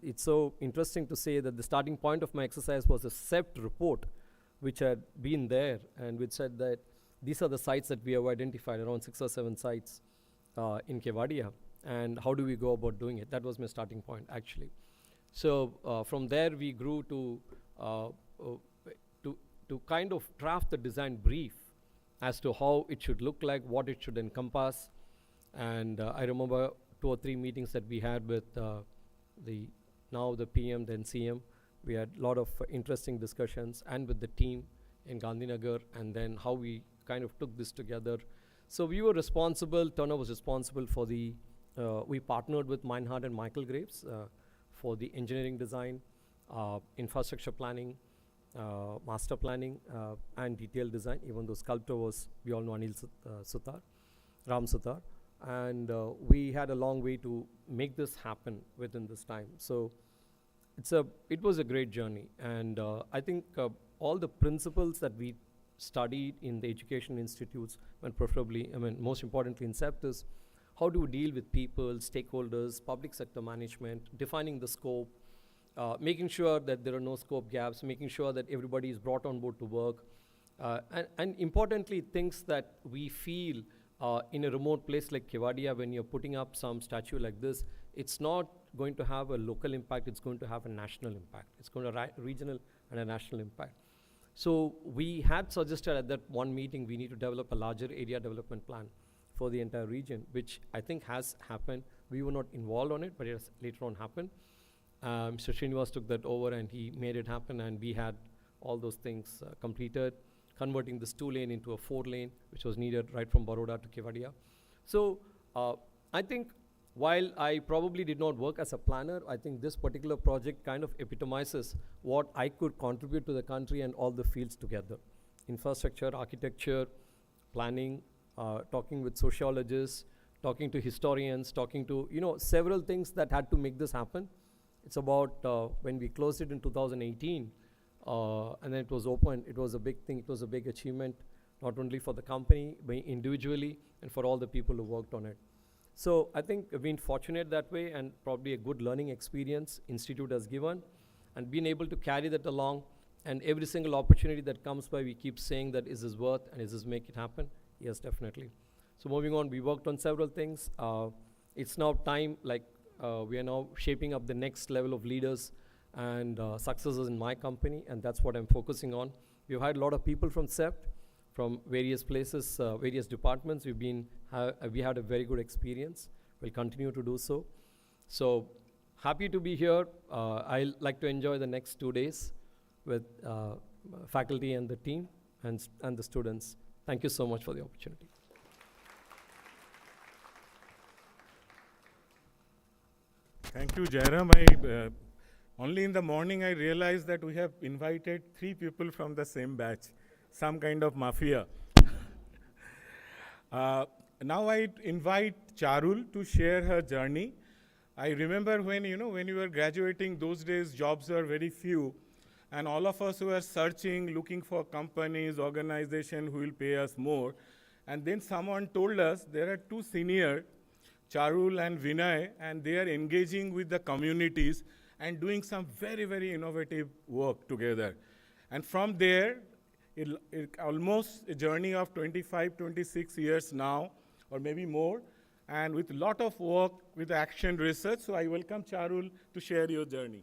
it's so interesting to say that the starting point of my exercise was a CEPT report, which had been there, and which said that these are the sites that we have identified, around 6 or 7 sites in Kevadia, and how do we go about doing it? That was my starting point, actually. So from there, we grew to kind of draft the design brief as to how it should look like, what it should encompass. And I remember 2 or 3 meetings that we had with now the PM, then CM. We had a lot of interesting discussions, and with the team in Gandhinagar, and then how we kind of took this together. So we were responsible, Turner was responsible for the, we partnered with Meinhardt and Michael Graves for the engineering design, infrastructure planning, master planning, and detailed design. Even though sculptor was, we all know Anil Sutar, Ram Sutar. And we had a long way to make this happen within this time. So it was a great journey. And I think all the principles that we studied in the education institutes, and preferably, most importantly in CEPT, is how to deal with people, stakeholders, public sector management, defining the scope, making sure that there are no scope gaps, making sure that everybody is brought on board to work, and importantly, things that we feel in a remote place like Kevadia, when you're putting up some statue like this, it's not going to have a local impact, it's going to have a national impact. It's going to regional and a national impact. So we had suggested at that one meeting, we need to develop a larger area development plan for the entire region, which I think has happened. We were not involved on it, but it has later on happened. Mr. Srinivas took that over and he made it happen, and we had all those things completed, converting this 2-lane into a 4-lane, which was needed right from Baroda to Kevadia. So I think while I probably did not work as a planner, I think this particular project kind of epitomizes what I could contribute to the country and all the fields together. Infrastructure, architecture, planning, talking with sociologists, talking to historians, talking to, several things that had to make this happen. It's about when we closed it in 2018, and then it was open, it was a big thing, it was a big achievement, not only for the company, but individually, and for all the people who worked on it. So I think we've been fortunate that way, and probably a good learning experience Institute has given, and being able to carry that along, and every single opportunity that comes by, we keep saying that is this worth, and is this make it happen? Yes, definitely. So moving on, we worked on several things. It's now time, we are now shaping up the next level of leaders and successes in my company, and that's what I'm focusing on. We've had a lot of people from CEPT, from various places, various departments. We had a very good experience. We'll continue to do so. So happy to be here. I like to enjoy the next 2 days with faculty and the team and the students. Thank you so much for the opportunity. Thank you, Jairam. Only in the morning I realized that we have invited 3 people from the same batch, some kind of mafia. Now I invite Charul to share her journey. I remember when you were graduating, those days jobs were very few, and all of us were searching, looking for companies, organizations who will pay us more. And then someone told us there are 2 seniors, Charul and Vinay, and they are engaging with the communities and doing some very, very innovative work together. And from there, it almost a journey of 25, 26 years now, or maybe more, and with a lot of work with action research. So I welcome Charul to share your journey.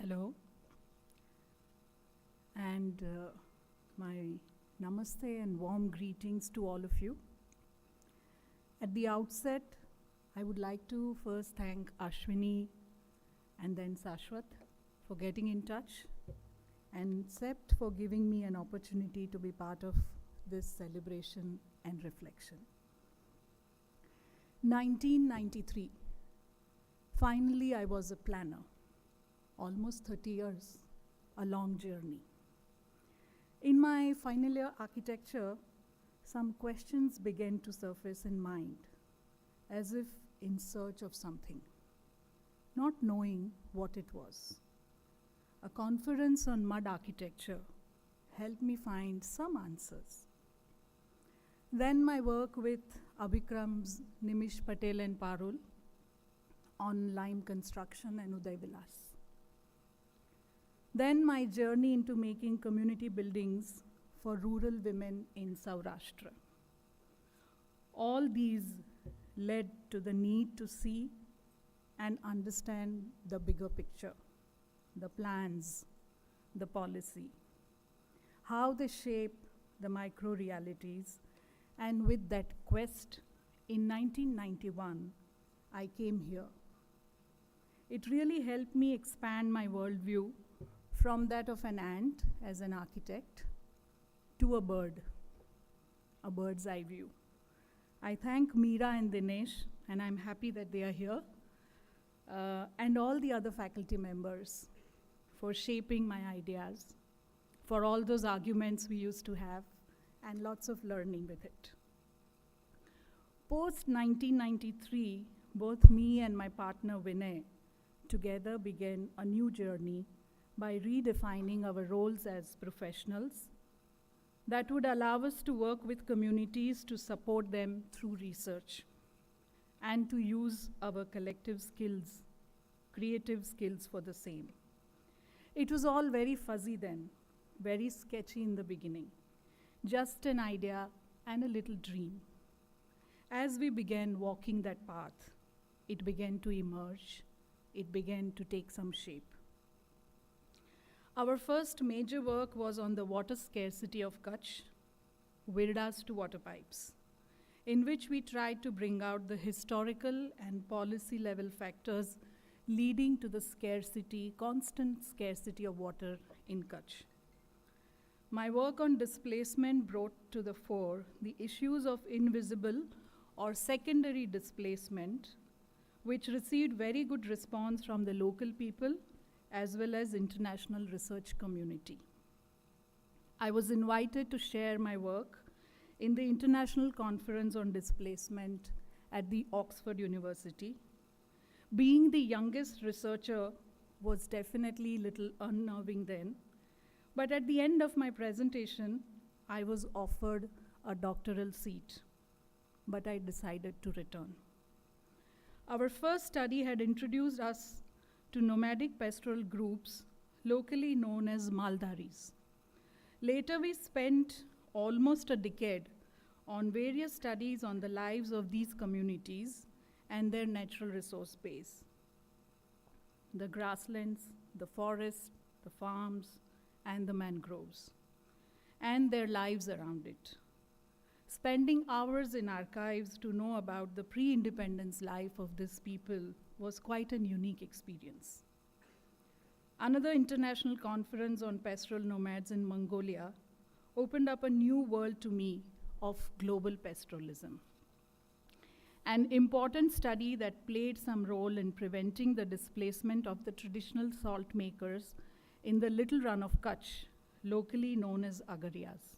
Hello, and my namaste and warm greetings to all of you. At the outset, I would like to first thank Ashwini and then Sashwat for getting in touch, and CEPT for giving me an opportunity to be part of this celebration and reflection. 1993. Finally, I was a planner. Almost 30 years, a long journey. In my final year architecture, some questions began to surface in mind, as if in search of something, not knowing what it was. A conference on mud architecture helped me find some answers. Then my work with Abhikram's Nimish Patel and Parul on lime construction and Uday Vilas. Then my journey into making community buildings for rural women in Saurashtra. All these led to the need to see and understand the bigger picture, the plans, the policy, how they shape the micro-realities, and with that quest, in 1991, I came here. It really helped me expand my worldview from that of an ant as an architect to a bird's eye view. I thank Meera and Dinesh, and I'm happy that they are here, and all the other faculty members for shaping my ideas, for all those arguments we used to have, and lots of learning with it. Post 1993, both me and my partner Vinay together began a new journey by redefining our roles as professionals that would allow us to work with communities to support them through research and to use our collective skills, creative skills for the same. It was all very fuzzy then, very sketchy in the beginning, just an idea and a little dream. As we began walking that path, it began to emerge, it began to take some shape. Our first major work was on the water scarcity of Kutch, Virdas to water pipes, in which we tried to bring out the historical and policy level factors leading to the scarcity, constant scarcity of water in Kutch. My work on displacement brought to the fore the issues of invisible or secondary displacement, which received very good response from the local people as well as international research community. I was invited to share my work in the International Conference on Displacement at the Oxford University. Being the youngest researcher was definitely a little unnerving then, but at the end of my presentation, I was offered a doctoral seat, but I decided to return. Our first study had introduced us to nomadic pastoral groups, locally known as Maldaris. Later, we spent almost a decade on various studies on the lives of these communities and their natural resource base. The grasslands, the forests, the farms, and the mangroves, and their lives around it. Spending hours in archives to know about the pre-independence life of these people was quite a unique experience. Another international conference on pastoral nomads in Mongolia opened up a new world to me of global pastoralism. An important study that played some role in preventing the displacement of the traditional salt makers in the Little Run of Kutch, locally known as Agarias.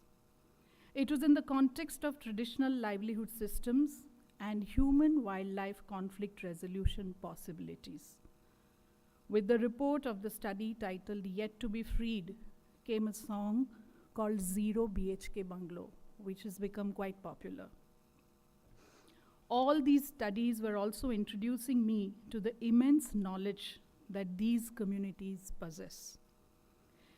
It was in the context of traditional livelihood systems and human-wildlife conflict resolution possibilities. With the report of the study titled Yet to be Freed came a song called Zero BHK Bungalow, which has become quite popular. All these studies were also introducing me to the immense knowledge that these communities possess.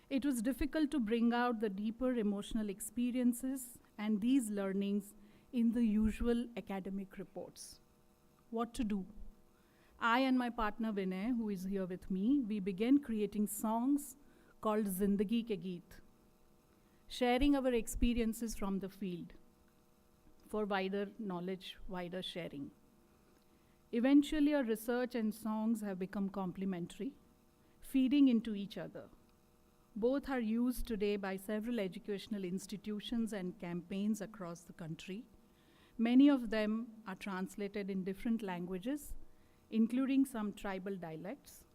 It was difficult to bring out the deeper emotional experiences and these learnings in the usual academic reports. What to do? I and my partner Vinay, who is here with me, we began creating songs called Zindagi Ke Geet, sharing our experiences from the field for wider knowledge, wider sharing. Eventually, our research and songs have become complementary, feeding into each other. Both are used today by several educational institutions and campaigns across the country. Many of them are translated in different languages, including some tribal dialects.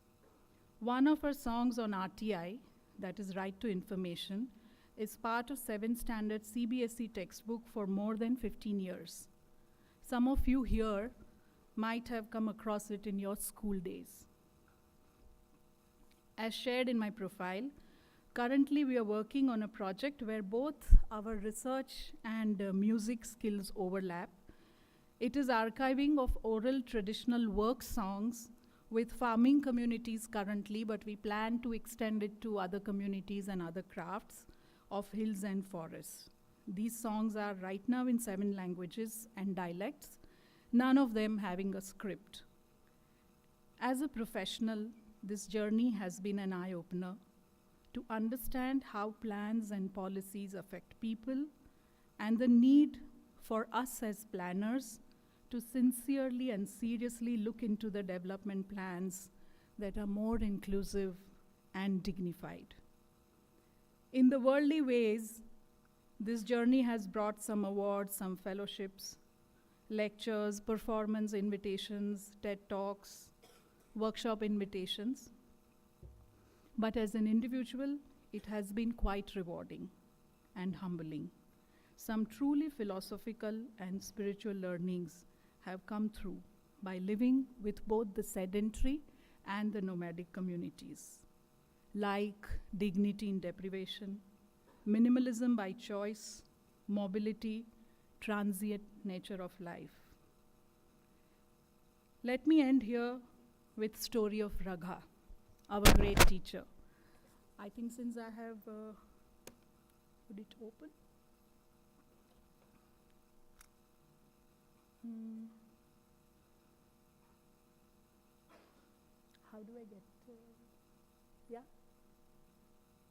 One of our songs on RTI, that is Right to Information, is part of 7th standard CBSE textbook for more than 15 years. Some of you here might have come across it in your school days. As shared in my profile, currently we are working on a project where both our research and music skills overlap. It is archiving of oral traditional work songs with farming communities currently, but we plan to extend it to other communities and other crafts of hills and forests. These songs are right now in 7 languages and dialects, none of them having a script. As a professional, this journey has been an eye-opener to understand how plans and policies affect people and the need for us as planners to sincerely and seriously look into the development plans that are more inclusive and dignified. In the worldly ways, this journey has brought some awards, some fellowships, lectures, performance invitations, TED Talks, workshop invitations. But as an individual, it has been quite rewarding and humbling. Some truly philosophical and spiritual learnings have come through by living with both the sedentary and the nomadic communities. like dignity in deprivation, minimalism by choice, mobility, transient nature of life. Let me end here with story of Ragha, our great teacher. I think since I have, would it open? How do I get, yeah?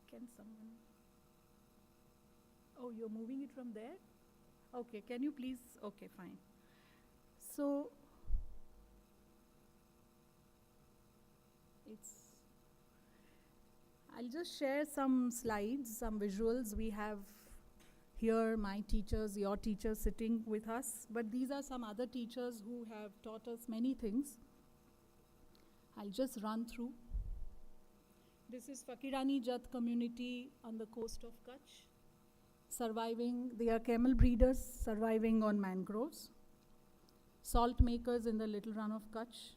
Can someone, oh, you're moving it from there? Okay, can you please, okay, fine. So, I'll just share some slides, some visuals. We have here my teachers, your teachers sitting with us, but these are some other teachers who have taught us many things. I'll just run through. This is Fakirani Jat community on the coast of Kutch, surviving, they are camel breeders surviving on mangroves. Salt makers in the little run of Kutch.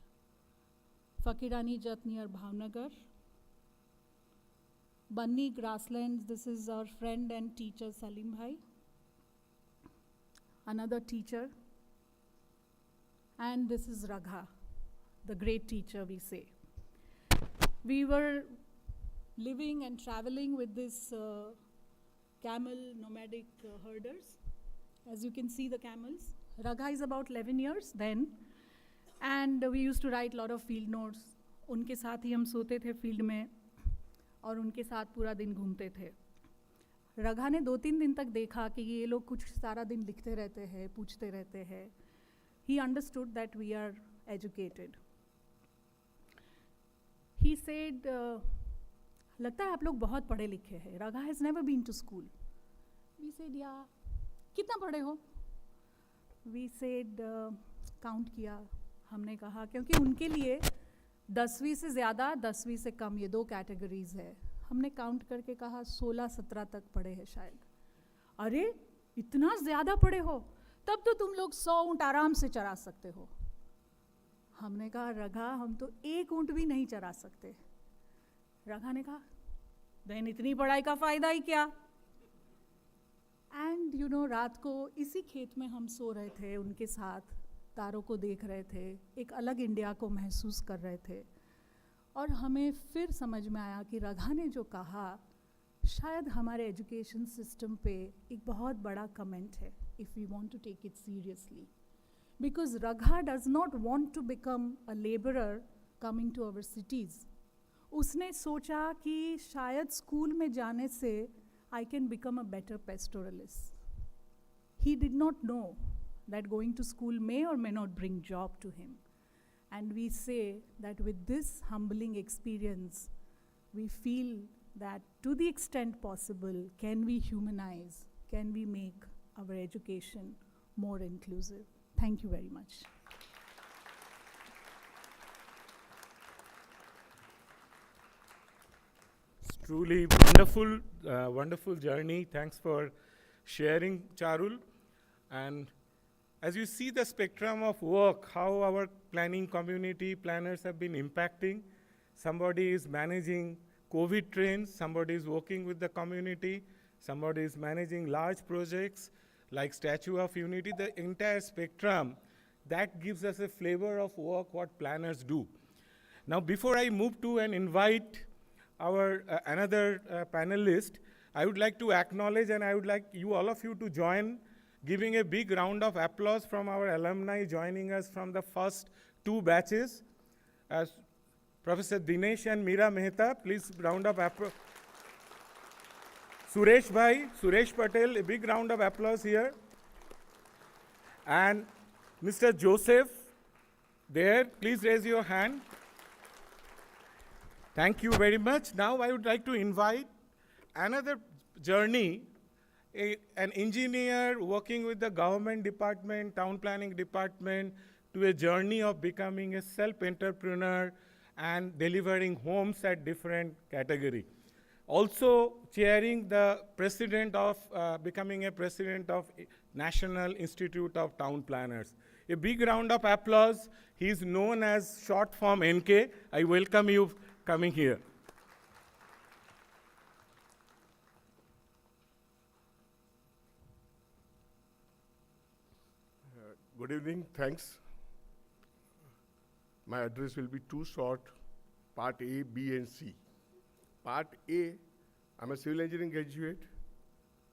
Fakirani Jat near Bhavnagar. Banni grasslands, this is our friend and teacher Salim Bhai. Another teacher. And this is Ragha, the great teacher we say. We were living and traveling with this camel nomadic herders. As you can see the camels. Ragha is about 11 years then. And we used to write a lot of field notes. उनके साथ ही हम सोते थे field में और उनके साथ पूरा दिन घूमते थे. रघा ने 2-3 दिन तक देखा कि ये लोग कुछ सारा दिन लिखते रहते हैं, पूछते रहते हैं. He understood that we are educated. He said, लगता है आप लोग बहुत पढ़े लिखे हैं. Ragha has never been to school. We said, yeah. कितना पढ़े हो? We said, count किया. हमने कहा क्योंकि उनके लिए 10वीं से ज़्यादा 10वीं से कम ये 2 कैटेगरीज है. हमने काउंट करके कहा 16-17 तक पढ़े हैं शायद. अरे इतना ज़्यादा पढ़े हो, तब तो तुम लोग 100 ऊँट आराम से चरा सकते हो. हमने कहा रघा हम तो 1 ऊँट भी नहीं चरा सकते. रघा ने कहा देन इतनी पढ़ाई का फ़ायदा ही क्या. एंड यू नो रात को इसी खेत में हम सो रहे थे उनके साथ, तारों को देख रहे थे, एक अलग इंडिया को महसूस कर रहे थे. और हमें फिर समझ में आया कि रघा ने जो कहा शायद हमारे एजुकेशन सिस्टम पे एक बहुत बड़ा कमेंट है, if we want to take it seriously. Because Ragha does not want to become a labourer coming to our cities. उसने सोचा कि शायद स्कूल में जाने से I can become a better pastoralist. He did not know that going to school may or may not bring job to him. And we say that with this humbling experience, we feel that to the extent possible, can we humanize, can we make our education more inclusive. Thank you very much. It's truly wonderful, wonderful journey. Thanks for sharing, Charul. And as you see the spectrum of work, how our planning community planners have been impacting. Somebody is managing COVID trains, somebody is working with the community, somebody is managing large projects like Statue of Unity. The entire spectrum, that gives us a flavor of work, what planners do. Now, before I move to and invite our another panelist, I would like to acknowledge, and I would like all of you to join giving a big round of applause from our alumni joining us from the first 2 batches. As Professor Dinesh and Meera Mehta, please round of applause. Suresh Bhai, Suresh Patel, a big round of applause here. And Mr. Joseph, there, please raise your hand. Thank you very much. Now I would like to invite another journey. An engineer working with the government department, town planning department, to a journey of becoming a self-entrepreneur and delivering homes at different category. Also chairing the president of, becoming a president of National Institute of Town Planners. A big round of applause. He is known as short form NK. I welcome you coming here. Good evening, thanks. My address will be too short, part A, B, and C. Part A, I'm a civil engineering graduate,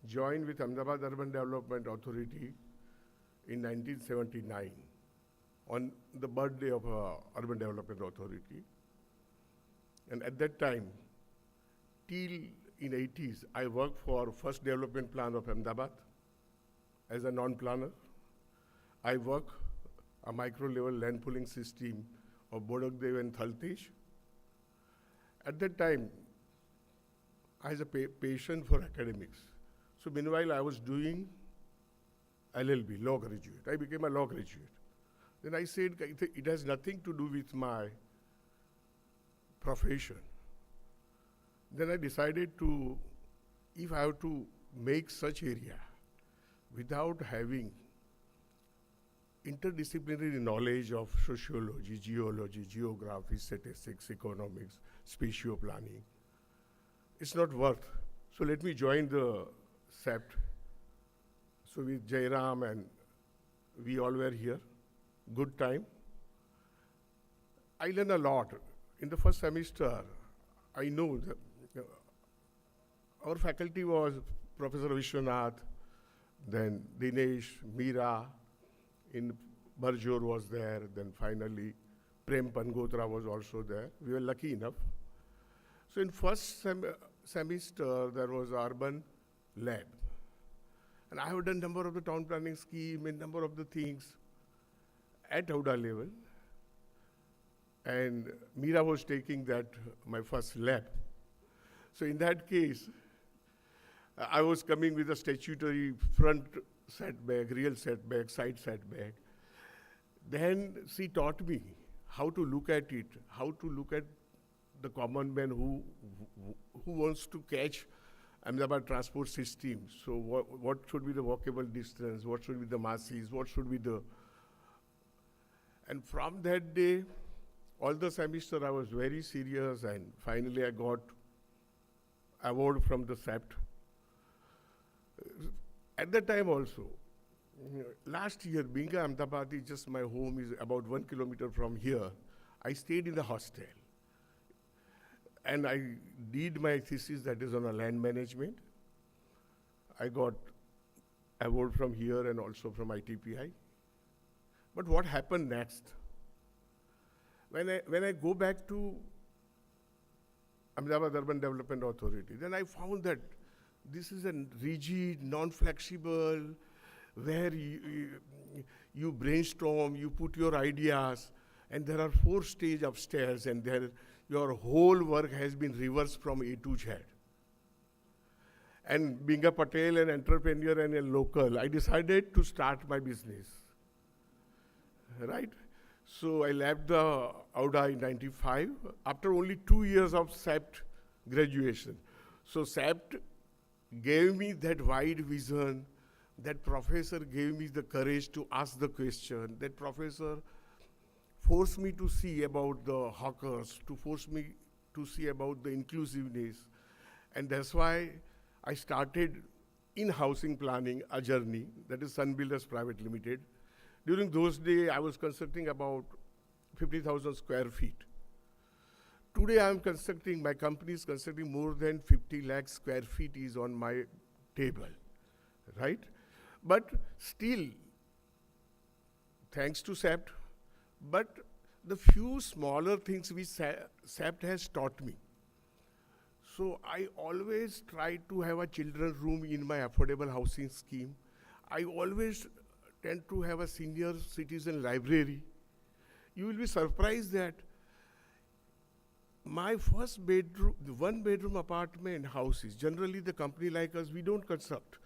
joined with Ahmedabad Urban Development Authority in 1979 on the birthday of Urban Development Authority. And at that time, till in 80s, I worked for first development plan of Ahmedabad as a non-planner. I work a micro-level land pooling system of Bodakdev and Thaltesh. At that time, I had a passion for academics. So meanwhile, I was doing LLB, law graduate. I became a law graduate. Then I said, it has nothing to do with my profession. Then I decided to, if I have to make such area without having interdisciplinary knowledge of sociology, geology, geography, statistics, economics, spatial planning, it's not worth. So let me join the CEPT. So with Jairam and we all were here, good time. I learned a lot. In the first semester, I know that our faculty was Professor Vishwanath, then Dinesh, Meera, in Barjor was there, then finally Prem Pangotra was also there. We were lucky enough. So in first semester, there was urban lab. And I have done number of the town planning scheme and number of the things at Howdah level. And Meera was taking that, my first lab. So in that case, I was coming with a statutory front setback, real setback, side setback. Then she taught me how to look at it, how to look at the common man who wants to catch Ahmedabad transport system. So what should be the walkable distance, what should be the masses, what should be the... And from that day, all the semester I was very serious, and finally I got award from the CEPT. At that time also, last year, being Ahmedabad is just my home, is about 1 kilometer from here. I stayed in the hostel. And I did my thesis that is on a land management. I got award from here and also from ITPI. But what happened next? When I go back to Ahmedabad Urban Development Authority, then I found that this is a rigid, non-flexible, where you brainstorm, you put your ideas, and there are 4 stages upstairs, and there your whole work has been reversed from A to Z. And being a Patel, an entrepreneur and a local, I decided to start my business, right? So I left the Howdah in 95, after only 2 years of CEPT graduation. So CEPT gave me that wide vision, that professor gave me the courage to ask the question, that professor forced me to see about the hawkers, to force me to see about the inclusiveness. And that's why I started in housing planning a journey, that is Sun Builders Private Limited. During those days, I was constructing about 50,000 square feet. Today I'm constructing, my company is constructing more than 50 lakh square feet is on my table, right? But still, thanks to CEPT, but the few smaller things which CEPT has taught me. So I always try to have a children's room in my affordable housing scheme. I always tend to have a senior citizen library. You will be surprised that my first bedroom, the 1-bedroom apartment houses, generally the company like us, we don't construct.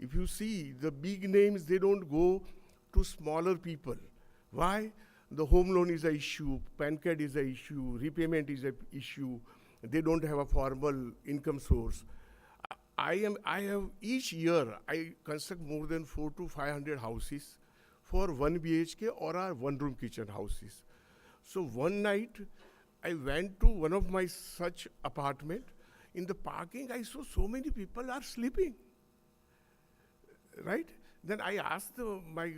If you see the big names, they don't go to smaller people. Why? The home loan is an issue, PAN card is an issue, repayment is an issue. They don't have a formal income source. I have each year, I construct more than 400 to 500 houses for 1 BHK or our 1-room kitchen houses. So one night, I went to one of my such apartment. In the parking, I saw so many people are sleeping, right? Then I asked my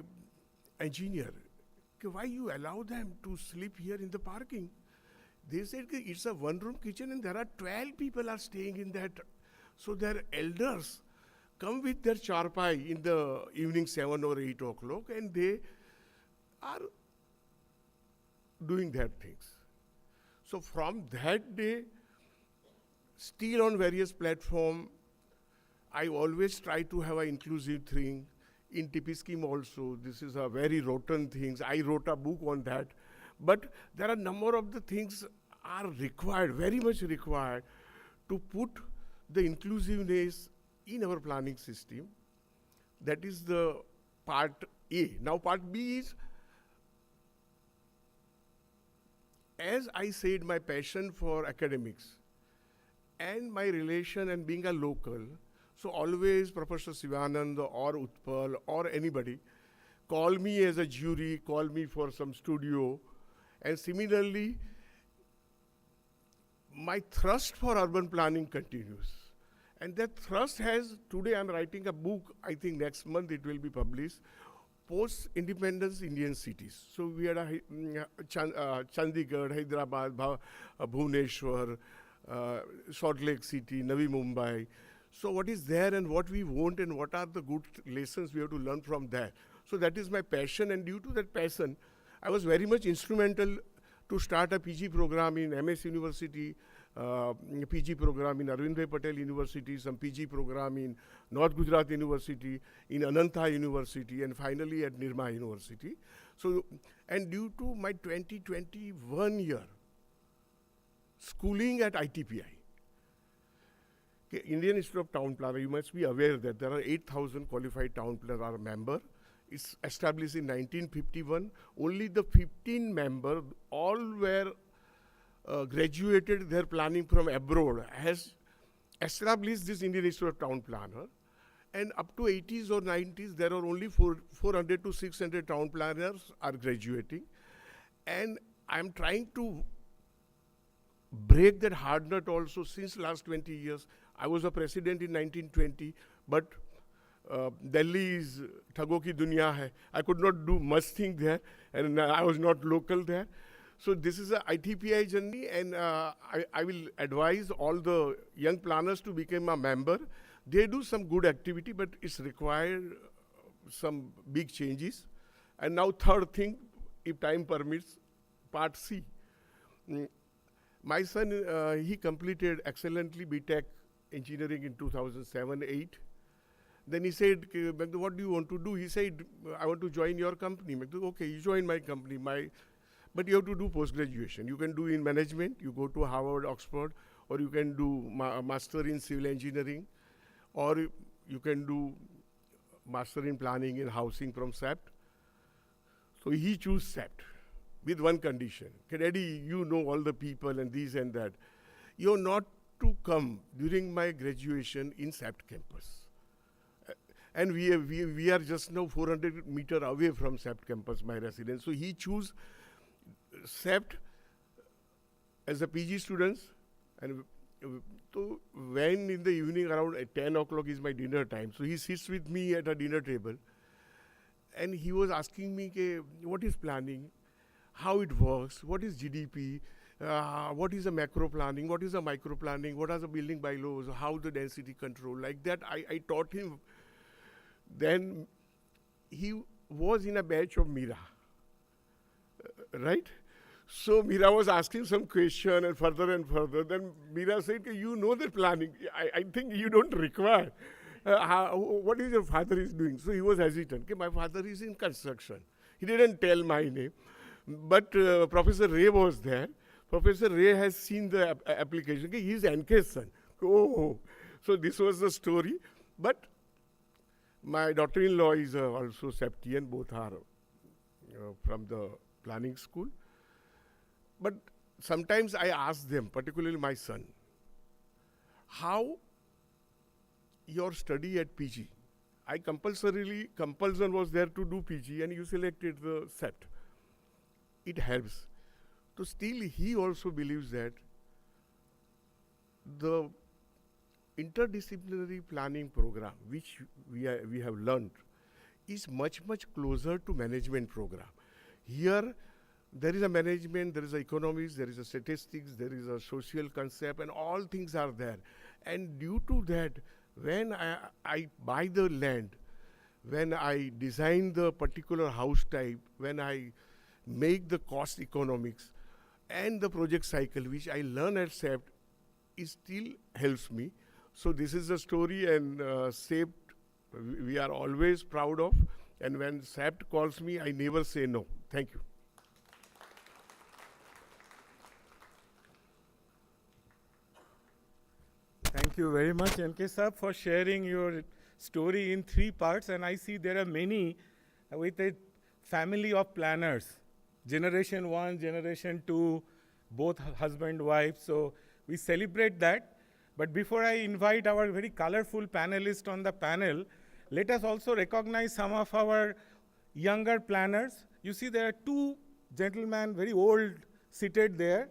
engineer, why you allow them to sleep here in the parking? They said it's a one-room kitchen and there are 12 people are staying in that. So their elders come with their charpai in the evening 7 or 8 o'clock and they are doing their things. So from that day, still on various platforms, I always try to have an inclusive thing. In TP scheme also, this is a very rotten thing. I wrote a book on that. But there are a number of the things are required, very much required, to put the inclusiveness in our planning system. That is the part A. Now part B is, as I said, my passion for academics and my relation and being a local, so always Professor Sivanand or Utpal or anybody call me as a jury, call me for some studio. And similarly, my thrust for urban planning continues. And that thrust has, today I'm writing a book, I think next month it will be published, Post-Independence Indian Cities. So we had a Chandigarh, Hyderabad, Bhubaneswar, Salt Lake City, Navi Mumbai. So what is there and what we want and what are the good lessons we have to learn from that. So that is my passion, and due to that passion, I was very much instrumental to start a PG program in MS University, PG program in Arvind Patel University, some PG program in North Gujarat University, in Ananta University, and finally at Nirma University. So, and due to my 2021 year schooling at ITPI, Indian Institute of Town Planner, you must be aware that there are 8,000 qualified town planners are a member. It's established in 1951. Only the 15 members, all were graduated their planning from abroad, has established this Indian Institute of Town Planner. And up to 80s or 90s, there are only 400 to 600 town planners are graduating. And I'm trying to break that hard nut also since last 20 years. I was a president in 1920, but Delhi is Thago ki dunya hai. I could not do much thing there, and I was not local there. So this is a ITPI journey, and I will advise all the young planners to become a member. They do some good activity, but it's required some big changes. And now third thing, if time permits, part C. My son, he completed excellently BTech engineering in 2007-8. Then he said, what do you want to do? He said, I want to join your company. Okay, you join my company, but you have to do post-graduation. You can do in management, you go to Harvard, Oxford, or you can do master in civil engineering, or you can do master in planning and housing from CEPT. So he chose CEPT with one condition. Daddy, you know all the people and this and that. You're not to come during my graduation in CEPT campus. And we are just now 400 meters away from CEPT campus, my residence. So he chose CEPT as a PG students. And so when in the evening around 10 o'clock is my dinner time, so he sits with me at a dinner table. And he was asking me, what is planning? How it works? What is GDP? What is a macro planning? What is a micro planning? What are the building bylaws? How the density control? Like that, I taught him. Then he was in a batch of Mira, right? So Mira was asking some question and further. Then Mira said, you know the planning. I think you don't require. What is your father is doing? So he was hesitant. My father is in construction. He didn't tell my name. But Professor Ray was there. Professor Ray has seen the application. He is NK's son. Oh, so this was the story. But my daughter-in-law is also Septian. Both are from the planning school. But sometimes I ask them, particularly my son, how your study at PG? Compulsion was there to do PG, and you selected the CEPT. It helps. So still he also believes that the interdisciplinary planning program, which we have learned, is much, much closer to management program. Here, there is a management, there is a economics, there is a statistics, there is a social concept, and all things are there. And due to that, when I buy the land, when I design the particular house type, when I make the cost economics and the project cycle, which I learn at CEPT, it still helps me. So this is the story, and CEPT, we are always proud of. And when CEPT calls me, I never say no. Thank you. Thank you very much, NK sir, for sharing your story in 3 parts. And I see there are many with a family of planners, generation 1, generation 2, both husband, wife. So we celebrate that. But before I invite our very colorful panelists on the panel, let us also recognize some of our younger planners. You see there are 2 gentlemen, very old, seated there.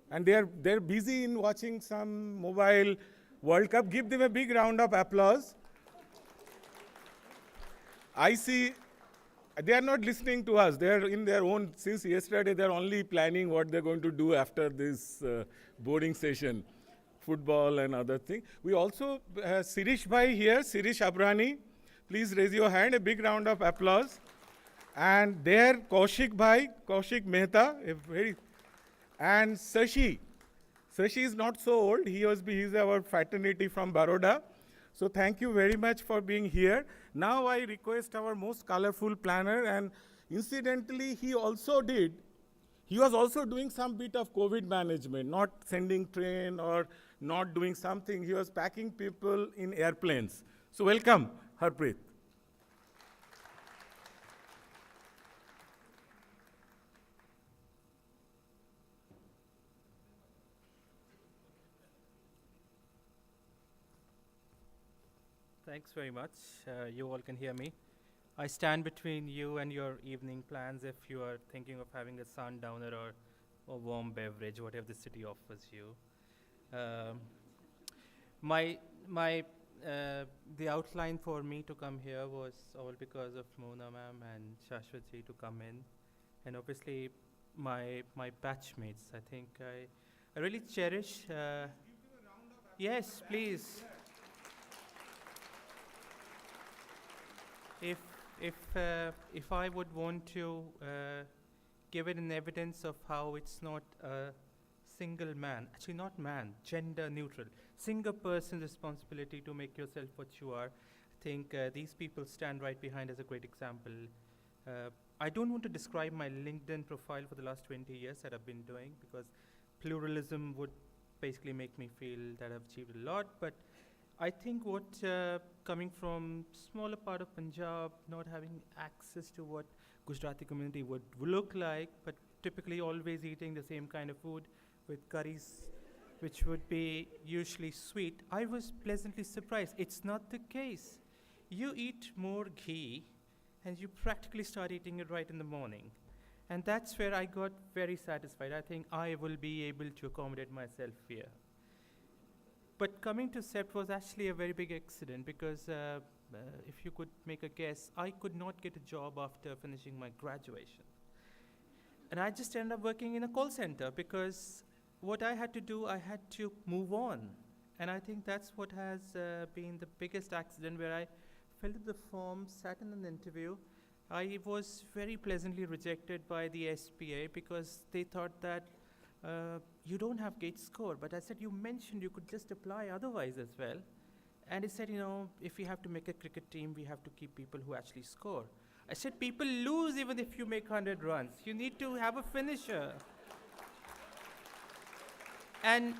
And they're busy in watching some mobile World Cup. Give them a big round of applause. I see they are not listening to us. They are in their own, since yesterday they're only planning what they're going to do after this boarding session, football and other things. We also have Sirish Bhai here, Sirish Abrani. Please raise your hand, a big round of applause. And there, Kaushik Bhai, Kaushik Mehta, and Sashi. Sashi is not so old. He's our fraternity from Baroda. So thank you very much for being here. Now I request our most colorful planner, and incidentally, he was also doing some bit of COVID management, not sending train or not doing something. He was packing people in airplanes. So welcome, Harpreet. Thanks very much. You all can hear me. I stand between you and your evening plans if you are thinking of having a sundowner or a warm beverage, whatever the city offers you. The outline for me to come here was all because of Mona ma'am and Shashwat ji to come in, and obviously my batchmates. I think I really cherish. Yes, please. If I would want to give it an evidence of how it's not a single man, actually not man, gender neutral, single person's responsibility to make yourself what you are, I think these people stand right behind as a great example. I don't want to describe my LinkedIn profile for the last 20 years that I've been doing, because pluralism would basically make me feel that I've achieved a lot, but I think what coming from smaller part of Punjab, not having access to what Gujarati community would look like, but typically always eating the same kind of food with curries, which would be usually sweet, I was pleasantly surprised. It's not the case. You eat more ghee, and you practically start eating it right in the morning. And that's where I got very satisfied. I think I will be able to accommodate myself here. But coming to CEPT was actually a very big accident, because if you could make a guess, I could not get a job after finishing my graduation. And I just ended up working in a call center, because what I had to do, I had to move on. And I think that's what has been the biggest accident, where I filled the form, sat in an interview. I was very pleasantly rejected by the SPA, because they thought that you don't have gate score. But I said, you mentioned you could just apply otherwise as well. And he said, if we have to make a cricket team, we have to keep people who actually score. I said, people lose even if you make 100 runs. You need to have a finisher. And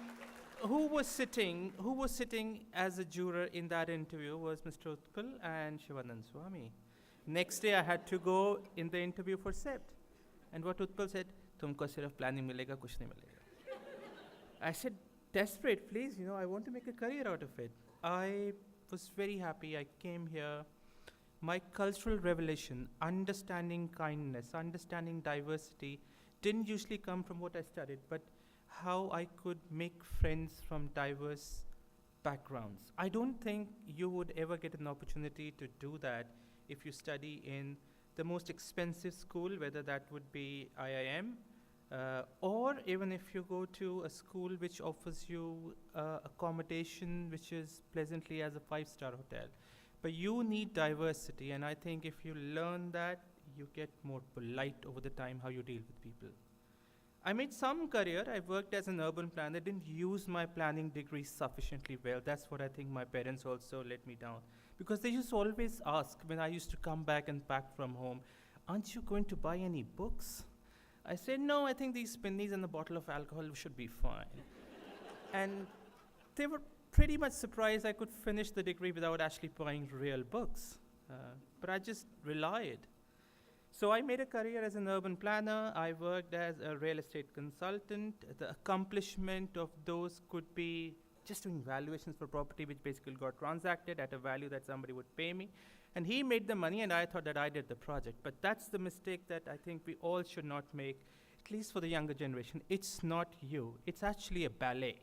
who was sitting as a juror in that interview was Mr. Utpal and Shivanand Swami. Next day I had to go in the interview for CEPT. And what Utpal said, tumko sirf planning milega, kuch nahi milega. I said, desperate, please, I want to make a career out of it. I was very happy. I came here. My cultural revelation, understanding kindness, understanding diversity, didn't usually come from what I studied, but how I could make friends from diverse backgrounds. I don't think you would ever get an opportunity to do that if you study in the most expensive school, whether that would be IIM, or even if you go to a school which offers you accommodation which is pleasantly as a 5-star hotel. But you need diversity, and I think if you learn that, you get more polite over the time how you deal with people. I made some career. I worked as an urban planner, didn't use my planning degree sufficiently well. That's what I think my parents also let me down. Because they used to always ask when I used to come back and pack from home, aren't you going to buy any books? I said, no, I think these pennies and a bottle of alcohol should be fine. And they were pretty much surprised I could finish the degree without actually buying real books. But I just relied. So I made a career as an urban planner. I worked as a real estate consultant. The accomplishment of those could be just doing valuations for property, which basically got transacted at a value that somebody would pay me. And he made the money, and I thought that I did the project. But that's the mistake that I think we all should not make, at least for the younger generation. It's not you. It's actually a ballet.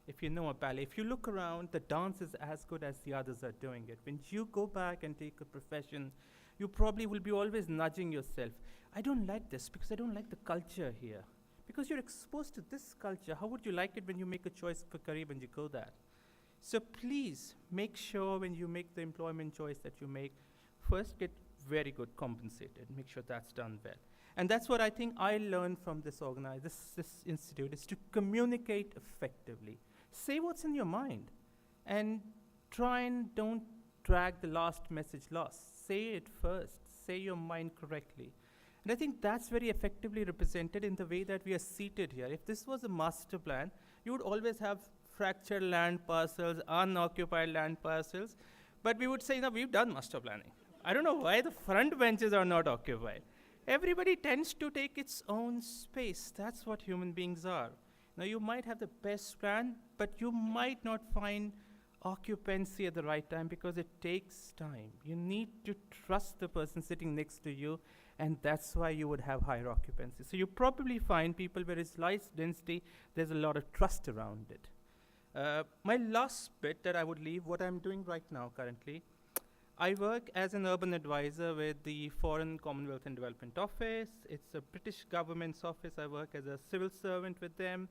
If you know a ballet, if you look around, the dance is as good as the others are doing it. When you go back and take a profession, you probably will be always nudging yourself. I don't like this because I don't like the culture here. Because you're exposed to this culture, how would you like it when you make a choice for career when you go there? So please make sure when you make the employment choice that you make, first get very good compensated. Make sure that's done well. And that's what I think I learned from this this institute, is to communicate effectively. Say what's in your mind, and try and don't drag the last message last. Say it first. Say your mind correctly. And I think that's very effectively represented in the way that we are seated here. If this was a master plan, you would always have fractured land parcels, unoccupied land parcels, but we would say, no, we've done master planning. I don't know why the front benches are not occupied. Everybody tends to take its own space. That's what human beings are. Now, you might have the best plan, but you might not find occupancy at the right time because it takes time. You need to trust the person sitting next to you, and that's why you would have higher occupancy. So you probably find people where it's light density, there's a lot of trust around it. My last bit that I would leave, what I'm doing right now currently, I work as an urban advisor with the Foreign, Commonwealth and Development Office. It's a British government's office. I work as a civil servant with them.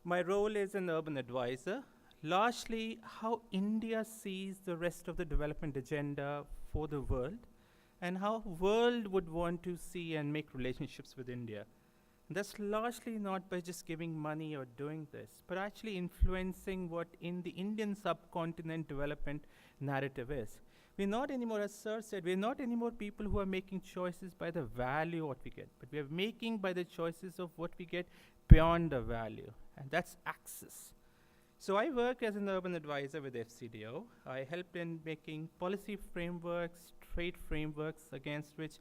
My role is an urban advisor, largely how India sees the rest of the development agenda for the world, and how world would want to see and make relationships with India. And that's largely not by just giving money or doing this, but actually influencing what in the Indian subcontinent development narrative is. We're not anymore, as Sir said, we're not anymore people who are making choices by the value what we get, but we are making by the choices of what we get beyond the value, and that's access. So I work as an urban advisor with FCDO. I helped in making policy frameworks, trade frameworks against which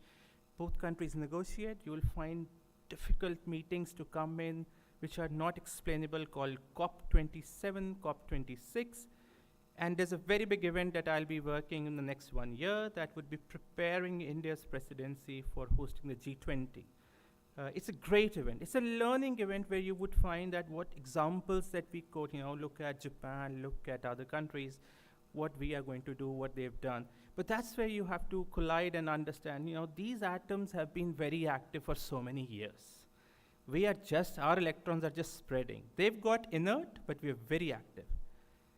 both countries negotiate. You will find difficult meetings to come in which are not explainable, called COP27, COP26. And there's a very big event that I'll be working in the next 1 year that would be preparing India's presidency for hosting the G20. It's a great event. It's a learning event where you would find that what examples that we quote, look at Japan, look at other countries, what we are going to do, what they've done. But that's where you have to collide and understand, these atoms have been very active for so many years. Our electrons are just spreading. They've got inert, but we're very active.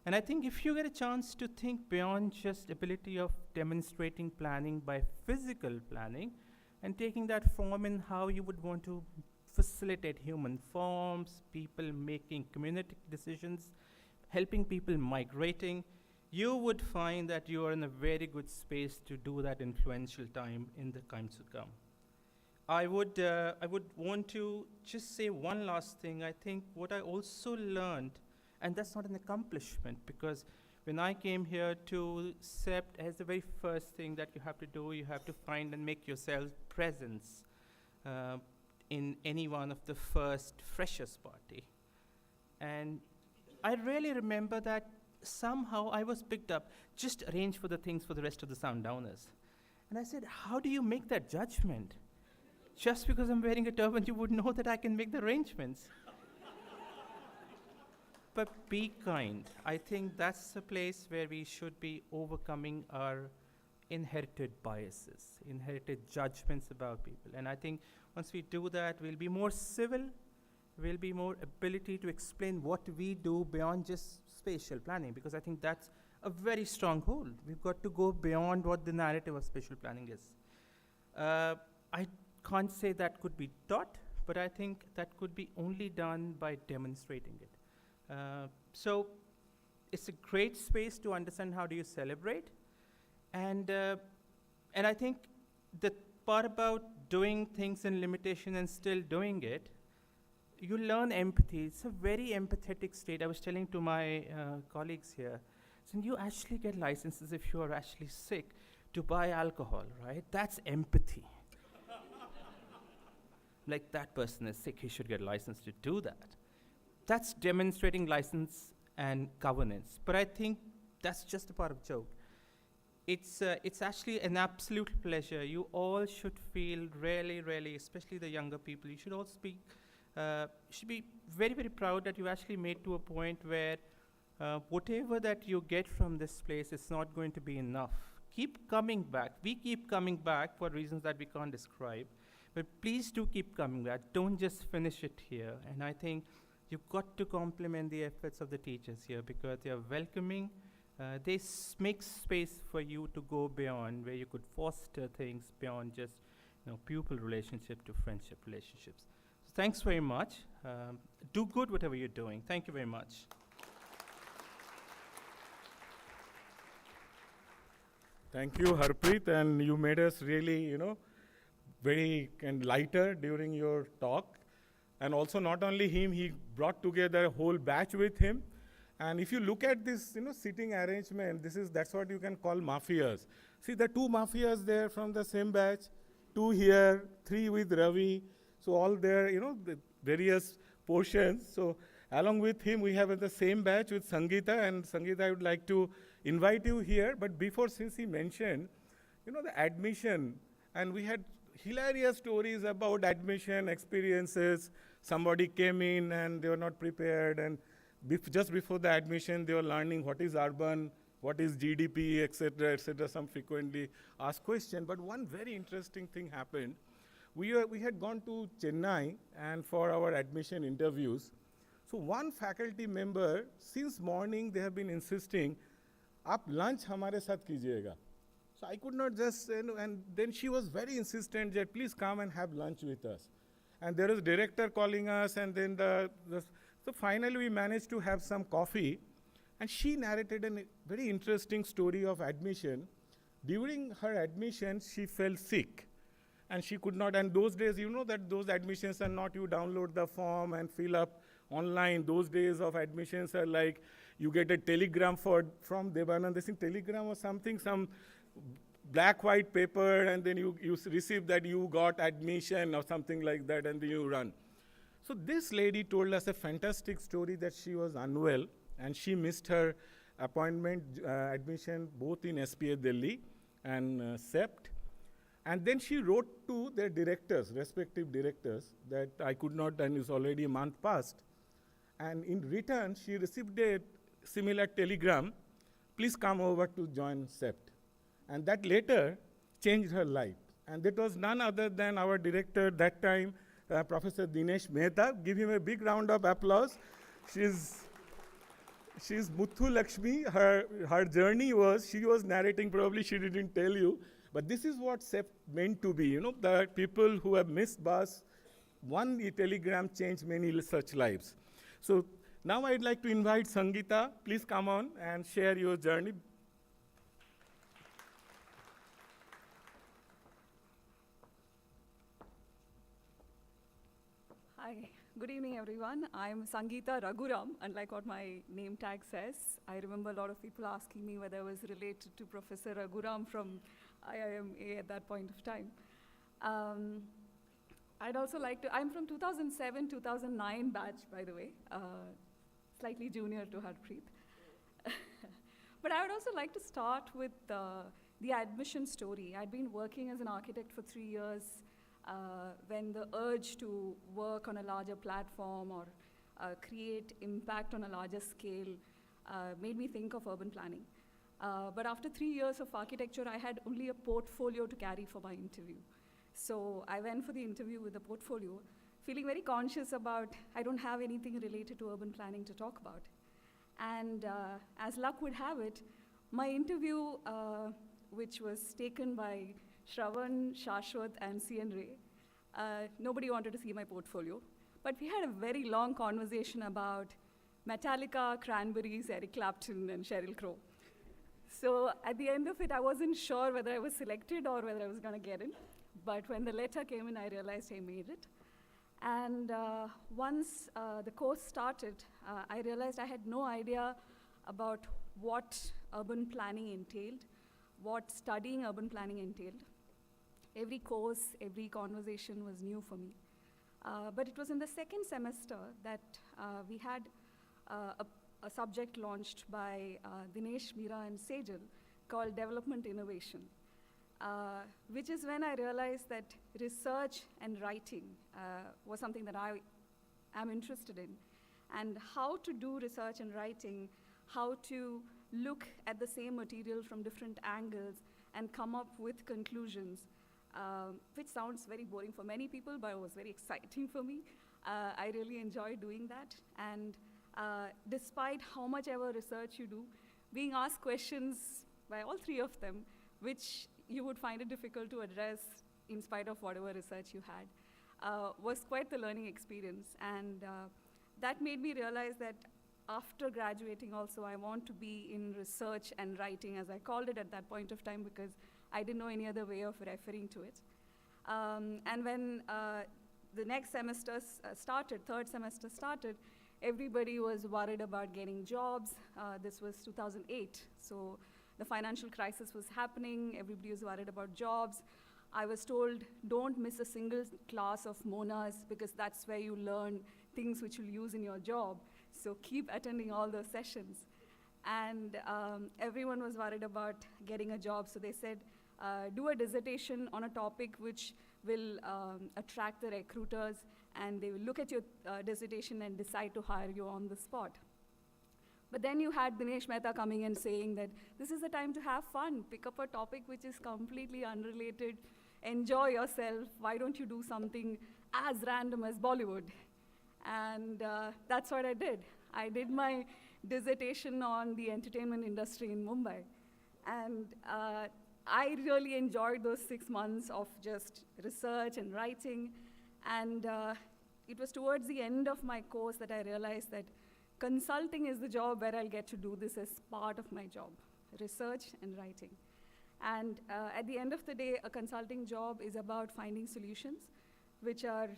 And I think if you get a chance to think beyond just ability of demonstrating planning by physical planning, and taking that form in how you would want to facilitate human forms, people making community decisions, helping people migrating, you would find that you are in a very good space to do that influential time in the times to come. I would want to just say one last thing. I think what I also learned, and that's not an accomplishment, because when I came here to CEPT, as the very first thing that you have to do, you have to find and make yourself presence in any one of the first freshers party. And I really remember that somehow I was picked up, just arrange for the things for the rest of the sundowners. And I said, how do you make that judgment? Just because I'm wearing a turban, you would know that I can make the arrangements. but be kind. I think that's the place where we should be overcoming our inherited biases, inherited judgments about people. And I think once we do that, we'll be more civil, we'll be more ability to explain what we do beyond just spatial planning, because I think that's a very strong hold. We've got to go beyond what the narrative of spatial planning is. I can't say that could be taught, but I think that could be only done by demonstrating it. So it's a great space to understand how do you celebrate. And I think the part about doing things in limitation and still doing it, you learn empathy. It's a very empathetic state. I was telling to my colleagues here, so you actually get licenses if you are actually sick to buy alcohol, right? That's empathy. Like, that person is sick, he should get license to do that. That's demonstrating license and governance. But I think that's just a part of joke. It's actually an absolute pleasure. You all should feel really, really, especially the younger people, you should all should be very, very proud that you actually made to a point where whatever that you get from this place is not going to be enough. Keep coming back. We keep coming back for reasons that we can't describe. But please do keep coming back. Don't just finish it here. And I think you've got to compliment the efforts of the teachers here, because they are welcoming. They make space for you to go beyond, where you could foster things beyond just pupil relationship to friendship relationships. So thanks very much. Do good whatever you're doing. Thank you very much. Thank you, Harpreet, and you made us really, very lighter during your talk. And also, not only him, he brought together a whole batch with him. And if you look at this, sitting arrangement, that's what you can call mafias. See, the two mafias there from the same batch, 2 here, 3 with Ravi. So all there, the various portions. So along with him, we have the same batch with Sangeeta. And Sangeeta, I would like to invite you here. But before, since he mentioned, the admission, and we had hilarious stories about admission experiences. Somebody came in and they were not prepared, and just before the admission, they were learning what is urban, what is GDP, etc., some frequently asked questions. But one very interesting thing happened. We had gone to Chennai and for our admission interviews. So one faculty member, since morning, they have been insisting, "Aap lunch hamare sath kijiyega." So I could not just, and then she was very insistent that please come and have lunch with us. And there was director calling us, and then so finally we managed to have some coffee. And she narrated a very interesting story of admission. During her admission, she fell sick. And she could not, and those days, that those admissions are not, you download the form and fill up online. Those days of admissions are like, you get a telegram from Devanand. They think telegram or something, some black white paper, and then you receive that you got admission or something like that, and then you run. So this lady told us a fantastic story that she was unwell, and she missed her appointment, admission, both in SPA Delhi and CEPT. And then she wrote to their directors, respective directors, that I could not, and it's already a month past. And in return, she received a similar telegram, please come over to join CEPT. And that later changed her life. And that was none other than our director that time, Professor Dinesh Mehta. Give him a big round of applause. She's Muthu Lakshmi. Her journey was, she was narrating, probably she didn't tell you, but this is what CEPT meant to be. The people who have missed bus, one telegram changed many such lives. So now I'd like to invite Sangeeta. Please come on and share your journey. Hi, good evening everyone. I'm Sangeeta Raghuram, unlike what my name tag says. I remember a lot of people asking me whether I was related to Professor Raghuram from IIMA at that point of time. I'd also like to, I'm from 2007, 2009 batch, by the way, slightly junior to Harpreet. But I would also like to start with the admission story. I'd been working as an architect for 3 years when the urge to work on a larger platform or create impact on a larger scale made me think of urban planning. But after 3 years of architecture, I had only a portfolio to carry for my interview. So I went for the interview with a portfolio, feeling very conscious about I don't have anything related to urban planning to talk about. And as luck would have it, my interview, which was taken by Shravan, Shashwat, and C.N. Ray, nobody wanted to see my portfolio. But we had a very long conversation about Metallica, Cranberries, Eric Clapton, and Sheryl Crow. So at the end of it, I wasn't sure whether I was selected or whether I was going to get in. But when the letter came in, I realized I made it. And once the course started, I realized I had no idea about what urban planning entailed, what studying urban planning entailed. Every course, every conversation was new for me. But it was in the second semester that we had a subject launched by Dinesh, Meera, and Sejal called Development Innovation, which is when I realized that research and writing was something that I am interested in, and how to do research and writing, how to look at the same material from different angles and come up with conclusions, which sounds very boring for many people, but it was very exciting for me. I really enjoyed doing that. And despite how much ever research you do, being asked questions by all three of them, which you would find it difficult to address in spite of whatever research you had, was quite the learning experience. And that made me realize that after graduating also, I want to be in research and writing, as I called it at that point of time, because I didn't know any other way of referring to it. And when the next semester started, third semester started, everybody was worried about getting jobs. This was 2008, so the financial crisis was happening. Everybody was worried about jobs. I was told, don't miss a single class of Monas, because that's where you learn things which you'll use in your job. So keep attending all those sessions. And everyone was worried about getting a job, so they said, do a dissertation on a topic which will attract the recruiters, and they will look at your dissertation and decide to hire you on the spot. But then you had Dinesh Mehta coming and saying that this is the time to have fun, pick up a topic which is completely unrelated, enjoy yourself, why don't you do something as random as Bollywood? And that's what I did. I did my dissertation on the entertainment industry in Mumbai. And I really enjoyed those 6 months of just research and writing. And it was towards the end of my course that I realized that consulting is the job where I'll get to do this as part of my job, research and writing. And at the end of the day, a consulting job is about finding solutions which are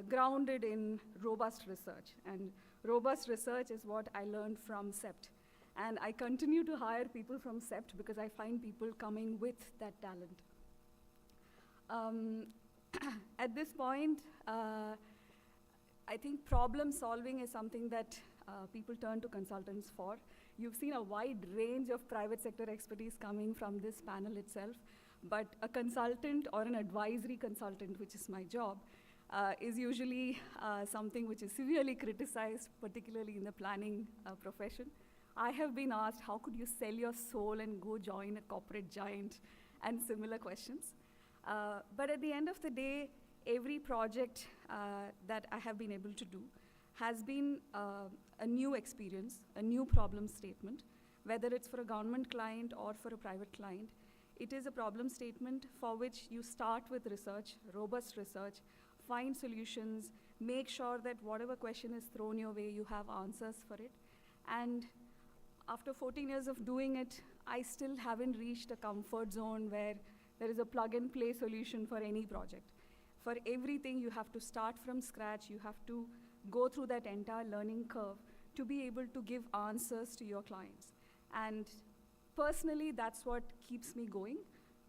grounded in robust research. And robust research is what I learned from CEPT. And I continue to hire people from CEPT because I find people coming with that talent. At this point, I think problem solving is something that people turn to consultants for. You've seen a wide range of private sector expertise coming from this panel itself, but a consultant or an advisory consultant, which is my job, is usually something which is severely criticized, particularly in the planning profession. I have been asked, how could you sell your soul and go join a corporate giant, and similar questions. But at the end of the day, every project that I have been able to do has been a new experience, a new problem statement, whether it's for a government client or for a private client. It is a problem statement for which you start with research, robust research, find solutions, make sure that whatever question is thrown your way, you have answers for it. And after 14 years of doing it, I still haven't reached a comfort zone where there is a plug-and-play solution for any project. For everything, you have to start from scratch. You have to go through that entire learning curve to be able to give answers to your clients. And personally, that's what keeps me going,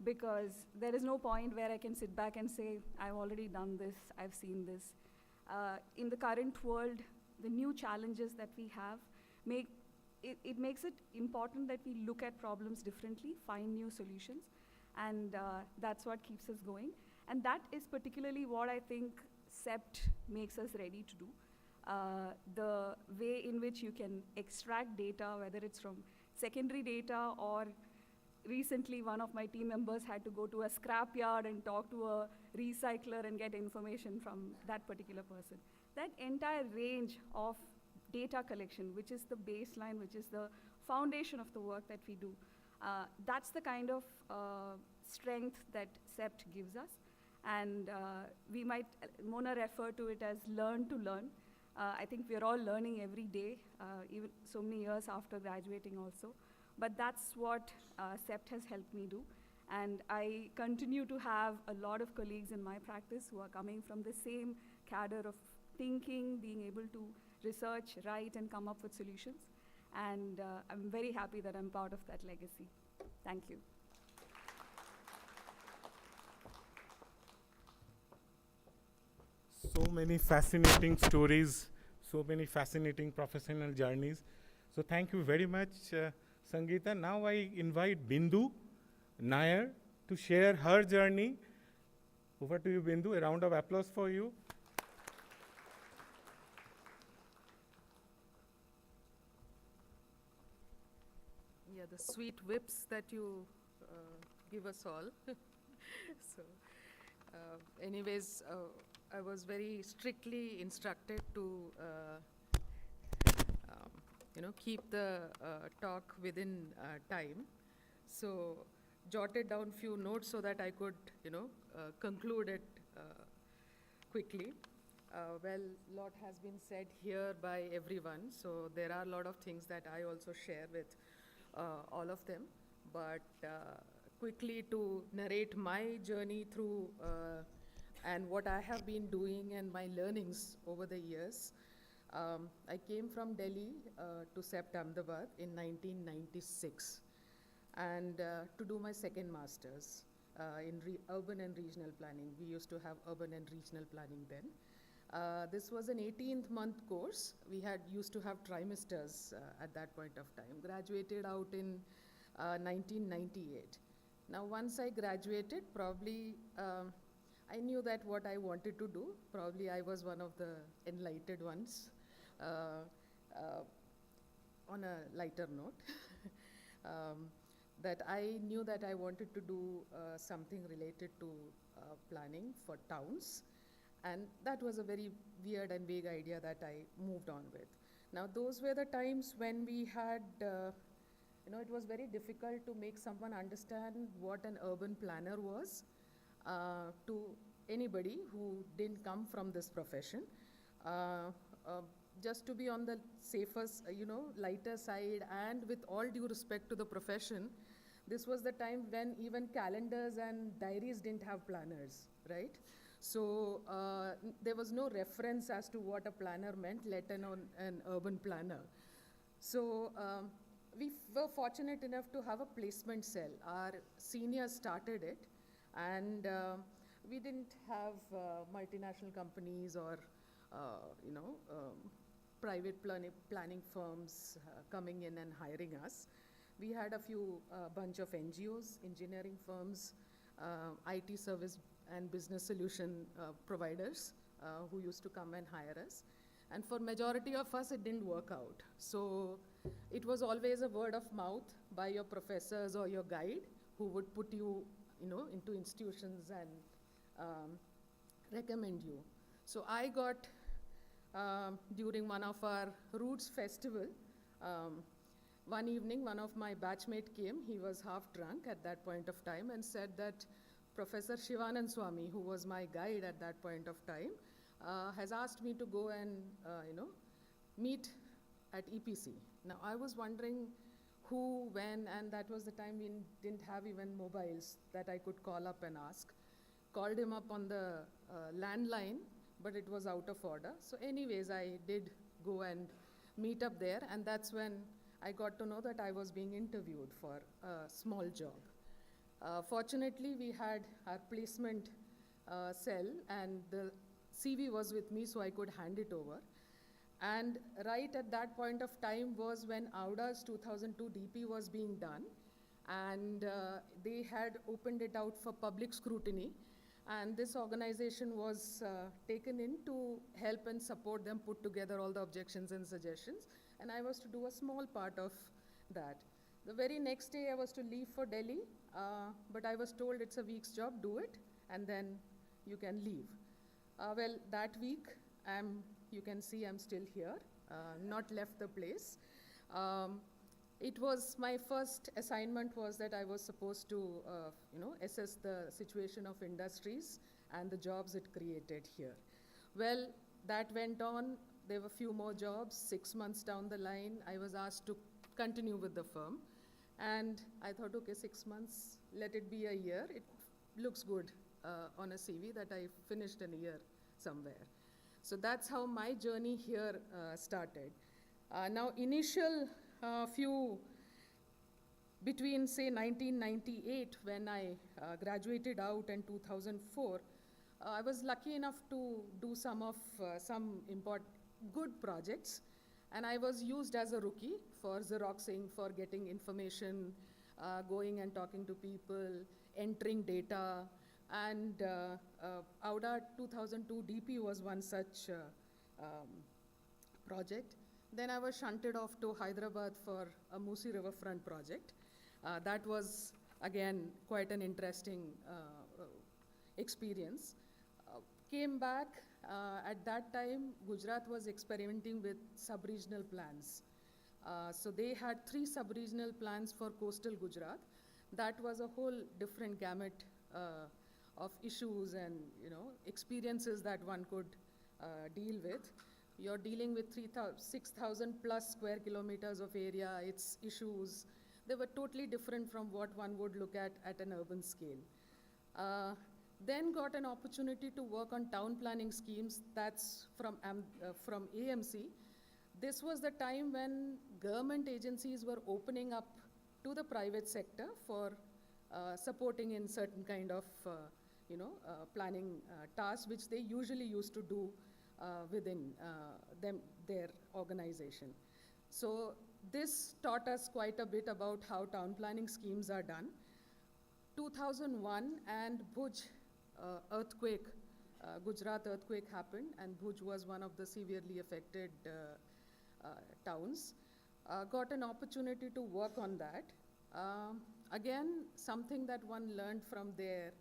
because there is no point where I can sit back and say, I've already done this, I've seen this. In the current world, the new challenges that we have it makes it important that we look at problems differently, find new solutions, and that's what keeps us going. And that is particularly what I think CEPT makes us ready to do. the way in which you can extract data, whether it's from secondary data or recently one of my team members had to go to a scrapyard and talk to a recycler and get information from that particular person. That entire range of data collection, which is the baseline, which is the foundation of the work that we do, that's the kind of strength that CEPT gives us. And we might, Mona refer to it as learn to learn. I think we're all learning every day, even so many years after graduating also. But that's what CEPT has helped me do. And I continue to have a lot of colleagues in my practice who are coming from the same cadre of thinking, being able to research, write, and come up with solutions. And I'm very happy that I'm part of that legacy. Thank you. So many fascinating stories, so many fascinating professional journeys. So thank you very much, Sangeeta. Now I invite Bindu Nair to share her journey. Over to you, Bindu. A round of applause for you. Yeah, the sweet whips that you give us all. So, anyways, I was very strictly instructed to, keep the talk within time. So, jotted down few notes so that I could, conclude it quickly. Well, a lot has been said here by everyone, so there are a lot of things that I also share with all of them. But quickly to narrate my journey through and what I have been doing and my learnings over the years. I came from Delhi to CEPT Ahmedabad in 1996 and to do my second master's in urban and regional planning. We used to have urban and regional planning then. This was an 18th-month course. We used to have trimesters at that point of time. Graduated out in 1998. Now, once I graduated, probably I knew that what I wanted to do. Probably I was one of the enlightened ones. On a lighter note, that I knew that I wanted to do something related to planning for towns. And that was a very weird and vague idea that I moved on with. Now, those were the times when we had, it was very difficult to make someone understand what an urban planner was to anybody who didn't come from this profession. Just to be on the safest, lighter side, and with all due respect to the profession, this was the time when even calendars and diaries didn't have planners, right? So there was no reference as to what a planner meant, let alone an urban planner. So we were fortunate enough to have a placement cell. Our seniors started it, and we didn't have multinational companies or, private planning firms coming in and hiring us. We had a few bunch of NGOs, engineering firms, IT service and business solution providers who used to come and hire us. And for majority of us, it didn't work out. So it was always a word of mouth by your professors or your guide who would put you, into institutions and recommend you. So I got, during one of our Roots festival, one evening, one of my batchmate came. He was half drunk at that point of time and said that Professor Shivanand Swami, who was my guide at that point of time, has asked me to go and, meet at EPC. Now, I was wondering who, when, and that was the time we didn't have even mobiles that I could call up and ask. Called him up on the landline, but it was out of order. So anyways, I did go and meet up there, and that's when I got to know that I was being interviewed for a small job. Fortunately, we had our placement cell, and the CV was with me, so I could hand it over. And right at that point of time was when AUDA's 2002 DP was being done, and they had opened it out for public scrutiny. And this organization was taken in to help and support them put together all the objections and suggestions. And I was to do a small part of that. The very next day I was to leave for Delhi, but I was told it's a week's job, do it, and then you can leave. Well, that week, you can see I'm still here, not left the place. It was my first assignment was that I was supposed to, assess the situation of industries and the jobs it created here. Well, that went on. There were a few more jobs. 6 months down the line, I was asked to continue with the firm. And I thought, okay, 6 months, let it be a year. It looks good on a CV that I finished in a year somewhere. So that's how my journey here started. Now, initial between say 1998 when I graduated out and 2004, I was lucky enough to do some good projects, and I was used as a rookie for Xeroxing, for getting information, going and talking to people, entering data, and AUDA 2002 DP was one such project. Then I was shunted off to Hyderabad for a Musi Riverfront project. That was, again, quite an interesting experience. Came back, at that time, Gujarat was experimenting with sub-regional plans. So they had 3 sub-regional plans for coastal Gujarat. That was a whole different gamut of issues and experiences that one could deal with. You're dealing with 6,000 plus square kilometers of area, its issues. They were totally different from what one would look at an urban scale. Then got an opportunity to work on town planning schemes. That's from AMC. This was the time when government agencies were opening up to the private sector for supporting in certain kind of planning tasks, which they usually used to do within their organization. So this taught us quite a bit about how town planning schemes are done. 2001 and Bhuj earthquake, Gujarat earthquake happened, and Bhuj was one of the severely affected towns. Got an opportunity to work on that. Again, something that one learned from there,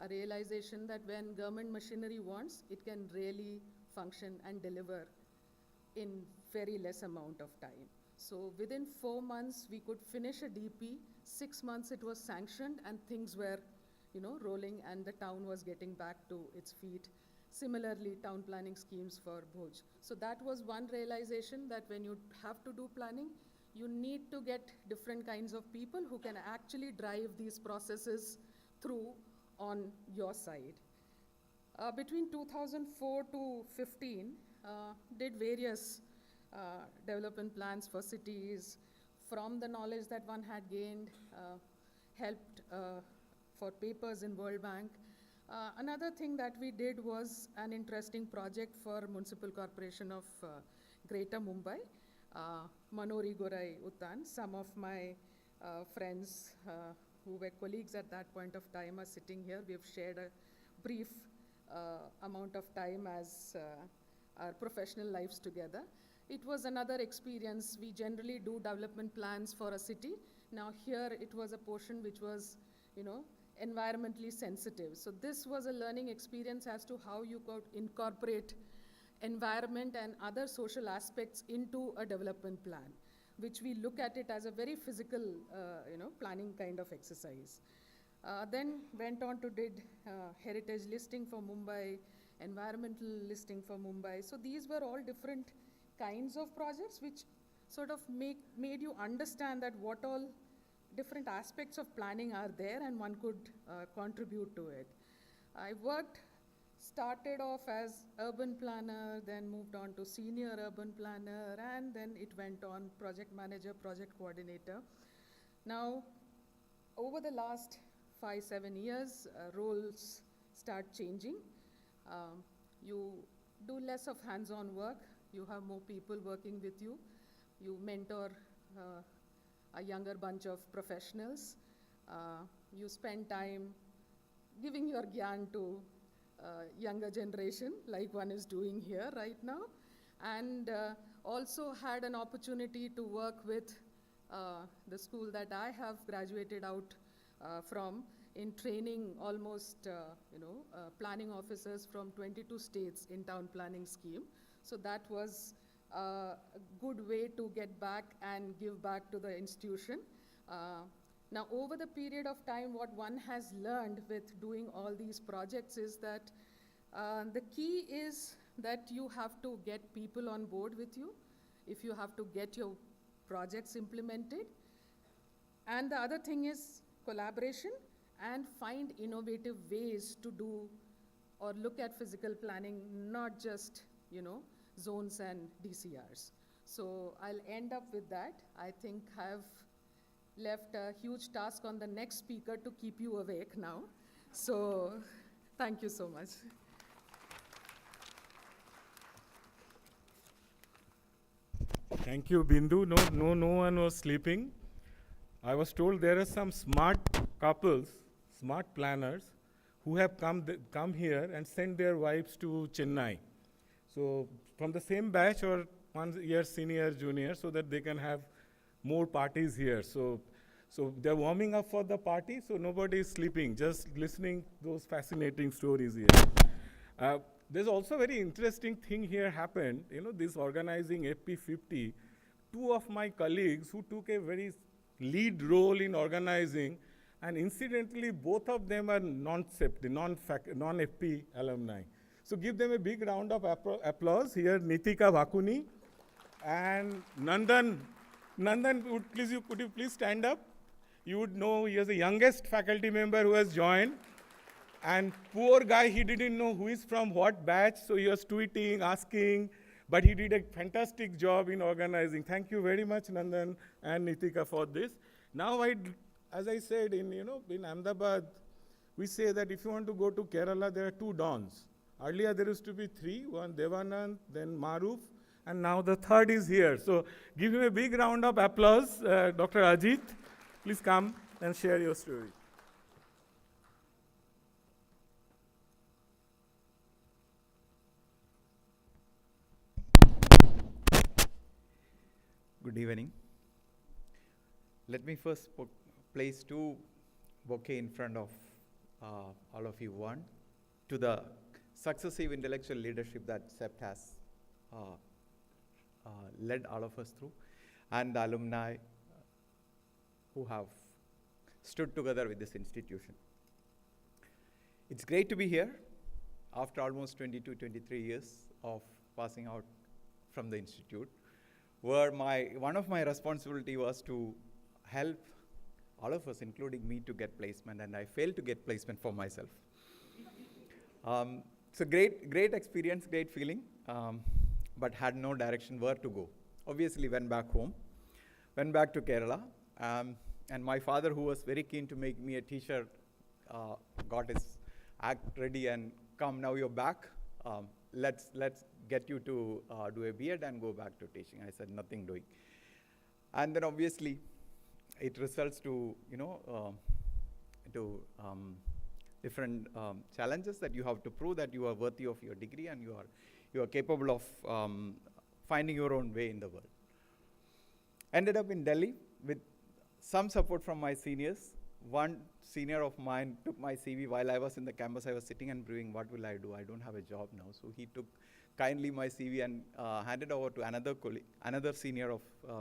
a realization that when government machinery wants, it can really function and deliver in very less amount of time. So within 4 months, we could finish a DP. 6 months it was sanctioned and things were rolling, and the town was getting back to its feet. Similarly, town planning schemes for Bhuj. So that was one realization, that when you have to do planning, you need to get different kinds of people who can actually drive these processes through on your side. Between 2004 to 15, did various development plans for cities. From the knowledge that one had gained, helped for papers in World Bank. Another thing that we did was an interesting project for Municipal Corporation of Greater Mumbai, Manori Gorai Utan. Some of my friends who were colleagues at that point of time are sitting here. We have shared a brief amount of time as our professional lives together. It was another experience. We generally do development plans for a city. Now here it was a portion which was, environmentally sensitive. So this was a learning experience as to how you could incorporate environment and other social aspects into a development plan, which we look at it as a very physical, planning kind of exercise. Then went on to did heritage listing for Mumbai, environmental listing for Mumbai. So these were all different kinds of projects which sort of made you understand that what all different aspects of planning are there and one could contribute to it. I started off as urban planner, then moved on to senior urban planner, and then it went on project manager, project coordinator. Now, over the last 5-7 years, roles start changing. You do less of hands-on work. You have more people working with you. You mentor a younger bunch of professionals. You spend time giving your gyan to younger generation, like one is doing here right now. And also had an opportunity to work with the school that I have graduated out from in training almost, planning officers from 22 states in town planning scheme. So that was a good way to get back and give back to the institution. Now, over the period of time, what one has learned with doing all these projects is that the key is that you have to get people on board with you, if you have to get your projects implemented. And the other thing is collaboration and find innovative ways to do or look at physical planning, not just, zones and DCRs. So I'll end up with that. I think I've left a huge task on the next speaker to keep you awake now. So thank you so much. Thank you, Bindu. No one was sleeping. I was told there are some smart couples, smart planners, who have come here and sent their wives to Chennai. So from the same batch or 1 year senior, junior, so that they can have more parties here. So they're warming up for the party, so nobody is sleeping, just listening those fascinating stories here. There's also a very interesting thing here happened. This organizing FP50, 2 of my colleagues who took a very lead role in organizing, and incidentally, both of them are non-CEPT, non-FP alumni. So give them a big round of applause. Here, Nitika Bhakuni and Nandan. Nandan, could you please stand up? You would know he is the youngest faculty member who has joined. And poor guy, he didn't know who is from what batch, so he was tweeting, asking, but he did a fantastic job in organizing. Thank you very much, Nandan and Nitika, for this. Now, as I said, in Ahmedabad, we say that if you want to go to Kerala, there are 2 dons. Earlier, there used to be 3, one Devanand, then Maruf, and now the 3rd is here. So give him a big round of applause. Dr. Ajit, please come and share your story. Good evening. Let me first place 2 bouquets in front of all of you. One, to the successive intellectual leadership that CEPT has led all of us through, and the alumni who have stood together with this institution. It's great to be here after almost 22, 23 years of passing out from the institute, where one of my responsibility was to help all of us, including me, to get placement, and I failed to get placement for myself. So great experience, great feeling, but had no direction where to go. Obviously went back home, went back to Kerala, and my father, who was very keen to make me a teacher, got his act ready and come, now you're back, let's get you to do a B.Ed and go back to teaching. I said, nothing doing. And then obviously, it results to, different challenges that you have to prove that you are worthy of your degree and you are capable of finding your own way in the world. Ended up in Delhi with some support from my seniors. One senior of mine took my CV while I was in the campus. I was sitting and brewing, what will I do? I don't have a job now. So he took kindly my CV and handed over to another senior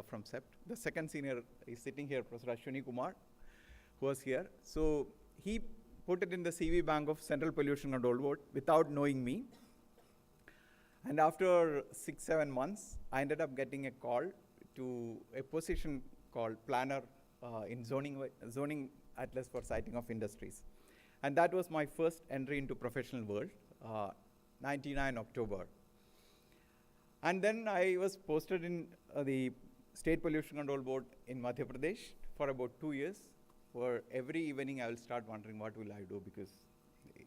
from CEPT. The second senior is sitting here, Professor Ashwini Kumar, who was here. So he put it in the CV bank of Central Pollution Control Board without knowing me. And after 6-7 months, I ended up getting a call to a position called planner in zoning atlas for siting of industries. And that was my first entry into professional world, 99 October. And then I was posted in the State Pollution Control Board in Madhya Pradesh for about 2 years, where every evening I will start wondering what will I do, because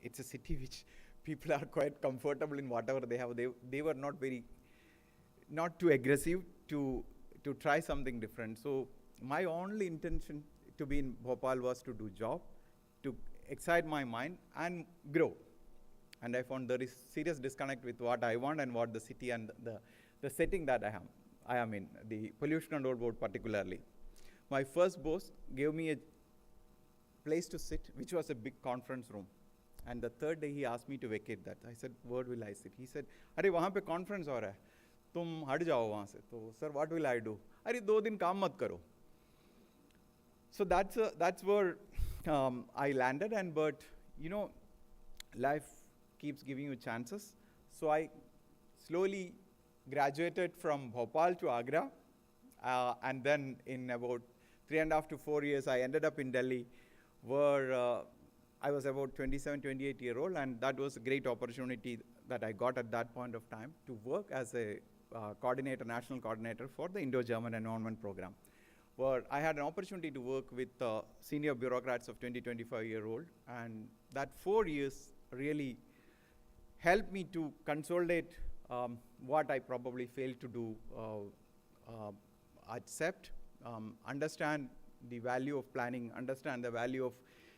it's a city which people are quite comfortable in whatever they have. They were not too aggressive to try something different. So my only intention to be in Bhopal was to do job, to excite my mind and grow. And I found there is serious disconnect with what I want and what the city and the setting that I am in, the Pollution Control Board particularly. My first boss gave me a place to sit, which was a big conference room. And the third day he asked me to vacate that. I said, where will I sit? He said, "Arey, wahan pe conference ho raha hai. Tum hat jao wahan se." So, sir, what will I do? "Arey, 2 din kaam mat karo." So that's where I landed, but you know, life keeps giving you chances. So I slowly graduated from Bhopal to Agra, and then in about 3.5 to 4 years, I ended up in Delhi, where I was about 27, 28 year old, and that was a great opportunity that I got at that point of time to work as a coordinator, national coordinator for the Indo-German Environment Program, where I had an opportunity to work with senior bureaucrats of 20, 25-year-old, and that 4 years really helped me to consolidate what I probably failed to do at CEPT, understand the value of planning, understand the value of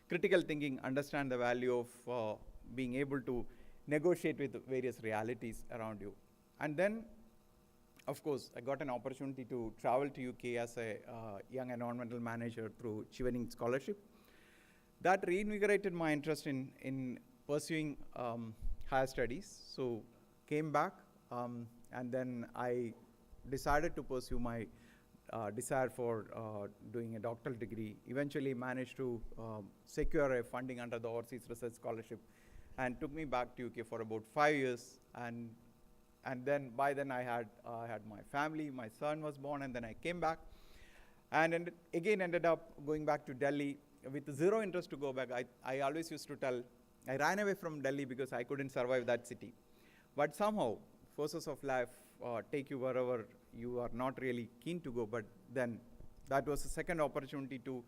critical thinking, understand the value of being able to negotiate with various realities around you. And then, of course, I got an opportunity to travel to UK as a young environmental manager through Chevening Scholarship. That reinvigorated my interest in pursuing higher studies. So came back, and then I decided to pursue my desire for doing a doctoral degree. Eventually managed to secure a funding under the Overseas Research Scholarship, and took me back to UK for about 5 years. And then by then I had my family, my son was born, and then I came back, and again ended up going back to Delhi with zero interest to go back. I always used to tell, I ran away from Delhi because I couldn't survive that city. But somehow, forces of life take you wherever you are not really keen to go. But then that was a second opportunity to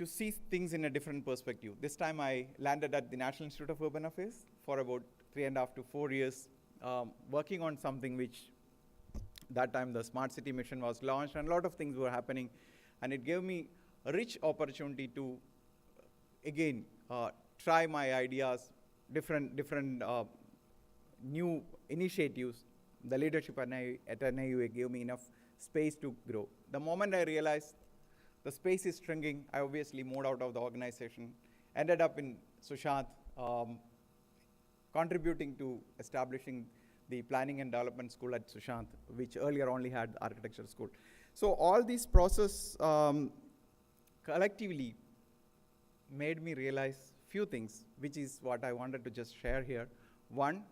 see things in a different perspective. This time I landed at the National Institute of Urban Affairs for about 3.5 to 4 years, working on something which, that time the Smart City mission was launched, and a lot of things were happening. And it gave me a rich opportunity to, again, try my ideas, different new initiatives. The leadership at NIUA gave me enough space to grow. The moment I realized the space is shrinking, I obviously moved out of the organization, ended up in Sushant, contributing to establishing the Planning and Development School at Sushant, which earlier only had architecture school. So all these process collectively made me realize few things, which is what I wanted to just share here. One,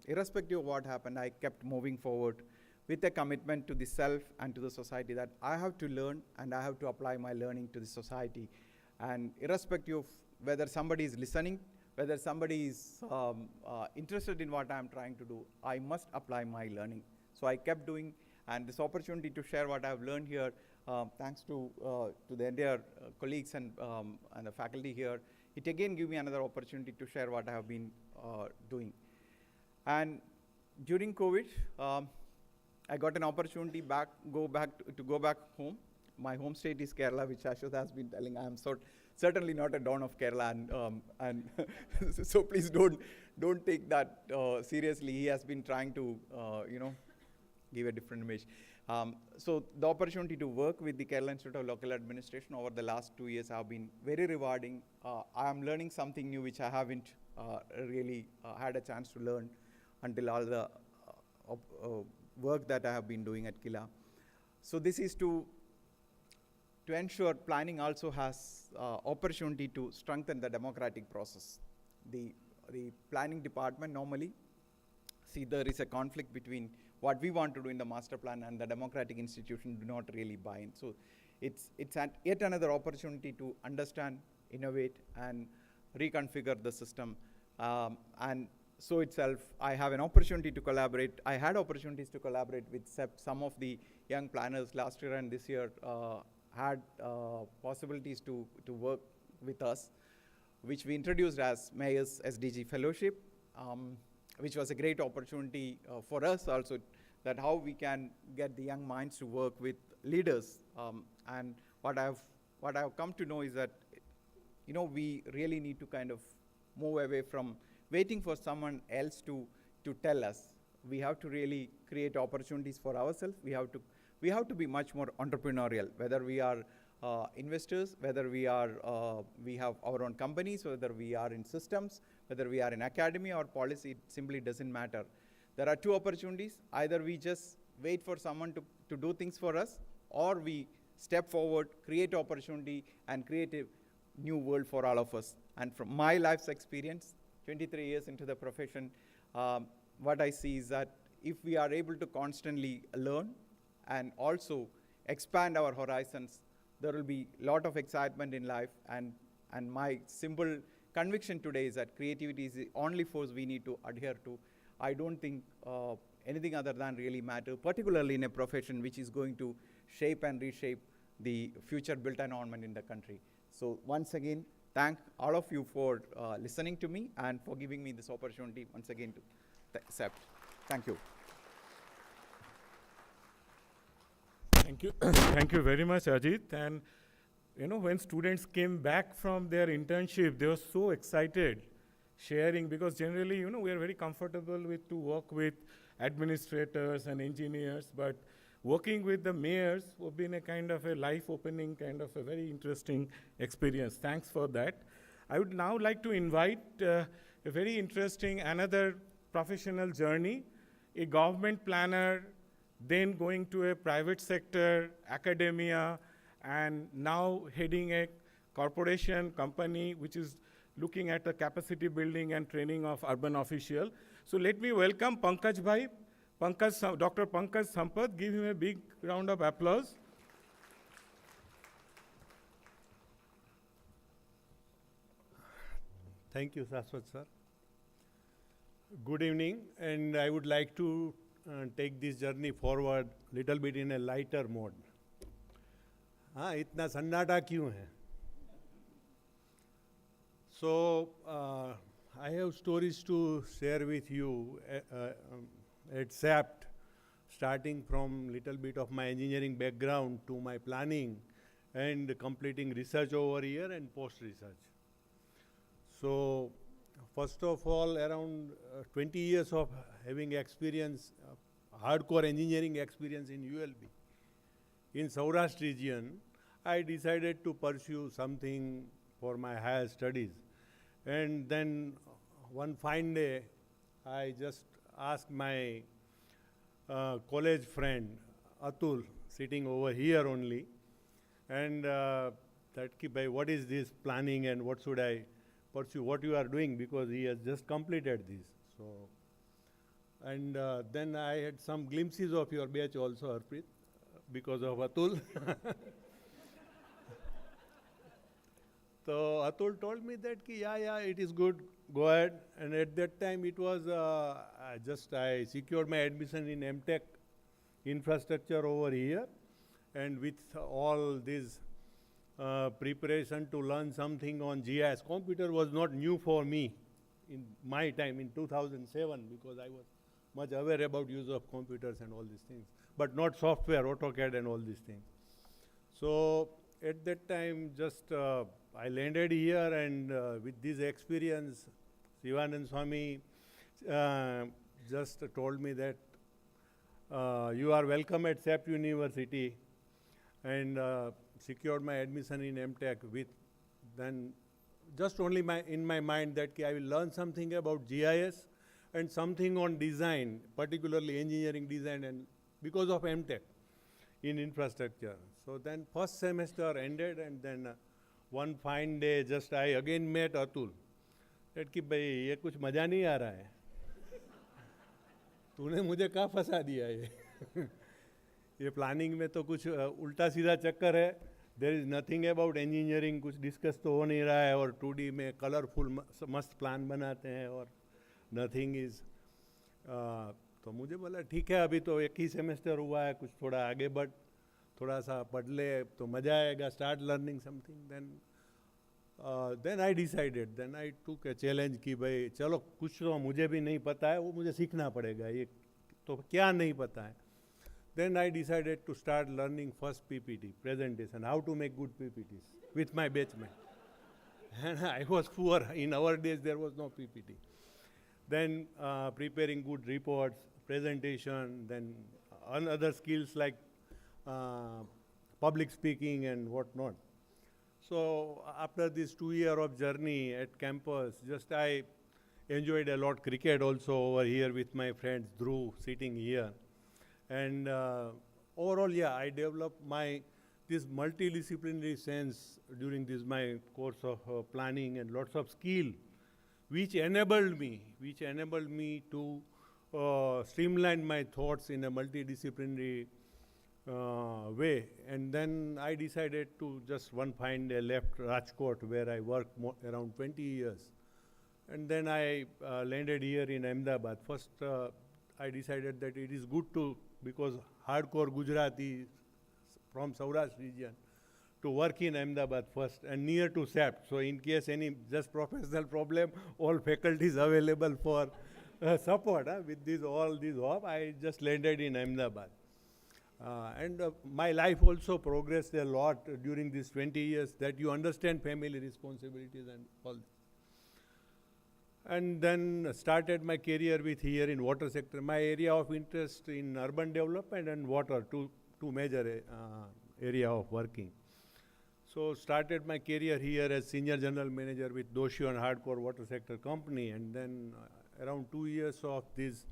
irrespective of what happened, I kept moving forward with a commitment to the self and to the society that I have to learn and I have to apply my learning to the society. And irrespective of whether somebody is listening, whether somebody is interested in what I'm trying to do, I must apply my learning. So I kept doing, and this opportunity to share what I've learned here, thanks to the entire colleagues and the faculty here, it again gave me another opportunity to share what I have been doing. And during COVID, I got an opportunity to go back home. My home state is Kerala, which Ashwat has been telling. I am certainly not a don of Kerala, and so please don't take that seriously. He has been trying to give a different image. So the opportunity to work with the Kerala Institute of Local Administration over the last 2 years have been very rewarding. I am learning something new which I haven't really had a chance to learn until all the work that I have been doing at Kila. So this is to ensure planning also has opportunity to strengthen the democratic process. The planning department normally see there is a conflict between what we want to do in the master plan and the democratic institution do not really buy in. So it's yet another opportunity to understand, innovate, and reconfigure the system. And so itself, I have an opportunity to collaborate. I had opportunities to collaborate with CEPT. Some of the young planners last year and this year had possibilities to work with us, which we introduced as Mayor's SDG Fellowship, which was a great opportunity for us also, that how we can get the young minds to work with leaders. And what I've come to know is that we really need to kind of move away from waiting for someone else to tell us. We have to really create opportunities for ourselves. We have to be much more entrepreneurial, whether we are investors, whether we have our own companies, whether we are in systems, whether we are in academia or policy, it simply doesn't matter. There are two opportunities. Either we just wait for someone to do things for us, or we step forward, create opportunity, and create a new world for all of us. And from my life's experience, 23 years into the profession, what I see is that if we are able to constantly learn and also expand our horizons, there will be a lot of excitement in life. And my simple conviction today is that creativity is the only force we need to adhere to. I don't think anything other than really matter, particularly in a profession which is going to shape and reshape the future built environment in the country. So once again, thank all of you for listening to me and for giving me this opportunity once again to accept. Thank you. Thank you. Thank you very much, Ajit. And when students came back from their internship, they were so excited sharing, because generally, we are very comfortable to work with administrators and engineers, but working with the mayors have been a kind of a life-opening, kind of a very interesting experience. Thanks for that. I would now like to invite a very interesting another professional journey, a government planner, then going to a private sector, academia, and now heading a corporation company which is looking at the capacity building and training of urban officials. So let me welcome Pankaj Bhai, Dr. Pankaj Sampath. Give him a big round of applause. Thank you, Saswat sir. Good evening, and I would like to take this journey forward little bit in a lighter mode. हाँ, इतना सन्नाटा क्यों है? So I have stories to share with you at CEPT, starting from little bit of my engineering background to my planning and completing research over here and post-research. So first of all, around 20 years of having experience, hardcore engineering experience in ULB. In Saurashtra region, I decided to pursue something for my higher studies. And then one fine day, I just asked my college friend, Atul, sitting over here only, and that, bhai, what is this planning and what should I pursue, what you are doing, because he has just completed this. So, and then I had some glimpses of your batch also, Harpreet, because of Atul. So Atul told me that, yeah, it is good, go ahead. And at that time it was, I secured my admission in MTech infrastructure over here. And with all this preparation to learn something on GIS, computer was not new for me in my time in 2007, because I was much aware about use of computers and all these things, but not software, AutoCAD and all these things. So at that time, just I landed here, and with this experience, Sivanand Swami just told me that you are welcome at CEPT University, and secured my admission in MTech with then just only in my mind that I will learn something about GIS and something on design, particularly engineering design, and because of MTech in infrastructure. So then first semester ended, and then one fine day just I again met Atul. That कि भाई ये कुछ मजा नहीं आ रहा है, तूने मुझे कहाँ फंसा दिया ये प्लानिंग में तो कुछ उल्टा सीधा चक्कर है. There is nothing about engineering, कुछ डिस्कस तो हो नहीं रहा है, और 2D में कलरफुल मस्त प्लान बनाते हैं और नथिंग इज. तो मुझे बोला ठीक है, अभी तो एक ही सेमेस्टर हुआ है, कुछ थोड़ा आगे बढ़, थोड़ा सा पढ़ ले तो मज़ा आएगा, start learning something. Then I decided, then I took a challenge कि भाई चलो कुछ तो मुझे भी नहीं पता है, वो मुझे सीखना पड़ेगा, ये तो क्या नहीं पता है. Then I decided to start learning first PPT, presentation, how to make good PPTs with my batchmate. And I was poor. In our days, there was no PPT. Then preparing good reports, presentation, then other skills like public speaking and whatnot. So after this 2 year of journey at campus, just I enjoyed a lot cricket also over here with my friends, Dhruv, sitting here. And overall, yeah, I developed this multidisciplinary sense during this my course of planning and lots of skill, which enabled me to streamline my thoughts in a multidisciplinary way. And then I decided to just one fine day left Rajkot, where I worked around 20 years. And then I landed here in Ahmedabad. First, I decided that it is good to, because hardcore Gujarati from Saurashtra region, to work in Ahmedabad first and near to CEPT. So in case any just professional problem, all faculties available for support. With all this hope, I just landed in Ahmedabad. And my life also progressed a lot during these 20 years, that you understand family responsibilities and all. And then started my career with here in water sector. My area of interest in urban development and water, two major area of working. So started my career here as senior general manager with Doshi and Hardcore Water Sector Company, and then around 2 years of this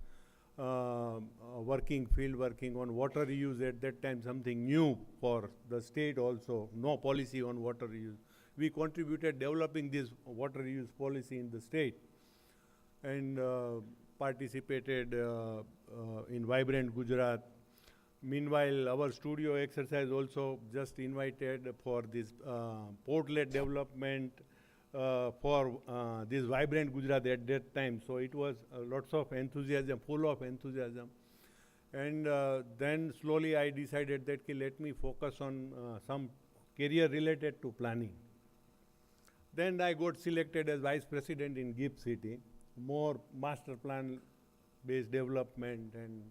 field working on water reuse, at that time something new for the state also, no policy on water reuse. We contributed developing this water reuse policy in the state, and participated in Vibrant Gujarat. Meanwhile, our studio exercise also just invited for this portlet development for this Vibrant Gujarat at that time. So it was lots of enthusiasm, full of enthusiasm. And then slowly I decided that let me focus on some career related to planning. Then I got selected as vice president in GIFT City, more master plan based development, and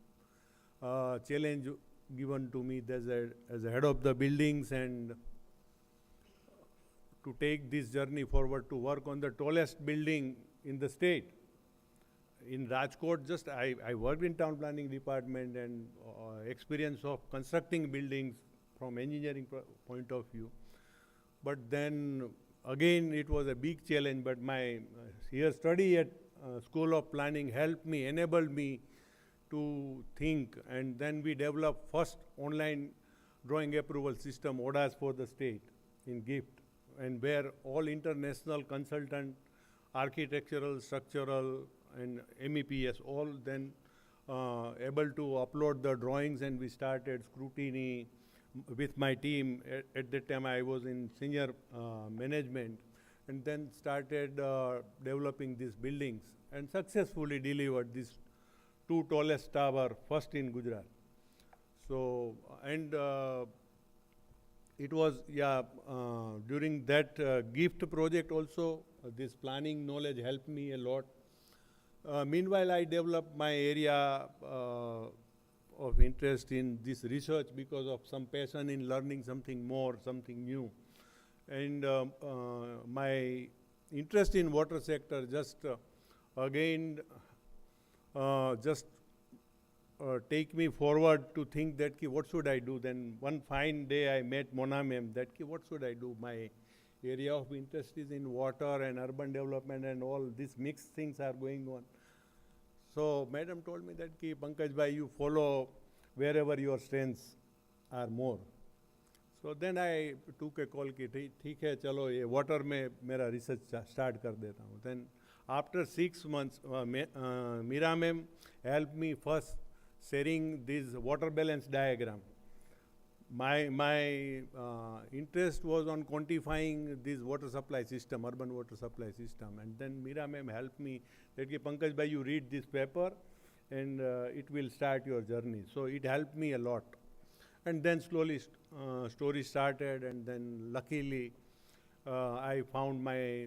challenge given to me as a head of the buildings, and to take this journey forward to work on the tallest building in the state. In Rajkot, just I worked in town planning department, and experience of constructing buildings from engineering point of view. But then again, it was a big challenge, but my here study at School of Planning helped me, enabled me to think, and then we developed first online drawing approval system, ODAS, for the state in GIFT, and where all international consultant, architectural, structural, and MEPS, all then able to upload the drawings, and we started scrutiny with my team. At that time I was in senior management, and then started developing these buildings, and successfully delivered this 2 tallest tower, first in Gujarat. So, and it was, during that GIFT project also, this planning knowledge helped me a lot. Meanwhile, I developed my area of interest in this research because of some passion in learning something more, something new. And my interest in water sector just again take me forward to think that what should I do. Then one fine day I met Mona ma'am, that what should I do. My area of interest is in water and urban development, and all these mixed things are going on. So madam told me that Pankaj bhai, you follow wherever your strengths are more. So then I took a call कि ठीक है चलो ये water में मेरा research start कर देता हूँ. Then after 6 months, Meera ma'am helped me first sharing this water balance diagram. My interest was on quantifying this water supply system, urban water supply system, and then Meera ma'am helped me that Pankaj bhai, you read this paper, and it will start your journey. So it helped me a lot. And then slowly story started, and then luckily I found my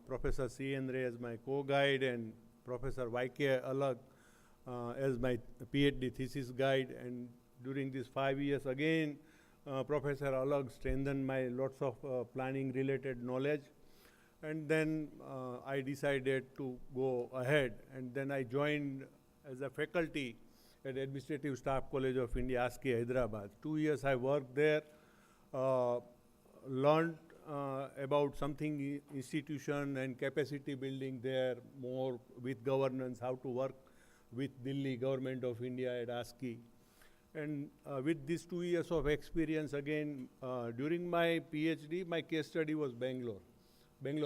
Professor C. N. Ray as my co-guide, and Professor Y.K. Alag as my PhD thesis guide. And during these 5 years, again, Professor Alag strengthened my lots of planning related knowledge. And then I decided to go ahead, and then I joined as a faculty at Administrative Staff College of India, ASCI, Hyderabad. 2 years I worked there, learned about something institution and capacity building there, more with governance, how to work with Delhi Government of India at ASCI. And with these 2 years of experience, again, during my PhD, my case study was Bangalore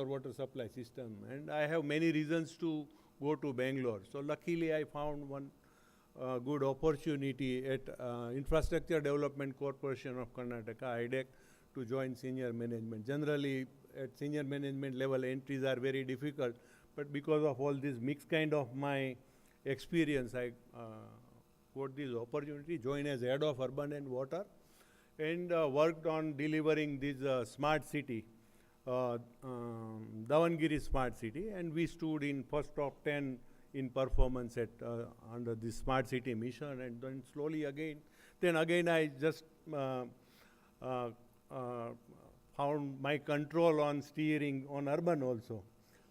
water supply system. And I have many reasons to go to Bangalore. So luckily, I found one good opportunity at Infrastructure Development Corporation of Karnataka, IDEC, to join senior management. Generally, at senior management level, entries are very difficult. But because of all this mixed kind of my experience, I got this opportunity, joined as head of urban and water, and worked on delivering this smart city, Davangere Smart City, and we stood in first top 10 in performance at under this smart city mission. And then slowly again I just found my control on steering on urban also.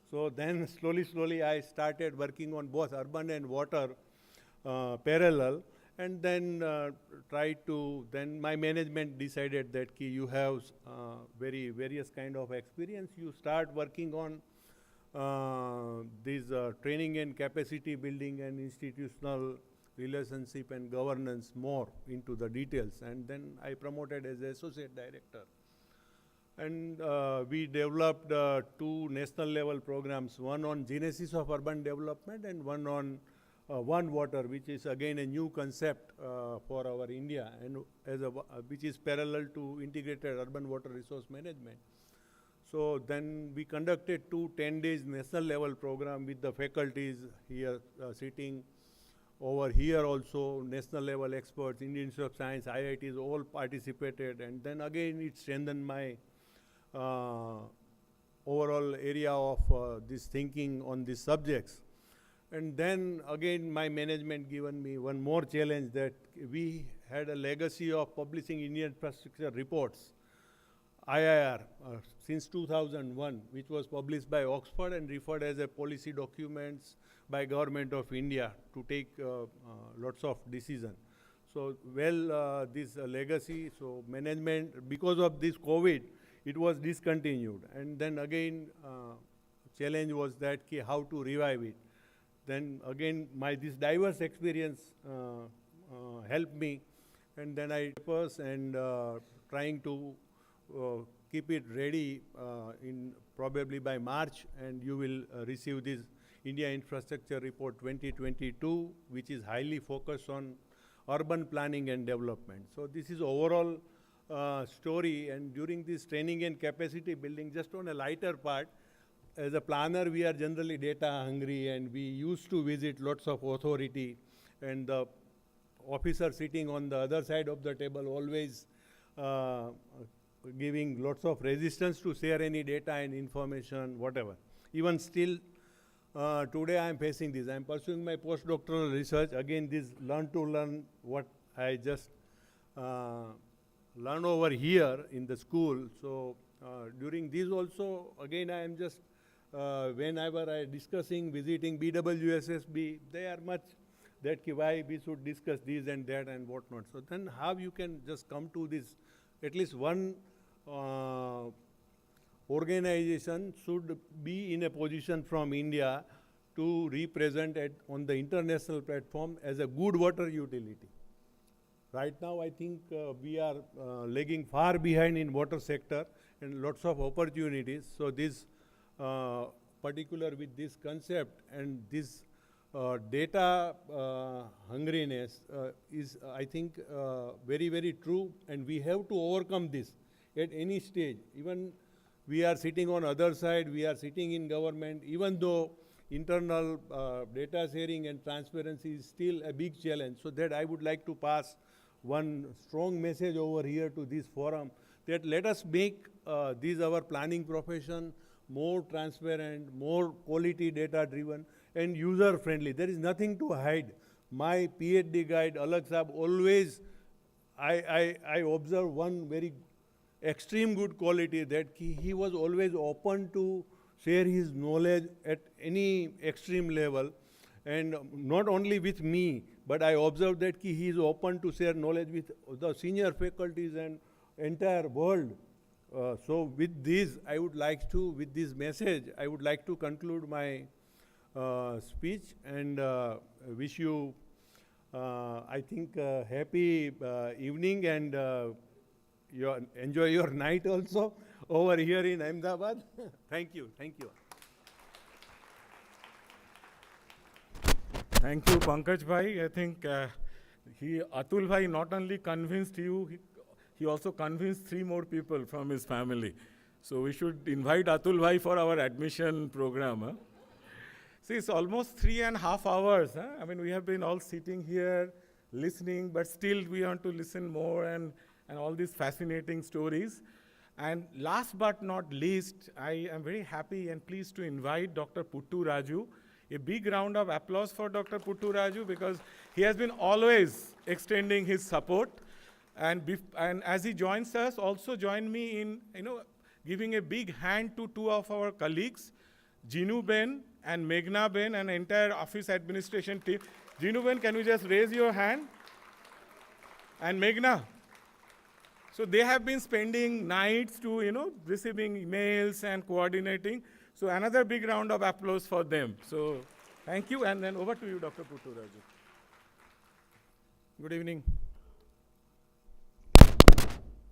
So then slowly I started working on both urban and water parallel, and then then my management decided that you have very various kind of experience. You start working on these training and capacity building and institutional relationship and governance more into the details. And then I promoted as associate director. And we developed 2 national level programs, one on genesis of urban development and one on One Water, which is again a new concept for our India, and which is parallel to integrated urban water resource management. So then we conducted 2 10 days national level program with the faculties here sitting over here also, national level experts, Indian Institute of Science, IITs all participated, and then again it strengthened my overall area of this thinking on these subjects. And then again my management given me one more challenge, that we had a legacy of publishing Indian infrastructure reports, IIR, since 2001, which was published by Oxford and referred as a policy documents by Government of India to take lots of decisions. So this legacy, so management, because of this COVID, it was discontinued. And then again, challenge was that how to revive it. Then again, this diverse experience helped me, and then I and trying to keep it ready in probably by March, and you will receive this India Infrastructure Report 2022, which is highly focused on urban planning and development. So this is overall story, and during this training and capacity building, just on a lighter part, as a planner, we are generally data hungry, and we used to visit lots of authority, and the officer sitting on the other side of the table always giving lots of resistance to share any data and information, whatever. Even still, today I am facing this. I am pursuing my postdoctoral research. Again, this learn to learn what I just learn over here in the school. So during this also, again, I am just, whenever I discussing, visiting BWSSB, they are much that why we should discuss this and that and whatnot. So then how you can just come to this, at least one organization should be in a position from India to represent on the international platform as a good water utility. Right now, I think we are lagging far behind in water sector and lots of opportunities. So this particular with this concept and this data hungriness is, I think, very, very true, and we have to overcome this at any stage. Even we are sitting on other side, we are sitting in government, even though internal data sharing and transparency is still a big challenge. So that I would like to pass one strong message over here to this forum, that let us make this our planning profession more transparent, more quality data driven, and user friendly. There is nothing to hide. My PhD guide, Alak Saab, always, I observe one very extreme good quality, that he was always open to share his knowledge at any extreme level, and not only with me, but I observed that he is open to share knowledge with the senior faculties and entire world. So with this, with this message, I would like to conclude my speech and wish you, I think, happy evening, and enjoy your night also over here in Ahmedabad. Thank you. Thank you. Thank you, Pankaj Bhai. I think Atul Bhai not only convinced you, he also convinced 3 more people from his family. So we should invite Atul Bhai for our admission program. Huh? See, it's almost 3.5 hours. Huh? I mean, we have been all sitting here, listening, but still we want to listen more and all these fascinating stories. And last but not least, I am very happy and pleased to invite Dr. Puttu Raju. A big round of applause for Dr. Puttu Raju, because he has been always extending his support. And as he joins us, also join me in giving a big hand to 2 of our colleagues, Jinu Ben and Meghna Ben, and entire office administration team. Jinu Ben, can you just raise your hand? And Meghna. So they have been spending nights to, receiving emails and coordinating. So another big round of applause for them. So thank you, and then over to you, Dr. Puttu Raju. Good evening.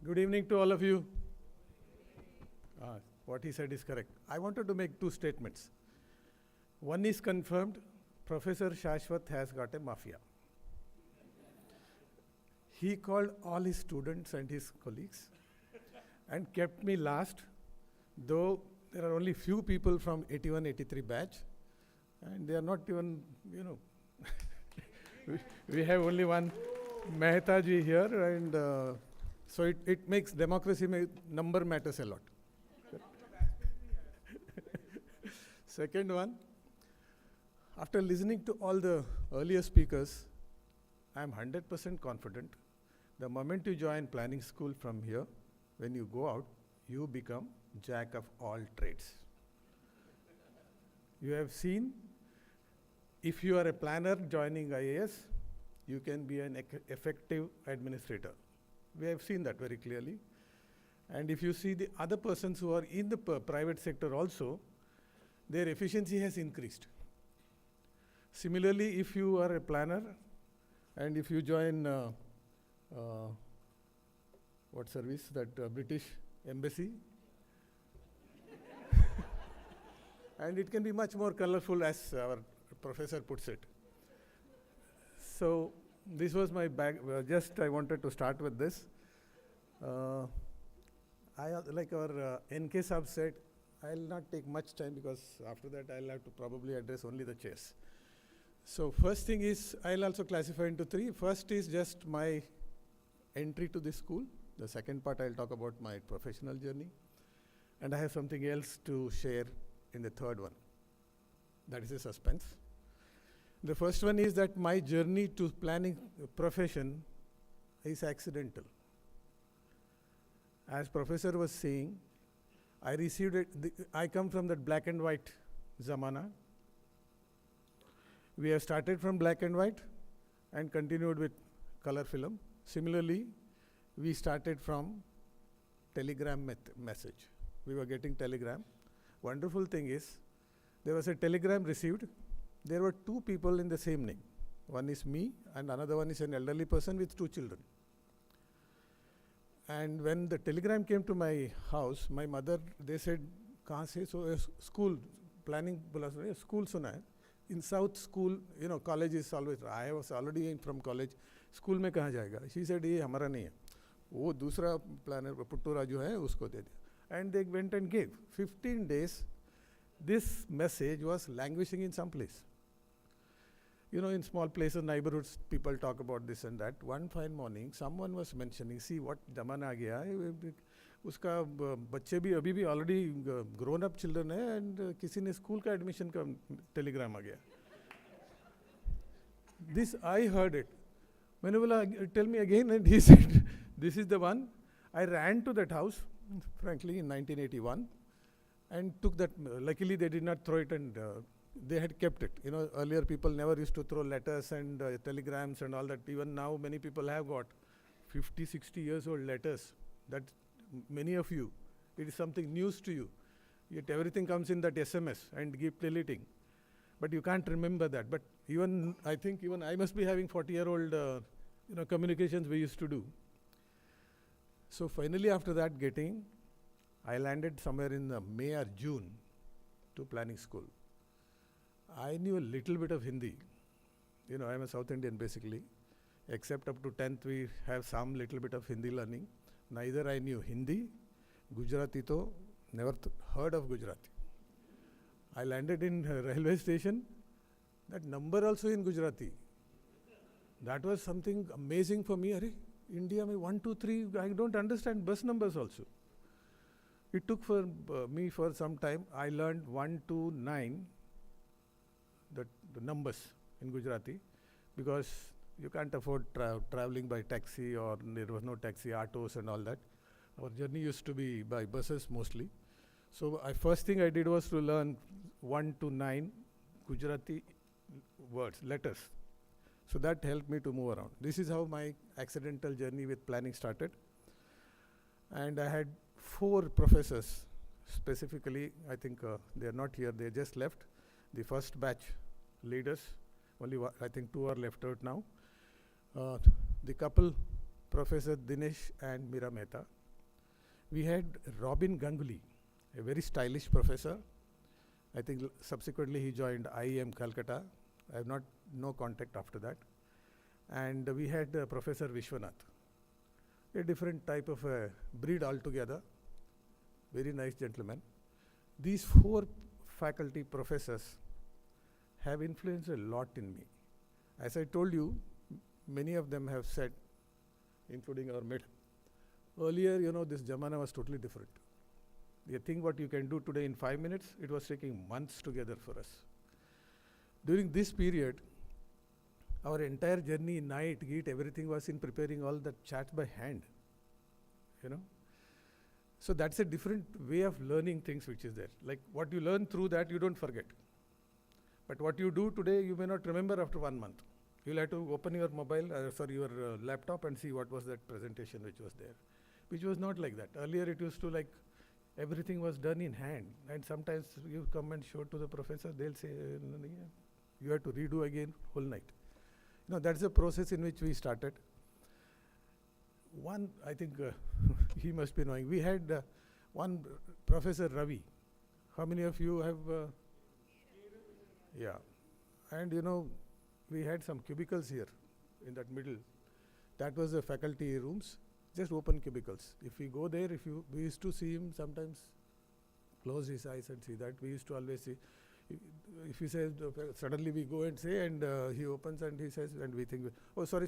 Good evening to all of you. What he said is correct. I wanted to make 2 statements. One is confirmed, Professor Shashwat has got a mafia. He called all his students and his colleagues and kept me last, though there are only few people from 81-83 batch, and they are not even, we have only one Mehta ji here, and so it makes democracy, number matters a lot. Second one, after listening to all the earlier speakers, I am 100% confident the moment you join planning school from here, when you go out, you become jack of all trades. You have seen, if you are a planner joining IAS, you can be an effective administrator. We have seen that very clearly. And if you see the other persons who are in the private sector also, their efficiency has increased. Similarly, if you are a planner and if you join what service, that British embassy, and it can be much more colorful, as our professor puts it. So this was my I wanted to start with this. Like our NK Saab said, I'll not take much time, because after that I'll have to probably address only the chairs. So first thing is, I'll also classify into 3. First is just my entry to this school. The second part, I'll talk about my professional journey. And I have something else to share in the third one. That is a suspense. The first one is that my journey to planning profession is accidental. As professor was saying, I received it, I come from that black and white zamana. We have started from black and white and continued with color film. Similarly, we started from telegram message. We were getting telegram. Wonderful thing is, there was a telegram received. There were 2 people in the same name. One is me, and another one is an elderly person with 2 children. And when the telegram came to my house, my mother, they said, "Kahan se?" So school, planning, school suna hai. In South school, college is always, I was already from college, school mein kahan jayega? She said, "Ye hamara nahi hai. Wo dusra planner, Puttu Raju hai, usko de de." And they went and gave. 15 days, this message was languishing in some place. In small places, neighborhoods, people talk about this and that. One fine morning, someone was mentioning, see what zamana aa gaya hai, uska bacche bhi abhi bhi already grown up children hai, and kisi ne school ka admission ka telegram aa gaya. This, I heard it. Maine bola, tell me again, and he said, this is the one. I ran to that house, frankly, in 1981. and took that. Luckily, they did not throw it, and they had kept it. You know, earlier people never used to throw letters and telegrams and all that. Even now, many people have got 50, 60 years old letters. That many of you, it is something news to you. Yet everything comes in that SMS and keep deleting. But you can't remember that. But even, I think even I must be having 40-year-old communications we used to do. So finally after that I landed somewhere in May or June to planning school. I knew a little bit of Hindi. You know, I'm a South Indian basically. Except up to 10th we have some little bit of Hindi learning. Neither I knew Hindi, Gujarati to never heard of Gujarati. I landed in a railway station, that number also in Gujarati. That was something amazing for me. Arey, India, 1, 2, 3, I don't understand bus numbers also. It took for me for some time. I learned 1 to 9, the numbers in Gujarati, because you can't afford traveling by taxi, or there was no taxi, autos and all that. Our journey used to be by buses mostly. So first thing I did was to learn 1 to 9 Gujarati words, letters. So that helped me to move around. This is how my accidental journey with planning started. And I had 4 professors, specifically, I think they are not here, they just left. The first batch leaders, only I think 2 are left out now. The couple, Professor Dinesh and Meera Mehta. We had Robin Ganguly, a very stylish professor. I think subsequently he joined IEM Calcutta. I have no contact after that. And we had Professor Vishwanath, a different type of breed altogether. Very nice gentleman. These 4 faculty professors have influenced a lot in me. As I told you, many of them have said, including our mate, earlier, you know, this Jamana was totally different. You think what you can do today in 5 minutes, it was taking months together for us. During this period, our entire journey, night, git, everything was in preparing all the chats by hand, you know. So that's a different way of learning things which is there. Like what you learn through that, you don't forget. But what you do today, you may not remember after 1 month. You'll have to open your your laptop and see what was that presentation which was there, which was not like that. Earlier it used to like, everything was done in hand. And sometimes you come and show to the professor, they'll say, you have to redo again whole night. You know, that's the process in which we started. One, I think he must be knowing. We had one Professor Ravi. How many of you have? Yeah. And you know, we had some cubicles here in that middle. That was the faculty rooms, just open cubicles. If we go there, we used to see him sometimes close his eyes and see that. We used to always see. If he says, suddenly we go and say, and he opens and he says, and we think, oh, sorry,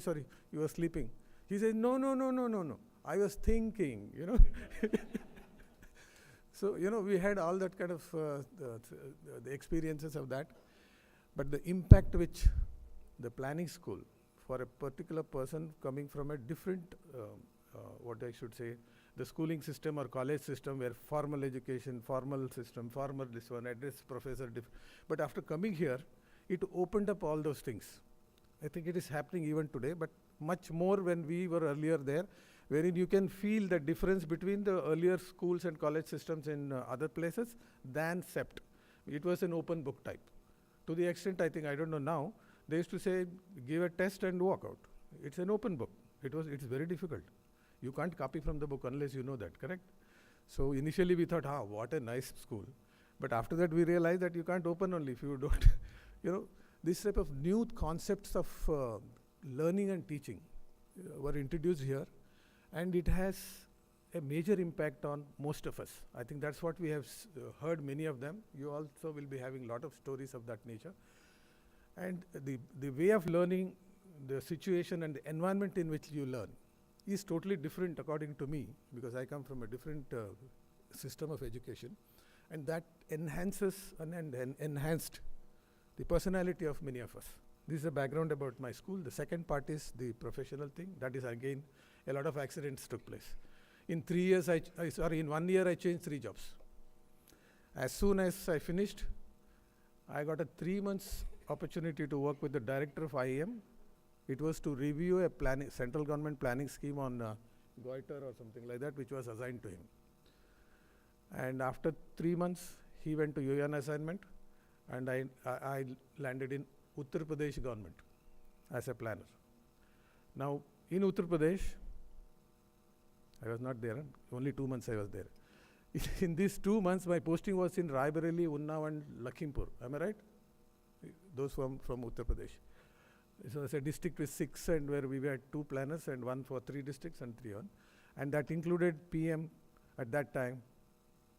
you were sleeping. He says, no, I was thinking, you know. So, you know, we had all that kind of the experiences of that. But the impact which the planning school for a particular person coming from a different, what I should say, the schooling system or college system where formal education, formal system, formal this one, address professor. But after coming here, it opened up all those things. I think it is happening even today, but much more when we were earlier there, wherein you can feel the difference between the earlier schools and college systems in other places than CEPT. It was an open book type. To the extent, I think, I don't know now, they used to say, give a test and walk out. It's an open book. It's very difficult. You can't copy from the book unless you know that, correct? So initially we thought, what a nice school. But after that we realized that you can't open only if you don't, you know, this type of new concepts of learning and teaching were introduced here, and it has a major impact on most of us. I think that's what we have heard many of them. You also will be having a lot of stories of that nature. And the way of learning, the situation and the environment in which you learn is totally different according to me, because I come from a different system of education, and that enhances and enhanced the personality of many of us. This is the background about my school. The second part is the professional thing. That is again, a lot of accidents took place. In 3 years, in 1 year, I changed 3 jobs. As soon as I finished, I got a 3 months opportunity to work with the director of IEM. It was to review a central government planning scheme on goiter or something like that, which was assigned to him. And after 3 months, he went to UN assignment, and I landed in Uttar Pradesh government as a planner. Now, in Uttar Pradesh, I was not there, only 2 months I was there. In these 2 months, my posting was in Raebareli, Unnao and Lakhimpur. Am I right? Those from Uttar Pradesh. So it's a district with 6, and where we had 2 planners and 1 for 3 districts and 3 on. And that included PM at that time,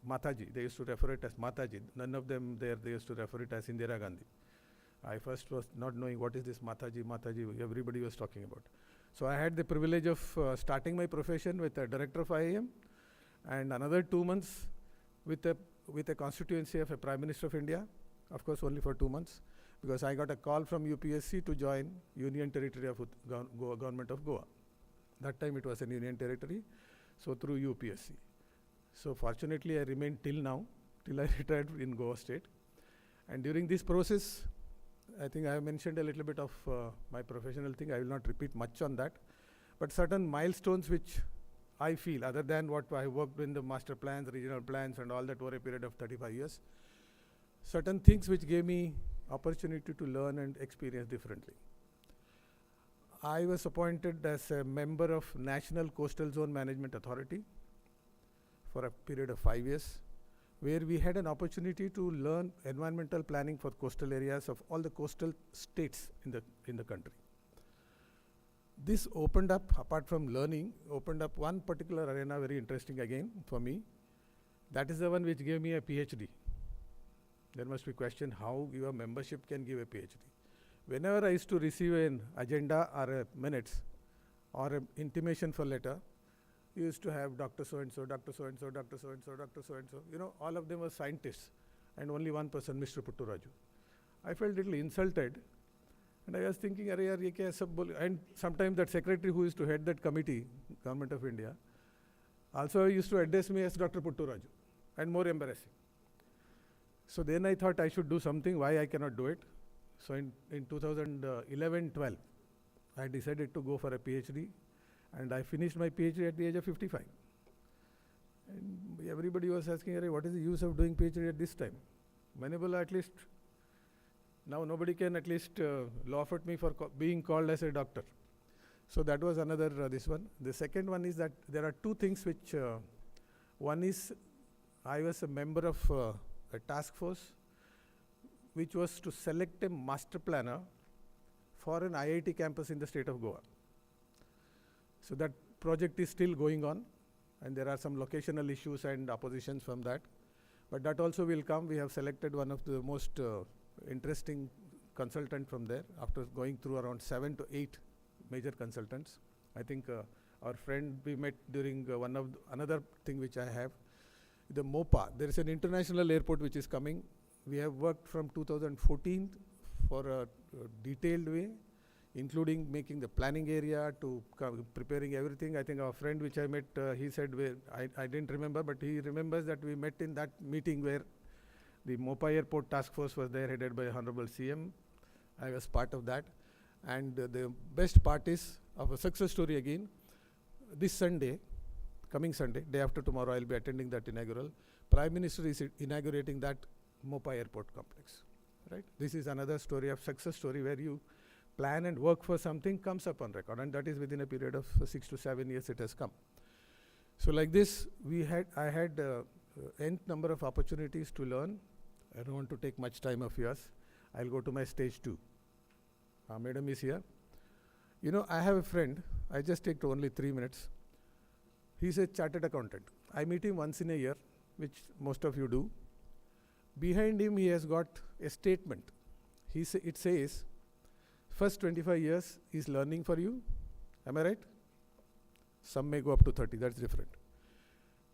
Mataji. They used to refer it as Mataji. None of them there, they used to refer it as Indira Gandhi. I first was not knowing what is this Mataji, everybody was talking about. So I had the privilege of starting my profession with a director of IIM, and another 2 months with a constituency of a Prime Minister of India, of course only for 2 months, because I got a call from UPSC to join Union Territory of Government of Goa. That time it was an Union Territory, so through UPSC. So fortunately I remained till now, till I retired in Goa State. And during this process, I think I have mentioned a little bit of my professional thing. I will not repeat much on that. But certain milestones which I feel, other than what I worked in the master plans, regional plans and all that over a period of 35 years, certain things which gave me opportunity to learn and experience differently. I was appointed as a member of National Coastal Zone Management Authority for a period of 5 years, where we had an opportunity to learn environmental planning for coastal areas of all the coastal states in the country. This opened up, apart from learning, opened up one particular arena, very interesting again for me. That is the one which gave me a PhD. There must be a question how your membership can give a PhD. Whenever I used to receive an agenda or a minutes or an intimation for letter, you used to have Dr. So-and-so, Dr. So-and-so, Dr. So-and-so, Dr. So-and-so. You know, all of them were scientists, and only one person, Mr. Putturaju. I felt a little insulted, and I was thinking, and sometimes that secretary who used to head that committee, Government of India, also used to address me as Dr. Putturaju, and more embarrassing. So then I thought I should do something, why I cannot do it. So in 2011-12, I decided to go for a PhD, and I finished my PhD at the age of 55. And everybody was asking, what is the use of doing PhD at this time? At least, now nobody can at least laugh at me for being called as a doctor. So that was another this one. The second one is that there are 2 things which, one is I was a member of a task force which was to select a master planner for an IIT campus in the state of Goa. So that project is still going on, and there are some locational issues and oppositions from that. But that also will come. We have selected one of the most interesting consultant from there after going through around 7 to 8 major consultants. I think our friend we met during another thing which I have, the MOPA. There is an international airport which is coming. We have worked from 2014 for a detailed way, including making the planning area to preparing everything. I think our friend which I met, he said, I didn't remember, but he remembers that we met in that meeting where the MOPA Airport Task Force was there, headed by Honorable CM. I was part of that. And the best part is of a success story again. This Sunday, coming Sunday, day after tomorrow, I'll be attending that inaugural. Prime Minister is inaugurating that MOPA Airport complex. Right? This is another story of success story where you plan and work for something, comes up on record, and that is within a period of 6 to 7 years it has come. So like this, I had nth number of opportunities to learn. I don't want to take much time of yours. I'll go to my stage 2. Madam is here. You know, I have a friend, I just take only 3 minutes. He's a chartered accountant. I meet him once in a year, which most of you do. Behind him, he has got a statement. It says, first 25 years is learning for you. Am I right? Some may go up to 30, that's different.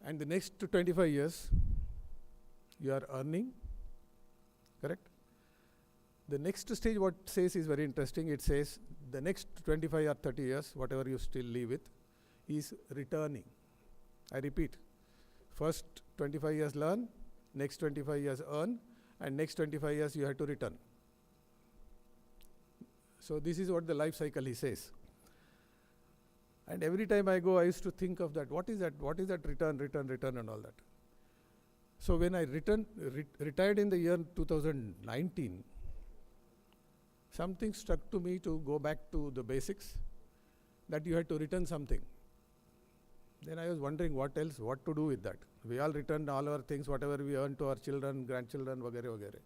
And the next 25 years, you are earning, correct? The next stage, what it says is very interesting. It says the next 25 or 30 years, whatever you still live with, is returning. I repeat, first 25 years learn, next 25 years earn, and next 25 years you have to return. So this is what the life cycle he says. And every time I go, I used to think of that. What is that? What is that return and all that? So when I retired in the year 2019, something struck to me to go back to the basics, that you had to return something. Then I was wondering what else, what to do with that. We all returned all our things, whatever we earned to our children, grandchildren, vagare, vagare.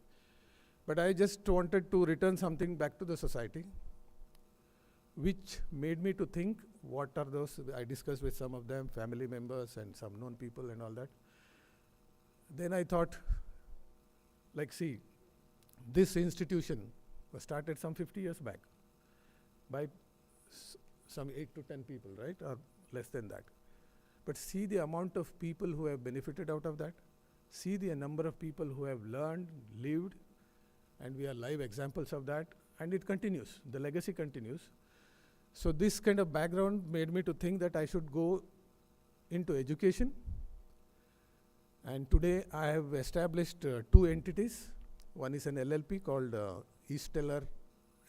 But I just wanted to return something back to the society, which made me to think, what are those? I discussed with some of them, family members and some known people and all that. Then I thought, like, see, this institution was started some 50 years back by some 8 to 10 people, right? Or less than that. But see the amount of people who have benefited out of that. See the number of people who have learned, lived, and we are live examples of that. And it continues. The legacy continues. So this kind of background made me to think that I should go into education. And today I have established 2 entities. One is an LLP called East Stellar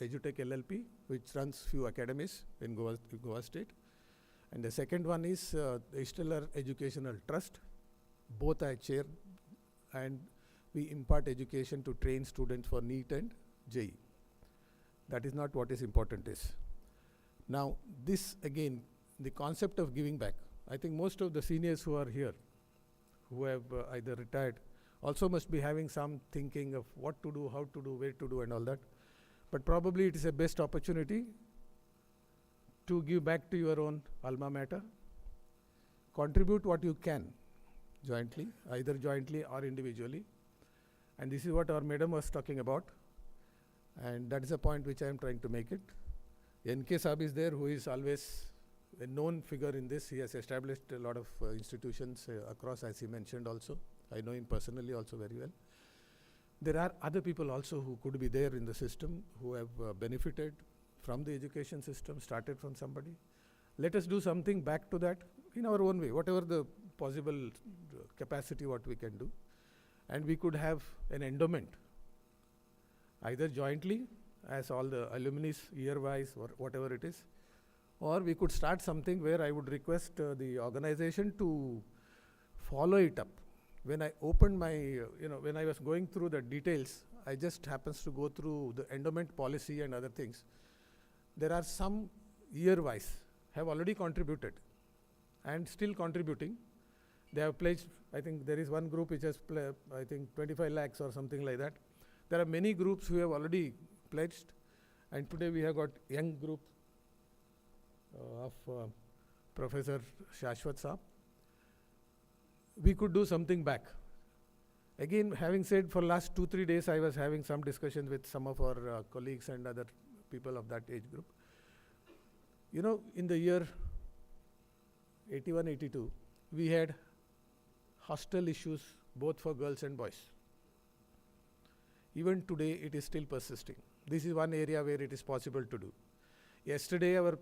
EduTech LLP, which runs few academies in Goa State. And the second one is East Stellar Educational Trust. Both I chair, and we impart education to train students for NEET and JEE. That is not what is important is. Now this again, the concept of giving back. I think most of the seniors who are here, who have either retired, also must be having some thinking of what to do, how to do, where to do and all that. But probably it is a best opportunity to give back to your own alma mater. Contribute what you can jointly, either jointly or individually. And this is what our madam was talking about. And that is a point which I am trying to make it. NK Saab is there, who is always a known figure in this. He has established a lot of institutions across, as he mentioned also. I know him personally also very well. There are other people also who could be there in the system, who have benefited from the education system, started from somebody. Let us do something back to that in our own way, whatever the possible capacity what we can do. And we could have an endowment, either jointly, as all the alumni year-wise or whatever it is, or we could start something where I would request the organization to follow it up. When I opened my, when I was going through the details, I just happens to go through the endowment policy and other things. There are some year-wise have already contributed and still contributing. They have pledged, I think there is one group which has, I think 25 lakhs or something like that. There are many groups who have already pledged, and today we have got young group of Professor Shashwat Saab. We could do something back. Again, having said, for last 2-3 days I was having some discussions with some of our colleagues and other people of that age group. In the year 81-82, we had hostel issues both for girls and boys. Even today it is still persisting. This is one area where it is possible to do. Yesterday our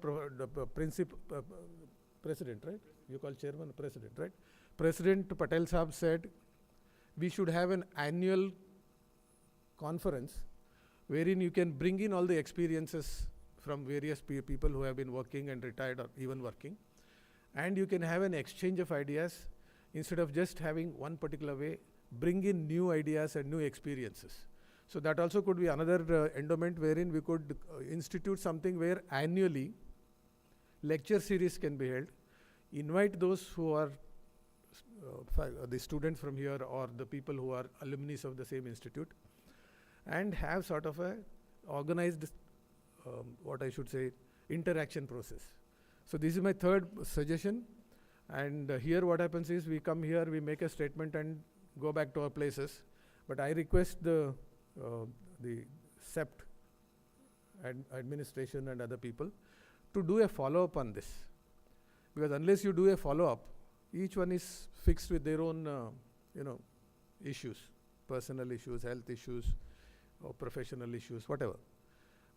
president, right? You call chairman president, right? President Patel Saab said we should have an annual conference wherein you can bring in all the experiences from various people who have been working and retired or even working, and you can have an exchange of ideas instead of just having one particular way, bring in new ideas and new experiences. So that also could be another endowment wherein we could institute something where annually lecture series can be held, invite those who are the students from here or the people who are alumni of the same institute, and have sort of a organized, what I should say, interaction process. So this is my third suggestion. And here what happens is we come here, we make a statement and go back to our places. But I request the CEPT administration and other people to do a follow-up on this. Because unless you do a follow-up, each one is fixed with their own, issues, personal issues, health issues, or professional issues, whatever.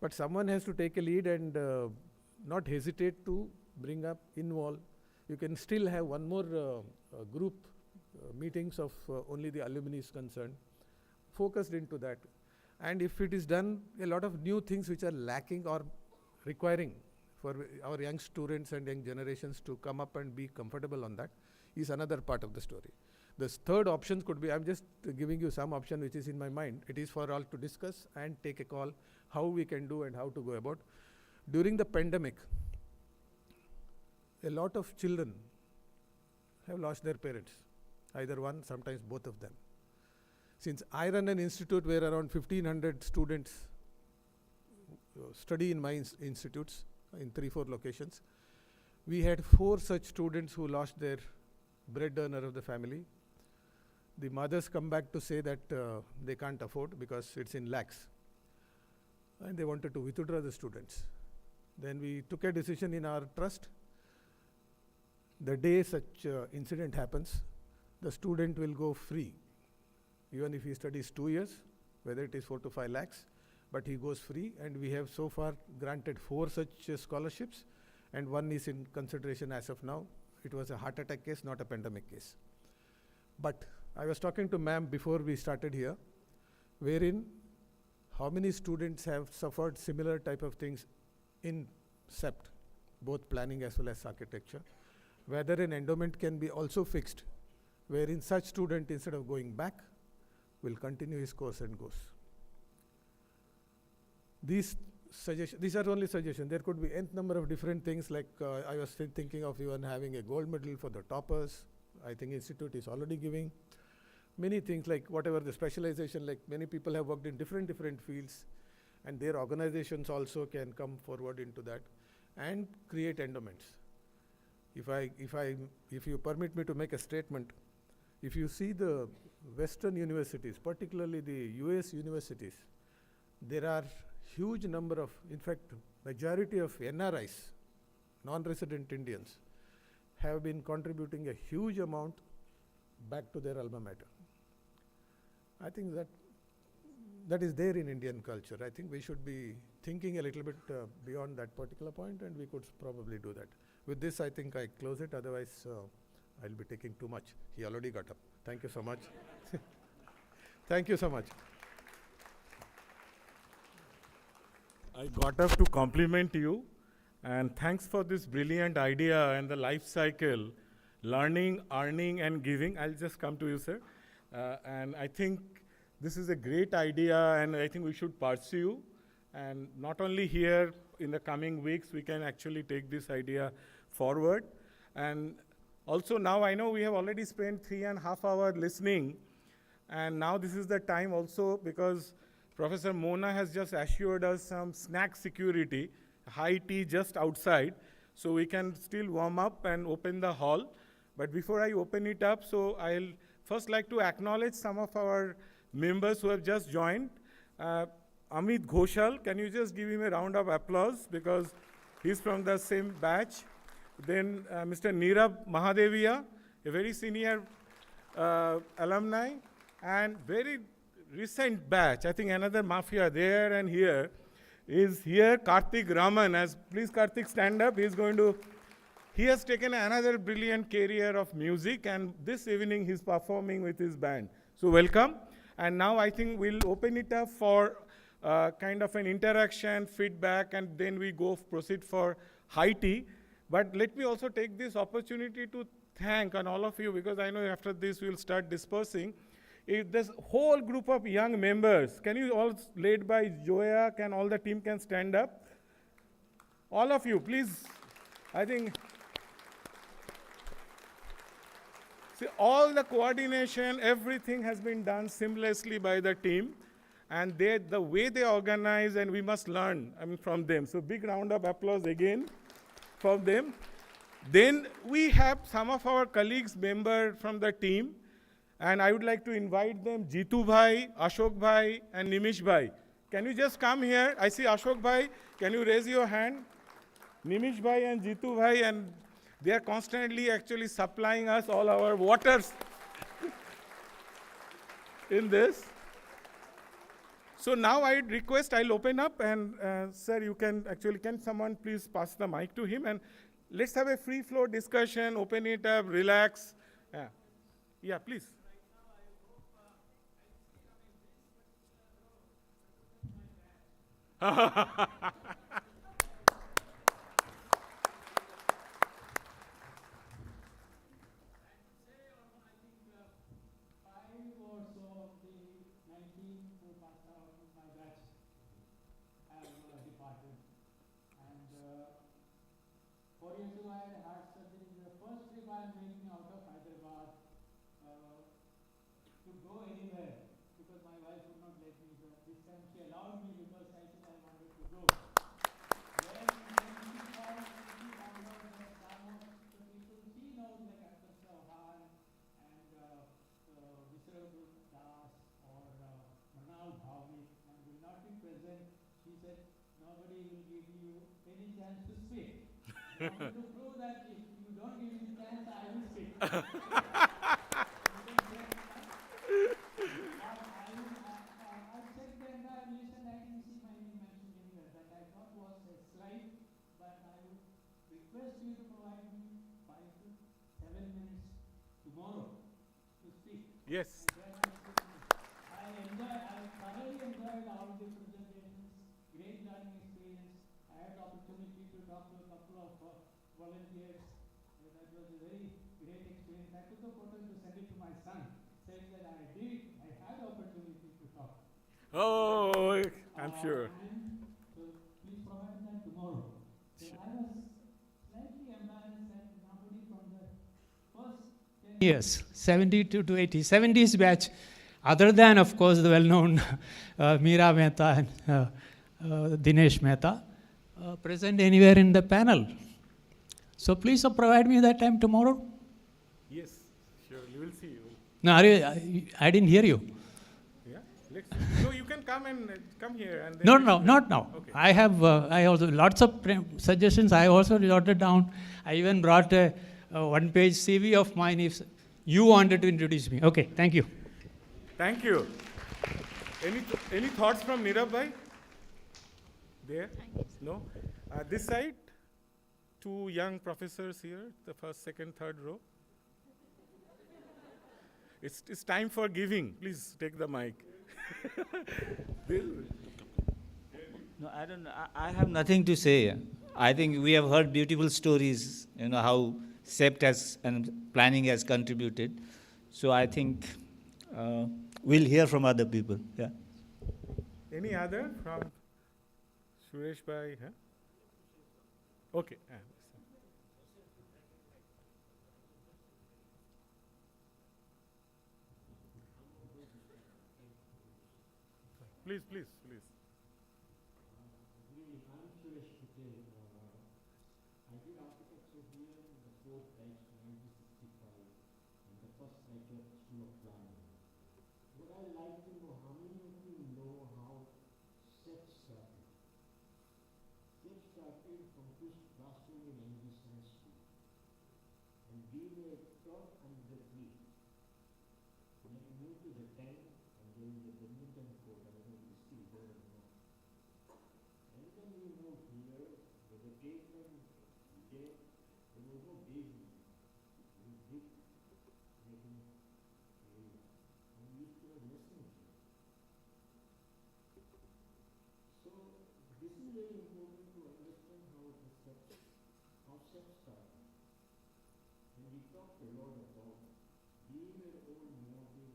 But someone has to take a lead and not hesitate to bring up, involve. You can still have one more group meetings of only the alumni is concerned, focused into that. And if it is done, a lot of new things which are lacking or requiring for our young students and young generations to come up and be comfortable on that is another part of the story. The third option could be, I'm just giving you some option which is in my mind. It is for all to discuss and take a call how we can do and how to go about. During the pandemic, a lot of children have lost their parents, either one, sometimes both of them. Since I run an institute where around 1,500 students study in my institutes in 3-4 locations, we had 4 such students who lost their bread earner of the family. The mothers come back to say that they can't afford because it's in lakhs. And they wanted to withdraw the students. Then we took a decision in our trust. The day such incident happens, the student will go free. Even if he studies 2 years, whether it is 4 to 5 lakhs, but he goes free, and we have so far granted 4 such scholarships, and 1 is in consideration as of now. It was a heart attack case, not a pandemic case. But I was talking to ma'am before we started here, wherein how many students have suffered similar type of things in CEPT, both planning as well as architecture, whether an endowment can be also fixed, wherein such student, instead of going back, will continue his course and goes. These are only suggestions. There could be nth number of different things, like I was thinking of even having a gold medal for the toppers. I think institute is already giving. Many things, like whatever the specialization, like many people have worked in different fields, and their organizations also can come forward into that and create endowments. If you permit me to make a statement, if you see the Western universities, particularly the US universities, there are huge number of, in fact, majority of NRIs, non-resident Indians, have been contributing a huge amount back to their alma mater. I think that is there in Indian culture. I think we should be thinking a little bit beyond that particular point, and we could probably do that. With this, I think I close it. Otherwise, I'll be taking too much. He already got up. Thank you so much. Thank you so much. I got up to compliment you, and thanks for this brilliant idea and the life cycle, learning, earning, and giving. I'll just come to you, sir. And I think this is a great idea, and I think we should pursue. And not only here, in the coming weeks, we can actually take this idea forward. And also now I know we have already spent 3.5 hours listening, and now this is the time also, because Professor Mona has just assured us some snack security, high tea just outside, so we can still warm up and open the hall. But before I open it up, so I'll first like to acknowledge some of our members who have just joined. Amit Ghoshal, can you just give him a round of applause, because he's from the same batch. Then Mr. Neerab Mahadevia, a very senior alumni, and very recent batch, I think another mafia there and here, is here Karthik Raman. Please Karthik, stand up. He has taken another brilliant career of music, and this evening he's performing with his band. So welcome. And now I think we'll open it up for kind of an interaction, feedback, and then we proceed for high tea. But let me also take this opportunity to thank on all of you, because I know after this we'll start dispersing. This whole group of young members, can you all, led by Joya, all the team can stand up? All of you, please. I think, see, all the coordination, everything has been done seamlessly by the team. And the way they organize, and we must learn, from them. So big round of applause again from them. Then we have some of our colleagues, members from the team, and I would like to invite them, Jitu Bhai, Ashok Bhai, and Nimish Bhai. Can you just come here? I see Ashok Bhai. Can you raise your hand? Nimish Bhai and Jitu Bhai, and they are constantly actually supplying us all our waters in this. So now I'd request, I'll open up, and sir, you can someone please pass the mic to him, and let's have a free flow discussion, open it up, relax. Yeah. Yeah, please. Department. And 4 years ago, I had heart surgery. The first trip I am making out of Hyderabad to go anywhere because my wife would not let me. But this time she allowed me because I said I wanted to go. When she found out that some of the people she knows, like Dr. Chauhan and Visral Das or Mrnaal Bhavik, and will not be present, she said, nobody will give you any chance to speak. I want to prove that if you don't give me chance, I will speak. I checked the entire list and I didn't see my name mentioned anywhere. That I thought was a slide, but I would request you to provide me 5 to 7 minutes tomorrow to speak. Yes. I thoroughly enjoyed all the presentations, great learning experience. I had the opportunity to talk to a couple of volunteers. That was a very great experience. I took a photo to send it to my son, saying that I had the opportunity to talk. Oh, I'm sure. So please provide that tomorrow. So I was slightly embarrassed that nobody from the first 10 years, 72 to 80, 70s batch, other than, of course, the well-known Meera Mehta and Dinesh Mehta, present anywhere in the panel. So please provide me that time tomorrow. Yes, sure. You will see. No, I didn't hear you. Yeah. So you can come here and. No, not now. Okay. I also lots of suggestions. I also jotted down. I even brought a one-page CV of mine if you wanted to introduce me. Okay, thank you. Thank you. Any thoughts from Nirav bhai? There? No? This side, 2 young professors here, the first, second, third row. It's time for giving. Please take the mic. Bill? No, I don't know. I have nothing to say. I think we have heard beautiful stories, how CEPT and planning has contributed. So I think we'll hear from other people. Yeah. Any other from Suresh bhai? Huh? Okay. Please. I'm Suresh Patel. I did architecture here in the 4th batch, 1965, and the first batch of School of Planning. What I'd like to know, how many of you know how CEPT started? CEPT started from this classroom in MD Science School, and we were taught under the tree. When we moved to the 10, and then the badminton court, I don't know if it's still there or not. And then we moved here, with the pavement there was no basement. We did making area. And we used to have lessons here. So this is very important to understand how the concept started. And we talked a lot about being an old model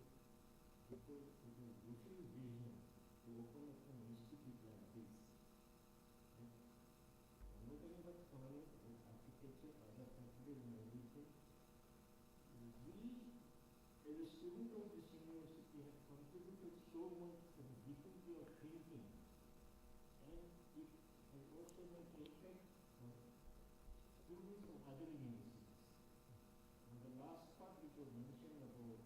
because it was Bush's vision to open up an institute like this. And I'm not talking about planning, but architecture, other faculties and everything. We, as a student of this university, have contributed so much to the difficulty of thinking. And it has also made impact on students of other universities. And the last part which was mentioned about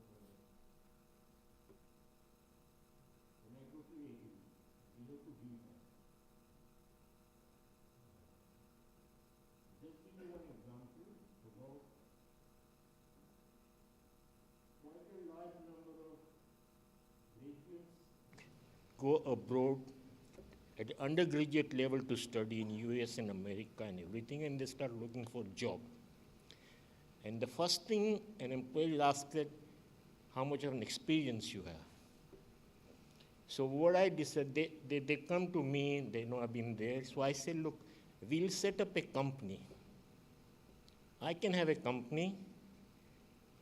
when I go to AU, we have to give back. Just give you one example about quite a large number of graduates go abroad at the undergraduate level to study in US and America and everything, and they start looking for job. And the first thing an employer will ask that, how much of an experience you have. So what I decided, they come to me, they know I've been there, so I said, look, we'll set up a company. I can have a company,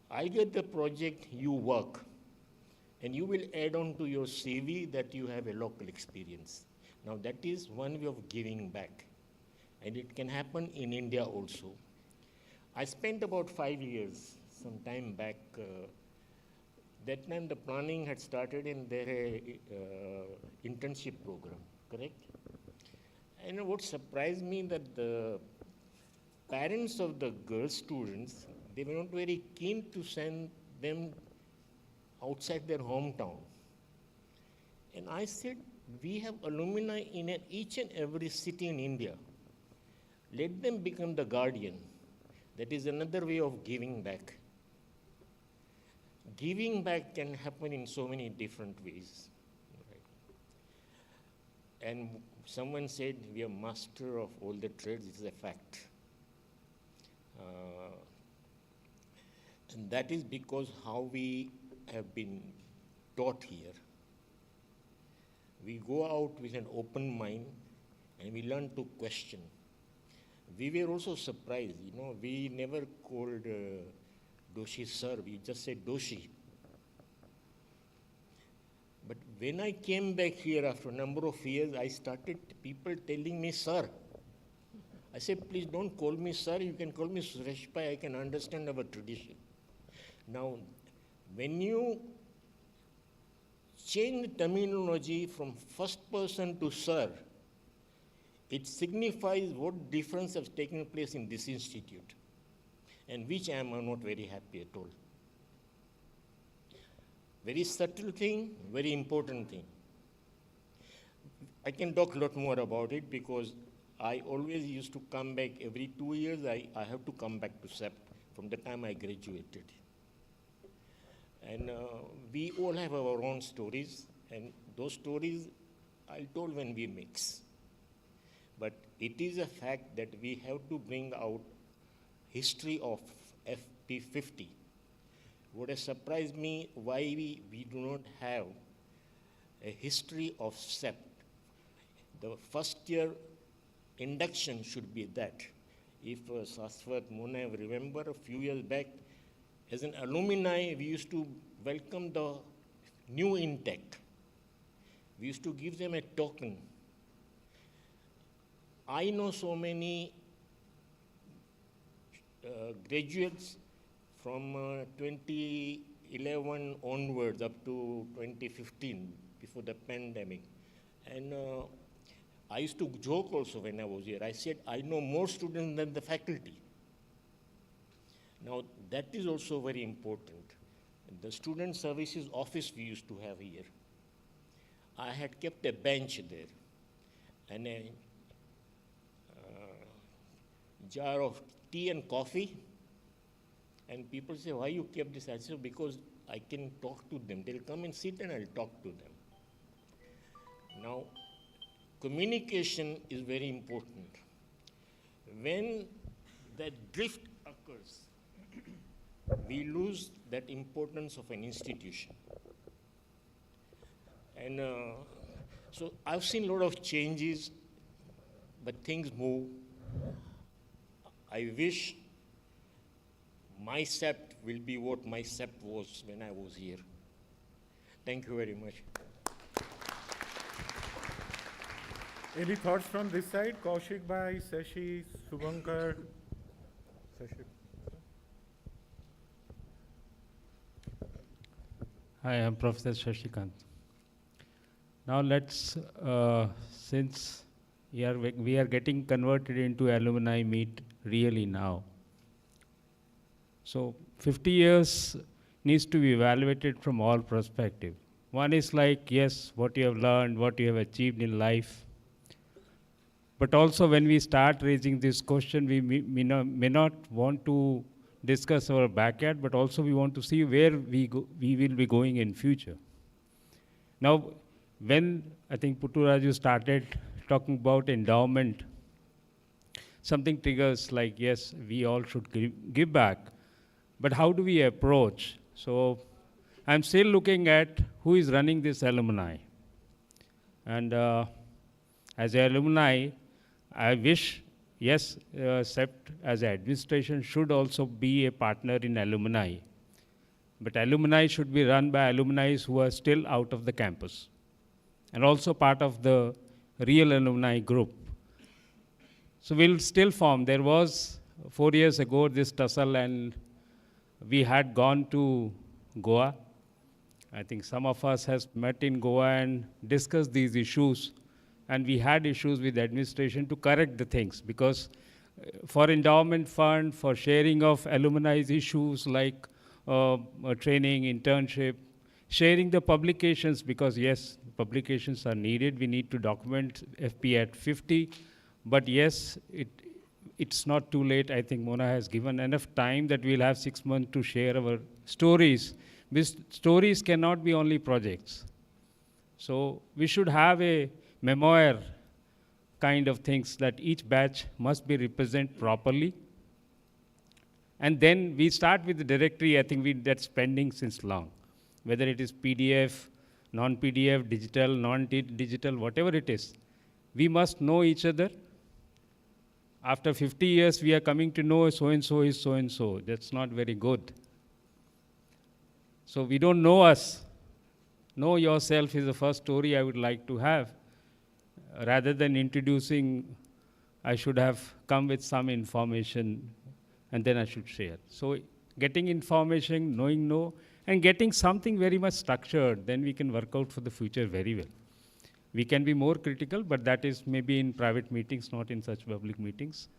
I'll get the project, you work, and you will add on to your CV that you have a local experience. Now that is one way of giving back, and it can happen in India also. I spent about 5 years, some time back. That time the planning had started in their internship program, correct? And what surprised me that the parents of the girl students, they were not very keen to send them outside their hometown. And I said, we have alumni in each and every city in India. Let them become the guardian. That is another way of giving back. Giving back can happen in so many different ways. Right? And someone said, we are master of all the trades. It is a fact. And that is because how we have been taught here. We go out with an open mind and we learn to question. We were also surprised, we never called Doshi sir, we just said Doshi. But when I came back here after a number of years, I started people telling me sir. I said, please don't call me sir, you can call me Sureshpai, I can understand our tradition. Now, when you change the terminology from first person to sir, it signifies what difference has taken place in this institute, and which I am not very happy at all. Very subtle thing, very important thing. I can talk a lot more about it because I always used to come back every 2 years. I have to come back to CEPT from the time I graduated. And we all have our own stories, and those stories I'll told when we mix. But it is a fact that we have to bring out history of FP50. What has surprised me, why we do not have a history of CEPT. The first year induction should be that. If Saswat, Mona remember a few years back, as an alumni, we used to welcome the new intake. We used to give them a token. I know so many graduates from 2011 onwards up to 2015, before the pandemic. And I used to joke also when I was here. I said, I know more students than the faculty. Now, that is also very important. The student services office we used to have here. I had kept a bench there and a jar of tea and coffee. And people say, why you kept this? I said, because I can talk to them. They'll come and sit and I'll talk to them. Now, communication is very important. When that drift occurs, we lose that importance of an institution. And so I've seen a lot of changes, but things move. I wish my CEPT will be what my CEPT was when I was here. Thank you very much. Any thoughts from this side? Kaushik Bhai, Sashi, Subhankar? Sashi. Hi, I'm Professor Shashikant. Now let's, since we are getting converted into alumni meet really now. So 50 years needs to be evaluated from all perspectives. One is like, yes, what you have learned, what you have achieved in life. But also when we start raising this question, we may not want to discuss our backyard, but also we want to see where we will be going in future. Now, when I think Putturaju started talking about endowment, something triggers like, yes, we all should give back. But how do we approach? So I'm still looking at who is running this alumni. And as an alumni, I wish, yes, CEPT as an administration should also be a partner in alumni. But alumni should be run by alumni who are still out of the campus and also part of the real alumni group. So we'll still form. There was 4 years ago this tussle, and we had gone to Goa. I think some of us has met in Goa and discussed these issues, and we had issues with the administration to correct the things, because for endowment fund, for sharing of alumni issues like training, internship, sharing the publications, because yes, publications are needed. We need to document FP50, but yes, it's not too late. I think Mona has given enough time that we'll have 6 months to share our stories. These stories cannot be only projects. So we should have a memoir kind of things that each batch must be represented properly. And then we start with the directory. I think that's pending since long. Whether it is PDF, non-PDF, digital, non-digital, whatever it is, we must know each other. After 50 years, we are coming to know so-and-so is so-and-so. That's not very good. So we don't know us. Know yourself is the first story I would like to have. Rather than introducing, I should have come with some information and then I should share. So getting information, knowing no, and getting something very much structured, then we can work out for the future very well. We can be more critical, but that is maybe in private meetings, not in such public meetings.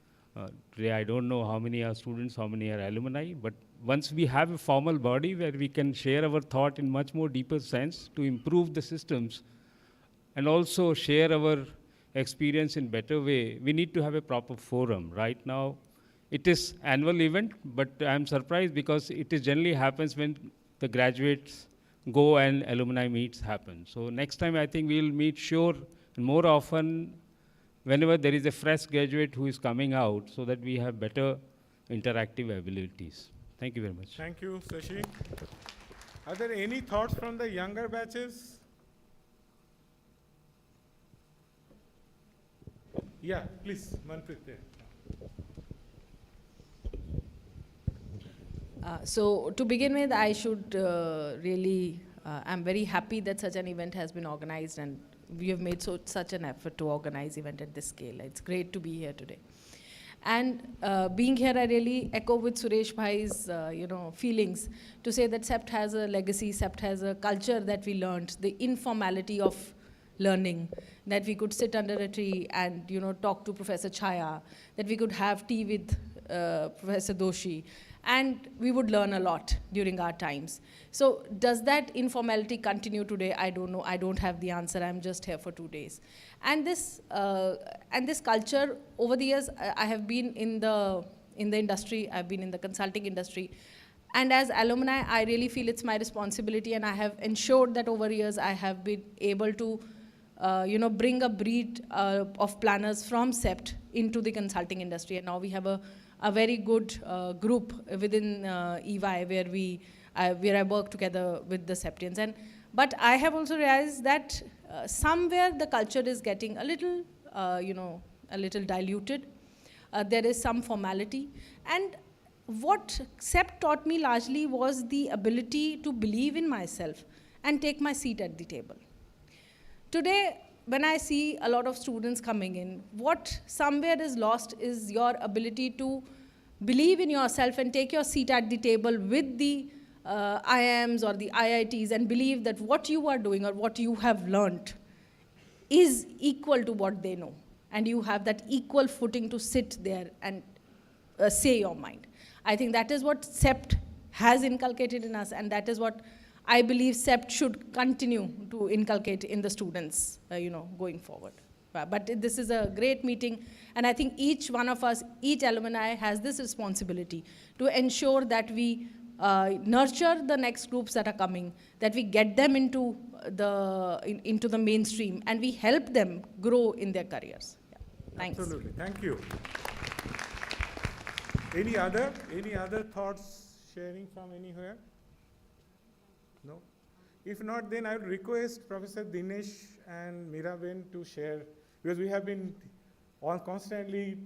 Today I don't know how many are students, how many are alumni, but once we have a formal body where we can share our thought in much more deeper sense to improve the systems and also share our experience in better way, we need to have a proper forum. Right now, it is annual event, but I'm surprised because it is generally happens when the graduates go and alumni meets happen. So next time I think we'll meet sure and more often whenever there is a fresh graduate who is coming out, so that we have better interactive abilities. Thank you very much. Thank you, Sashi. Are there any thoughts from the younger batches? Yeah, please, Manpreet. So to begin with, I should I'm very happy that such an event has been organized, and we have made such an effort to organize event at this scale. It's great to be here today. And being here, I really echo with Suresh Bhai's feelings to say that CEPT has a legacy, CEPT has a culture that we learned, the informality of learning, that we could sit under a tree and talk to Professor Chaya, that we could have tea with Professor Doshi, and we would learn a lot during our times. So does that informality continue today? I don't know. I don't have the answer. I'm just here for 2 days. And this culture, over the years, I have been in the industry. I've been in the consulting industry. And as alumni, I really feel it's my responsibility, and I have ensured that over years I have been able to bring a breed of planners from CEPT into the consulting industry. And now we have a very good group within EY where I work together with the CEPTians. But I have also realized that somewhere the culture is getting a little diluted. There is some formality. And what CEPT taught me largely was the ability to believe in myself and take my seat at the table. Today, when I see a lot of students coming in, what somewhere is lost is your ability to believe in yourself and take your seat at the table with the IIMs or the IITs and believe that what you are doing or what you have learned is equal to what they know. And you have that equal footing to sit there and say your mind. I think that is what CEPT has inculcated in us, and that is what I believe CEPT should continue to inculcate in the students, going forward. But this is a great meeting, and I think each one of us, each alumni has this responsibility to ensure that we nurture the next groups that are coming, that we get them into the mainstream, and we help them grow in their careers. Yeah. Thanks. Absolutely. Thank you. Any other thoughts sharing from anywhere? No? If not, then I would request Professor Dinesh and Miraben to share, because we have been constantly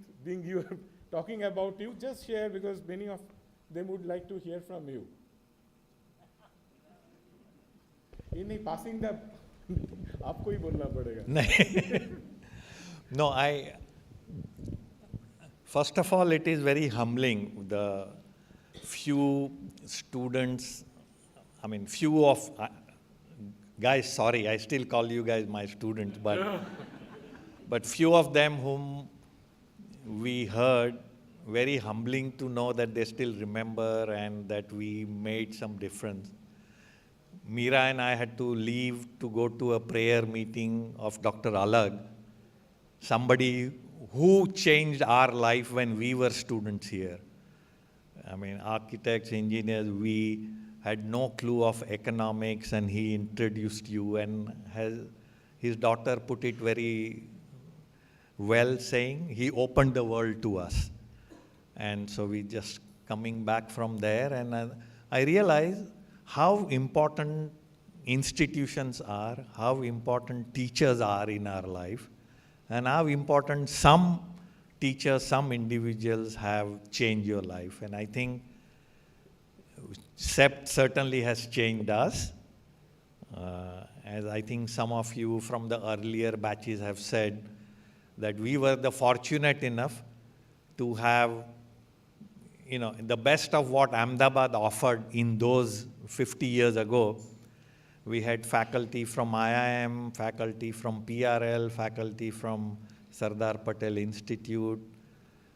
talking about you. Just share, because many of them would like to hear from you. In passing the, आपको ही बोलना पड़ेगा. No, first of all, it is very humbling. The few students, guys, sorry, I still call you guys my students, but few of them whom we heard, very humbling to know that they still remember and that we made some difference. Meera and I had to leave to go to a prayer meeting of Dr. Alag, somebody who changed our life when we were students here. Architects, engineers, we had no clue of economics, and he introduced you, and his daughter put it very well, saying he opened the world to us. And so we just coming back from there, and I realized how important institutions are, how important teachers are in our life, and how important some teachers, some individuals have changed your life. And I think CEPT certainly has changed us. As I think some of you from the earlier batches have said, that we were the fortunate enough to have the best of what Ahmedabad offered in those 50 years ago. We had faculty from IIM, faculty from PRL, faculty from Sardar Patel Institute,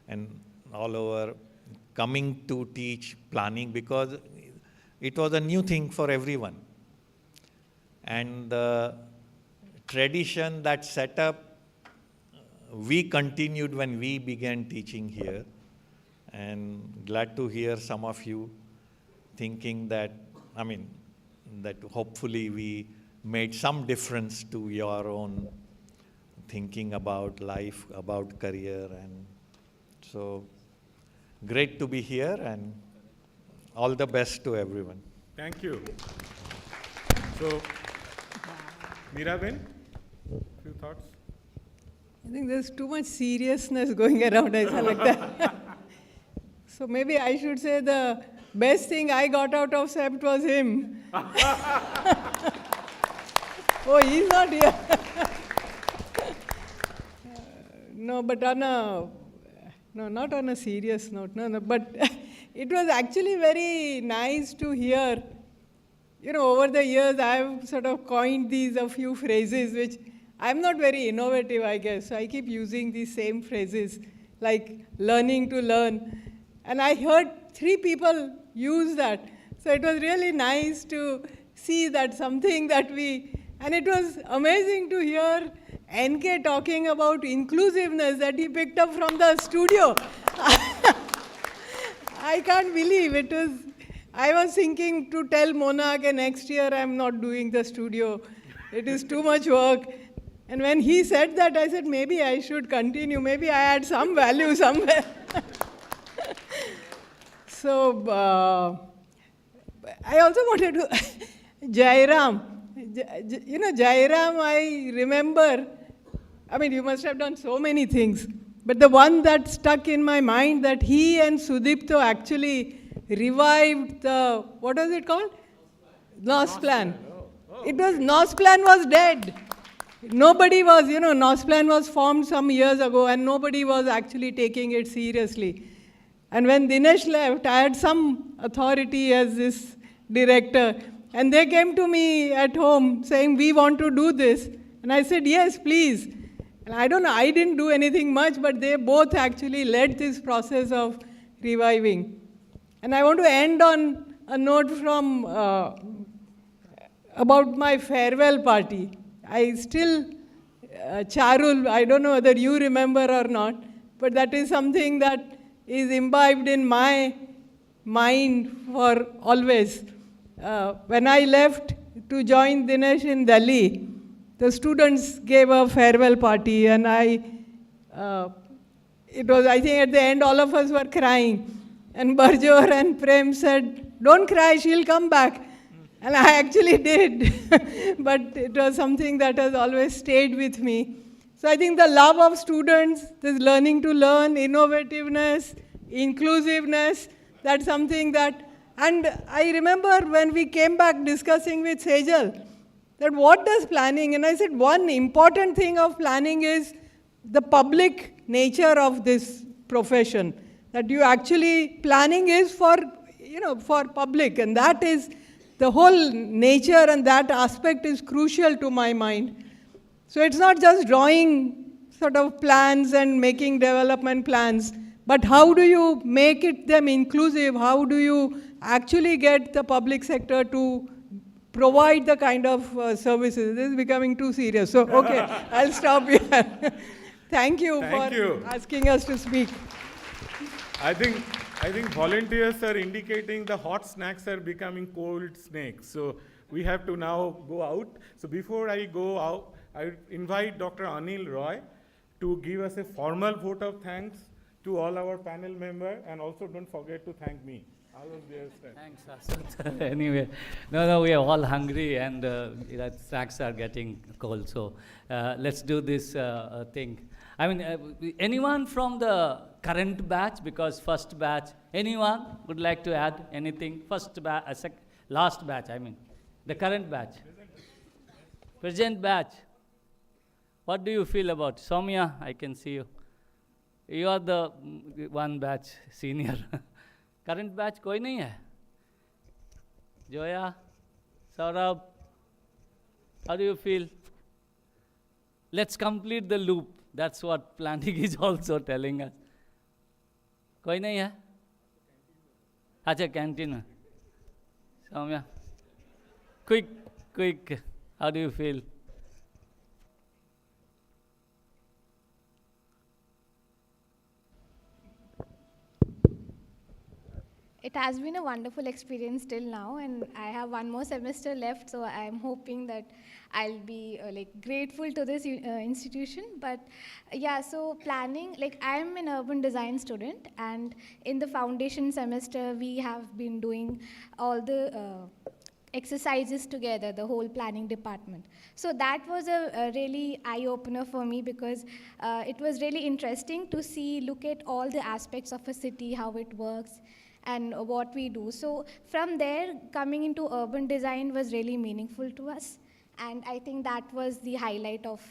and all over coming to teach planning, because it was a new thing for everyone. And the tradition that set up, we continued when we began teaching here. And glad to hear some of you thinking that, that hopefully we made some difference to your own thinking about life, about career. And so great to be here, and all the best to everyone. Thank you. So, Miraben, few thoughts? I think there's too much seriousness going around, I feel like that. So maybe I should say the best thing I got out of CEPT was him. Oh, he's not here. No, but not on a serious note. No, but it was actually very nice to hear. Over the years, I've sort of coined a few phrases, which I'm not very innovative, I guess. So I keep using these same phrases, like learning to learn. And I heard 3 people use that. So it was really nice to see that something that and it was amazing to hear NK talking about inclusiveness that he picked up from the studio. I can't believe it. I was thinking to tell Monarch, next year I'm not doing the studio. It is too much work. And when he said that, I said, maybe I should continue. Maybe I add some value somewhere. So, I also wanted to, Jairam. Jairam, I remember, you must have done so many things, but the one that stuck in my mind, that he and Sudipto actually revived the, what was it called? NOS plan. It was, NOS plan was dead. Nobody was, NOS plan was formed some years ago, and nobody was actually taking it seriously. And when Dinesh left, I had some authority as this director. And they came to me at home saying, we want to do this. And I said, yes, please. And I don't know, I didn't do anything much, but they both actually led this process of reviving. And I want to end on a note from, about my farewell party. I still, Charul, I don't know whether you remember or not, but that is something that is imbibed in my mind for always. When I left to join Dinesh in Delhi, the students gave a farewell party, and it was, I think at the end all of us were crying. And Barjor and Prem said, don't cry, she'll come back. And I actually did, but it was something that has always stayed with me. So I think the love of students, this learning to learn, innovativeness, inclusiveness, that's something that, and I remember when we came back discussing with Sejal, that what does planning, and I said one important thing of planning is the public nature of this profession, that you actually, planning is for, for public, and that is the whole nature, and that aspect is crucial to my mind. So it's not just drawing sort of plans and making development plans, but how do you make them inclusive? How do you actually get the public sector to provide the kind of services? This is becoming too serious. So, okay, I'll stop here. Thank you for asking us to speak. I think volunteers are indicating the hot snacks are becoming cold snakes. So we have to now go out. So before I go out, I invite Dr. Anil Roy to give us a formal vote of thanks to all our panel members, and also don't forget to thank me. I was there. Thanks, Asad. Anyway, no, we are all hungry, and snacks are getting cold. So let's do this thing. I mean, anyone from the current batch, because first batch, anyone would like to add anything? First batch, last batch, I mean, the current batch. Present batch. What do you feel about? Soumya, I can see you. You are the one batch senior. Current batch koi nahi hai? Joya, Saurabh, how do you feel? Let's complete the loop. That's what planning is also telling us. Koi nahi hai? Acha, canteen. Soumya. Quick. How do you feel? It has been a wonderful experience till now, and I have one more semester left, so I'm hoping that I'll be grateful to this institution. But yeah, so planning, I'm an urban design student, and in the foundation semester, we have been doing all the exercises together, the whole planning department. So that was a really eye-opener for me, because it was really interesting to look at all the aspects of a city, how it works, and what we do. So from there, coming into urban design was really meaningful to us. And I think that was the highlight of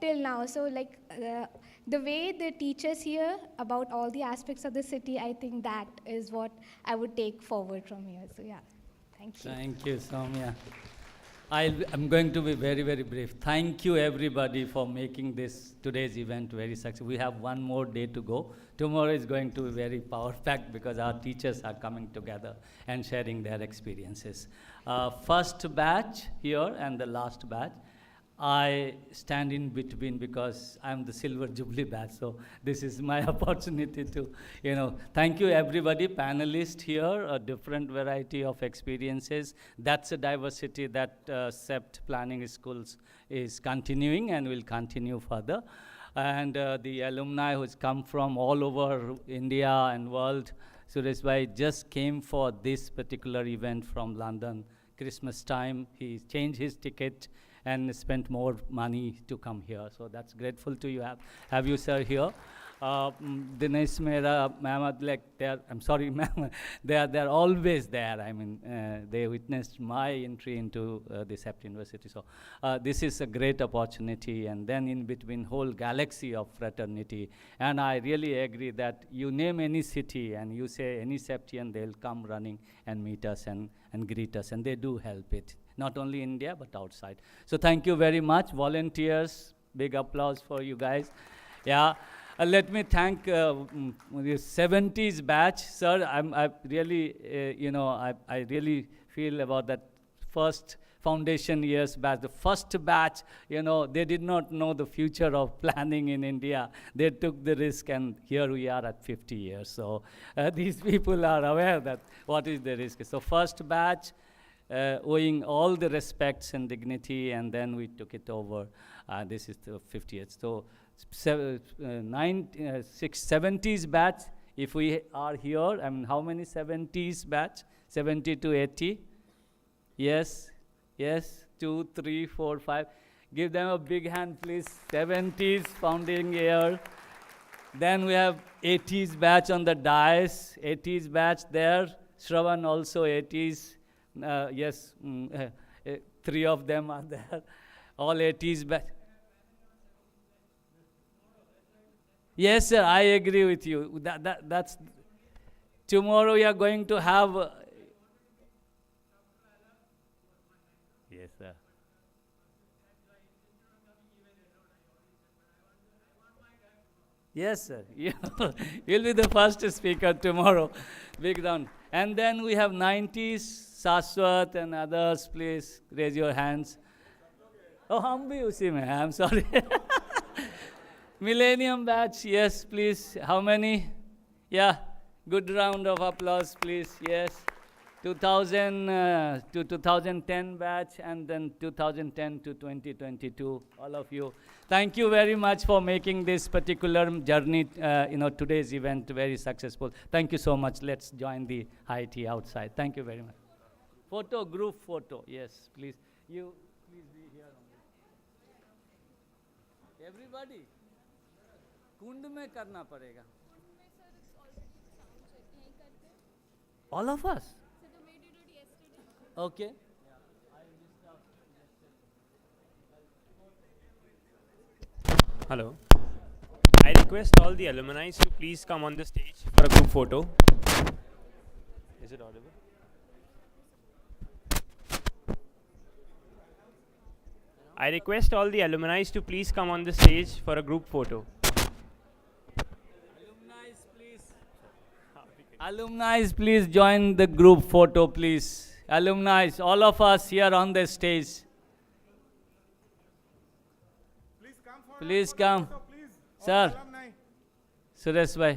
till now. So the way they teach us here about all the aspects of the city, I think that is what I would take forward from here. So yeah, thank you. Thank you, Soumya. I'm going to be very, very brief. Thank you, everybody, for making today's event very successful. We have one more day to go. Tomorrow is going to be very power-packed because our teachers are coming together and sharing their experiences. First batch here and the last batch, I stand in between because I'm the Silver Jubilee batch, so this is my opportunity to, thank you everybody, panelists here, a different variety of experiences. That's a diversity that CEPT Planning Schools is continuing and will continue further. And the alumni who's come from all over India and world. Suresh Bhai just came for this particular event from London, Christmas time. He changed his ticket and spent more money to come here. So that's grateful to you have you, sir, here. Dinesh Mehra, ma'am, I'm sorry, ma'am, they're always there. I mean, they witnessed my entry into the CEPT University. So this is a great opportunity, and then in between whole galaxy of fraternity. And I really agree that you name any city and you say any CEPTian, they'll come running and meet us and greet us, and they do help it. Not only India, but outside. So thank you very much. Volunteers, big applause for you guys. Yeah, let me thank the 70s batch. Sir, I really, I really feel about that first foundation years batch. The first batch, they did not know the future of planning in India. They took the risk, and here we are at 50 years. So these people are aware that what is the risk. So first batch, owing all the respects and dignity, and then we took it over. This is the 50th. So 70s batch, if we are here, I mean, how many 70s batch? 70 to 80? Yes, yes, 2, 3, 4, 5. Give them a big hand, please. 70s founding year. Then we have 80s batch on the dais. 80s batch there. Shravan also 80s. Yes, 3 of them are there. All 80s batch. Yes, sir, I agree with you. That's tomorrow we are going to have. Yes, sir. Yes, sir. You'll be the first speaker tomorrow. Big round. And then we have 90s, Saswat and others. Please raise your hands. Oh, hum bhi usi mein hai. I'm sorry. Millennium batch, yes, please. How many? Yeah, good round of applause, please. Yes. 2000 to 2010 batch, and then 2010 to 2022, all of you. Thank you very much for making this particular journey, today's event very successful. Thank you so much. Let's join the high tea outside. Thank you very much. Photo, group photo. Yes, please. You, please be here. Everybody. कुंड में करना पड़ेगा. All of us. Okay. Hello. I request all the alumni to please come on the stage for a group photo. Is it audible? I request all the alumni to please come on the stage for a group photo. Alumni, please join the group photo, please. Alumni, all of us here on the stage. Please come. Sir. Suresh bhai.